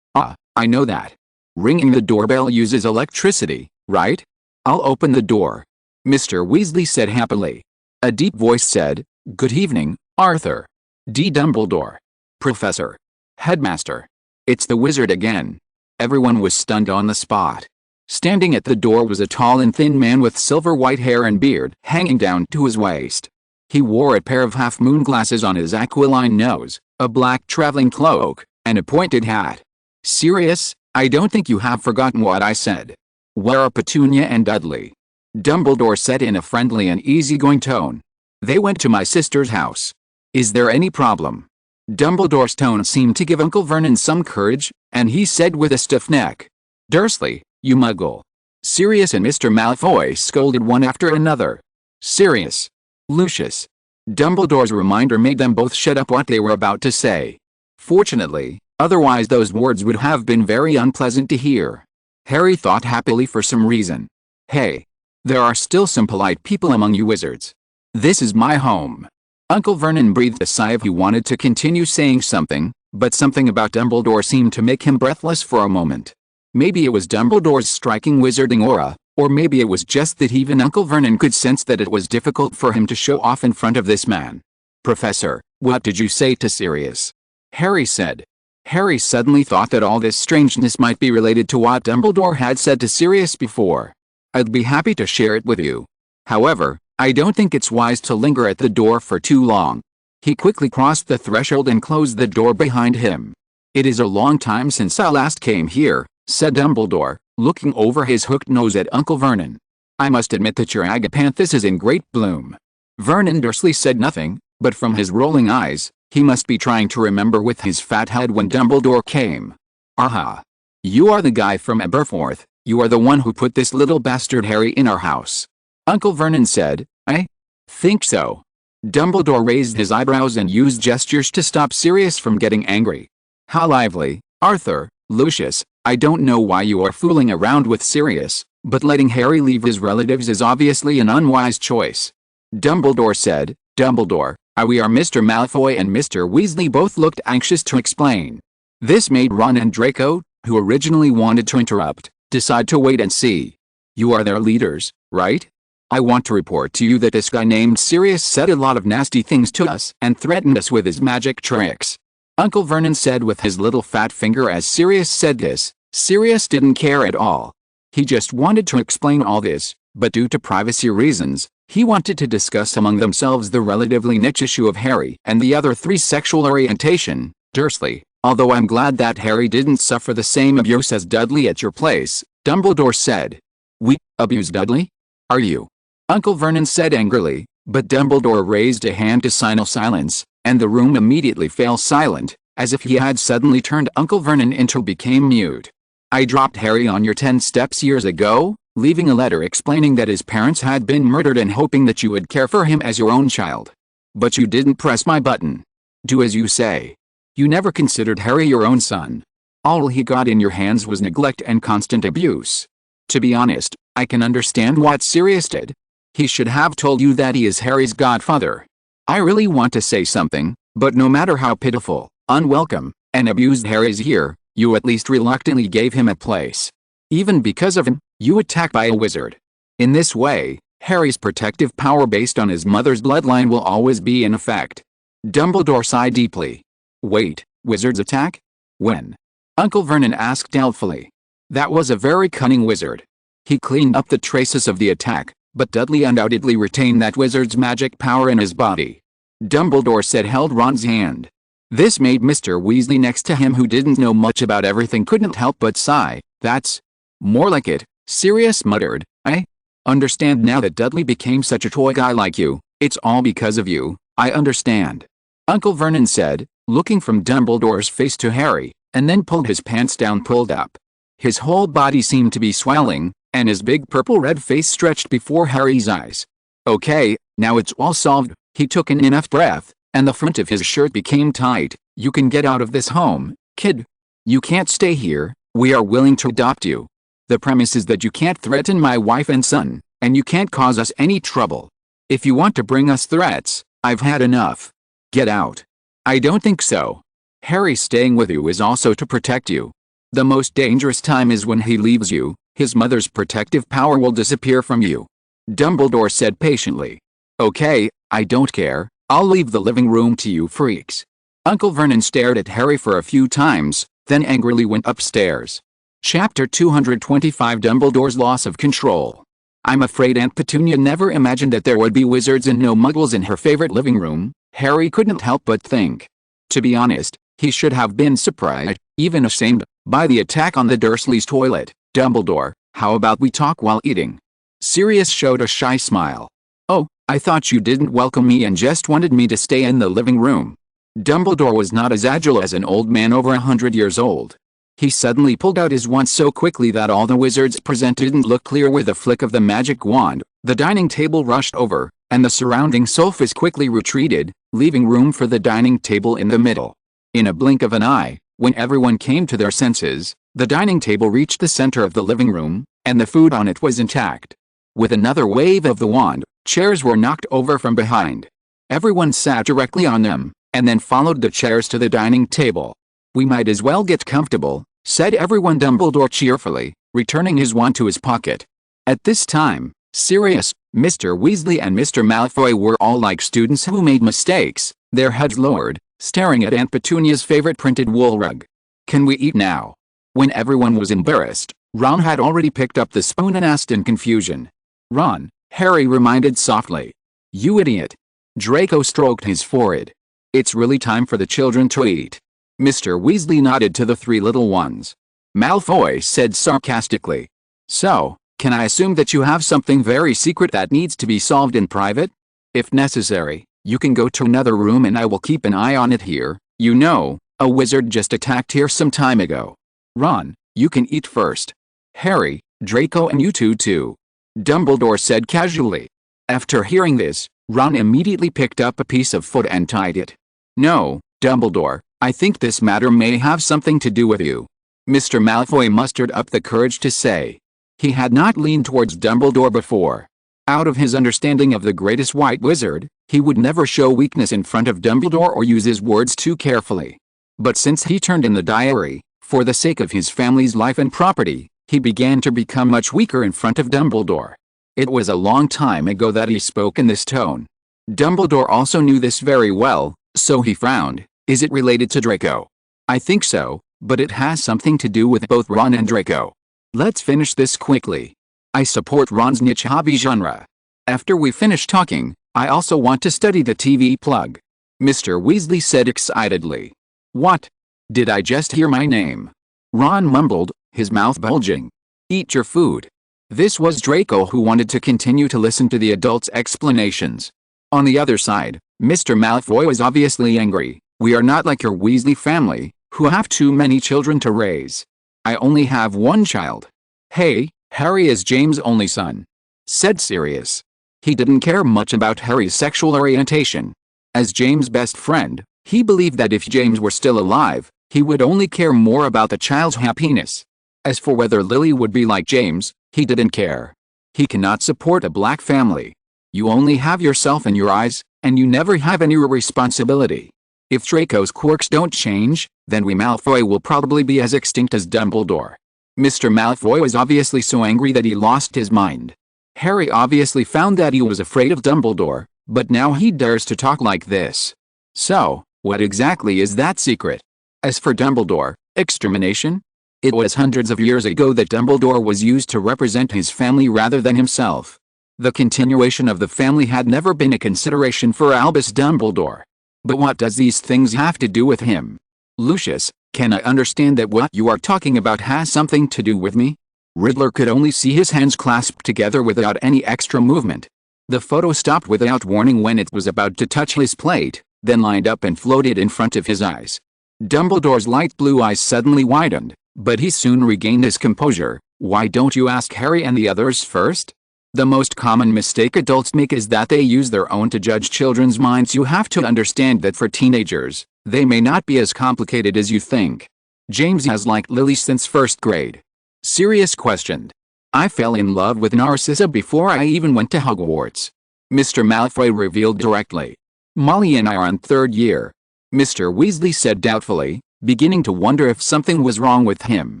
Ah, I know that. Ringing the doorbell uses electricity, right? I'll open the door. Mr. Weasley said happily. A deep voice said, "Good evening, Arthur. D. Dumbledore. Professor. Headmaster. It's the wizard again." Everyone was stunned on the spot. Standing at the door was a tall and thin man with silver white hair and beard hanging down to his waist. He wore a pair of half-moon glasses on his aquiline nose, a black traveling cloak, and a pointed hat. "Sirius, I don't think you have forgotten what I said. Where are Petunia and Dudley?" Dumbledore said in a friendly and easygoing tone. "They went to my sister's house. Is there any problem?" Dumbledore's tone seemed to give Uncle Vernon some courage, and he said with a stiff neck, "Dursley, you muggle." Sirius and Mr. Malfoy scolded one after another. "Sirius! Lucius!" Dumbledore's reminder made them both shut up what they were about to say. Fortunately, otherwise those words would have been very unpleasant to hear. Harry thought happily for some reason. Hey! There are still some polite people among you wizards. This is my home. Uncle Vernon breathed a sigh. He wanted to continue saying something, but something about Dumbledore seemed to make him breathless for a moment. Maybe it was Dumbledore's striking wizarding aura, or maybe it was just that even Uncle Vernon could sense that it was difficult for him to show off in front of this man. "Professor, what did you say to Sirius?" Harry said. Harry suddenly thought that all this strangeness might be related to what Dumbledore had said to Sirius before. "I'd be happy to share it with you. However, I don't think it's wise to linger at the door for too long." He quickly crossed the threshold and closed the door behind him. "It is a long time since I last came here," said Dumbledore, looking over his hooked nose at Uncle Vernon. "I must admit that your agapanthus is in great bloom." Vernon Dursley said nothing, but from his rolling eyes, he must be trying to remember with his fat head when Dumbledore came. "Aha! You are the guy from Aberforth. You are the one who put this little bastard Harry in our house." Uncle Vernon said, "I think so." Dumbledore raised his eyebrows and used gestures to stop Sirius from getting angry. "How lively, Arthur, Lucius, I don't know why you are fooling around with Sirius, but letting Harry leave his relatives is obviously an unwise choice." Dumbledore said. "Dumbledore, we are Mr. Malfoy and Mr. Weasley." Both looked anxious to explain. This made Ron and Draco, who originally wanted to interrupt, decide to wait and see. "You are their leaders, right? I want to report to you that this guy named Sirius said a lot of nasty things to us and threatened us with his magic tricks." Uncle Vernon said with his little fat finger as Sirius said this. Sirius didn't care at all. He just wanted to explain all this, but due to privacy reasons, he wanted to discuss among themselves the relatively niche issue of Harry and the other three sexual orientation, Dursley. "Although I'm glad that Harry didn't suffer the same abuse as Dudley at your place," Dumbledore said. "We abuse Dudley? Are you?" Uncle Vernon said angrily, but Dumbledore raised a hand to signal silence, and the room immediately fell silent, as if he had suddenly turned Uncle Vernon into became mute. "I dropped Harry on your 10 steps years ago, leaving a letter explaining that his parents had been murdered and hoping that you would care for him as your own child. But you didn't press my button. Do as you say. You never considered Harry your own son. All he got in your hands was neglect and constant abuse. To be honest, I can understand what Sirius did. He should have told you that he is Harry's godfather. I really want to say something, but no matter how pitiful, unwelcome, and abused Harry is here, you at least reluctantly gave him a place. Even because of him, you attacked by a wizard. In this way, Harry's protective power based on his mother's bloodline will always be in effect. Dumbledore sighed deeply. Wait, wizards attack? When? Uncle Vernon asked doubtfully. That was a very cunning wizard. He cleaned up the traces of the attack, but Dudley undoubtedly retained that wizard's magic power in his body. Dumbledore said, held Ron's hand. This made Mr. Weasley next to him, who didn't know much about everything, couldn't help but sigh. That's more like it, Sirius muttered. I understand now that Dudley became such a toy guy like you. It's all because of you, I understand. Uncle Vernon said, looking from Dumbledore's face to Harry, and then pulled his pants down, pulled up. His whole body seemed to be swelling, and his big purple-red face stretched before Harry's eyes. Okay, now it's all solved. He took in enough breath, and the front of his shirt became tight. You can get out of this home, kid. You can't stay here. We are willing to adopt you. The premise is that you can't threaten my wife and son, and you can't cause us any trouble. If you want to bring us threats, I've had enough. Get out. I don't think so. Harry staying with you is also to protect you. The most dangerous time is when he leaves you. His mother's protective power will disappear from you. Dumbledore said patiently. Okay, I don't care. I'll leave the living room to you freaks. Uncle Vernon stared at Harry for a few times, then angrily went upstairs. Chapter 225, Dumbledore's Loss of Control. I'm afraid Aunt Petunia never imagined that there would be wizards and no muggles in her favorite living room, Harry couldn't help but think. To be honest, he should have been surprised, even ashamed, by the attack on the Dursleys' toilet. Dumbledore, how about we talk while eating? Sirius showed a shy smile. Oh, I thought you didn't welcome me and just wanted me to stay in the living room. Dumbledore was not as agile as an old man over 100 years old. He suddenly pulled out his wand so quickly that all the wizards present didn't look clear. With a flick of the magic wand, the dining table rushed over, and the surrounding sofas quickly retreated, leaving room for the dining table in the middle. In a blink of an eye, when everyone came to their senses, the dining table reached the center of the living room, and the food on it was intact. With another wave of the wand, chairs were knocked over from behind. Everyone sat directly on them, and then followed the chairs to the dining table. We might as well get comfortable, said everyone. Dumbledore cheerfully, returning his wand to his pocket. At this time, Sirius, Mr. Weasley and Mr. Malfoy were all like students who made mistakes, their heads lowered, staring at Aunt Petunia's favorite printed wool rug. Can we eat now? When everyone was embarrassed, Ron had already picked up the spoon and asked in confusion. Ron, Harry reminded softly. You idiot. Draco stroked his forehead. It's really time for the children to eat. Mr. Weasley nodded to the three little ones. Malfoy said sarcastically. So, can I assume that you have something very secret that needs to be solved in private? If necessary, you can go to another room and I will keep an eye on it here. You know, a wizard just attacked here some time ago. Ron, you can eat first. Harry, Draco and you two too. Dumbledore said casually. After hearing this, Ron immediately picked up a piece of food and tied it. No, Dumbledore, I think this matter may have something to do with you. Mr. Malfoy mustered up the courage to say. He had not leaned towards Dumbledore before. Out of his understanding of the greatest white wizard, he would never show weakness in front of Dumbledore or use his words too carefully. But since he turned in the diary, for the sake of his family's life and property, he began to become much weaker in front of Dumbledore. It was a long time ago that he spoke in this tone. Dumbledore also knew this very well, so he frowned. Is it related to Draco? I think so, but it has something to do with both Ron and Draco. Let's finish this quickly. I support Ron's niche hobby genre. After we finish talking, I also want to study the TV plug. Mr. Weasley said excitedly. What? Did I just hear my name? Ron mumbled, his mouth bulging. Eat your food. This was Draco, who wanted to continue to listen to the adults' explanations. On the other side, Mr. Malfoy was obviously angry. We are not like your Weasley family, who have too many children to raise. I only have one child. Hey, Harry is James' only son, said Sirius. He didn't care much about Harry's sexual orientation. As James' best friend, he believed that if James were still alive, He would only care more about the child's happiness. As for whether Lily would be like James, he didn't care. He cannot support a black family. You only have yourself in your eyes, and you never have any responsibility. If Draco's quirks don't change, then Malfoy will probably be as extinct as Dumbledore. Mr. Malfoy was obviously so angry that he lost his mind. Harry obviously found that he was afraid of Dumbledore, but now he dares to talk like this. So, what exactly is that secret? As for Dumbledore, extermination? It was hundreds of years ago that Dumbledore was used to represent his family rather than himself. The continuation of the family had never been a consideration for Albus Dumbledore. But what does these things have to do with him? Lucius, can I understand that what you are talking about has something to do with me? Riddler could only see his hands clasped together without any extra movement. The photo stopped without warning when it was about to touch his plate, then lined up and floated in front of his eyes. Dumbledore's light blue eyes suddenly widened, but he soon regained his composure. Why don't you ask Harry and the others first? The most common mistake adults make is that they use their own to judge children's minds. You have to understand that for teenagers, they may not be as complicated as you think. James has liked Lily since first grade. Sirius questioned. I fell in love with Narcissa before I even went to Hogwarts. Mr. Malfoy revealed directly. Molly and I are on third year. Mr. Weasley said doubtfully, beginning to wonder if something was wrong with him.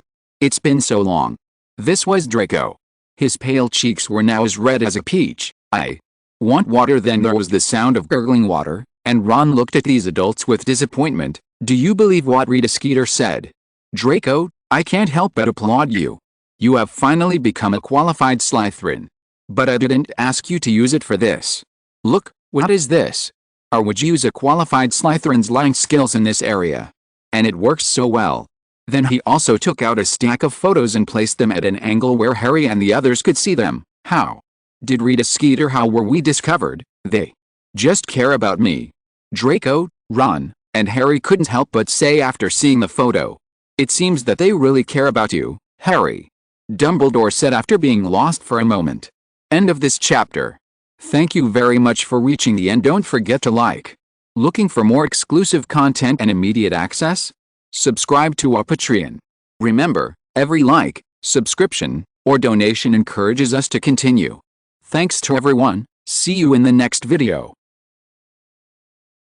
It's been so long. This was Draco. His pale cheeks were now as red as a peach. I want water. Then there was the sound of gurgling water, and Ron looked at these adults with disappointment. Do you believe what Rita Skeeter said? Draco, I can't help but applaud you. You have finally become a qualified Slytherin. But I didn't ask you to use it for this. Look, what is this? Or would you use a qualified Slytherin's lying skills in this area? And it works so well. Then he also took out a stack of photos and placed them at an angle where Harry and the others could see them. How did Rita Skeeter? How were we discovered? They just care about me. Draco, Ron, and Harry couldn't help but say after seeing the photo. It seems that they really care about you, Harry. Dumbledore said after being lost for a moment. End of this chapter. Thank you very much for reaching the end. Don't forget to like. Looking for more exclusive content and immediate access? Subscribe to our Patreon. Remember, every like, subscription, or donation encourages us to continue. Thanks to everyone. See you in the next video.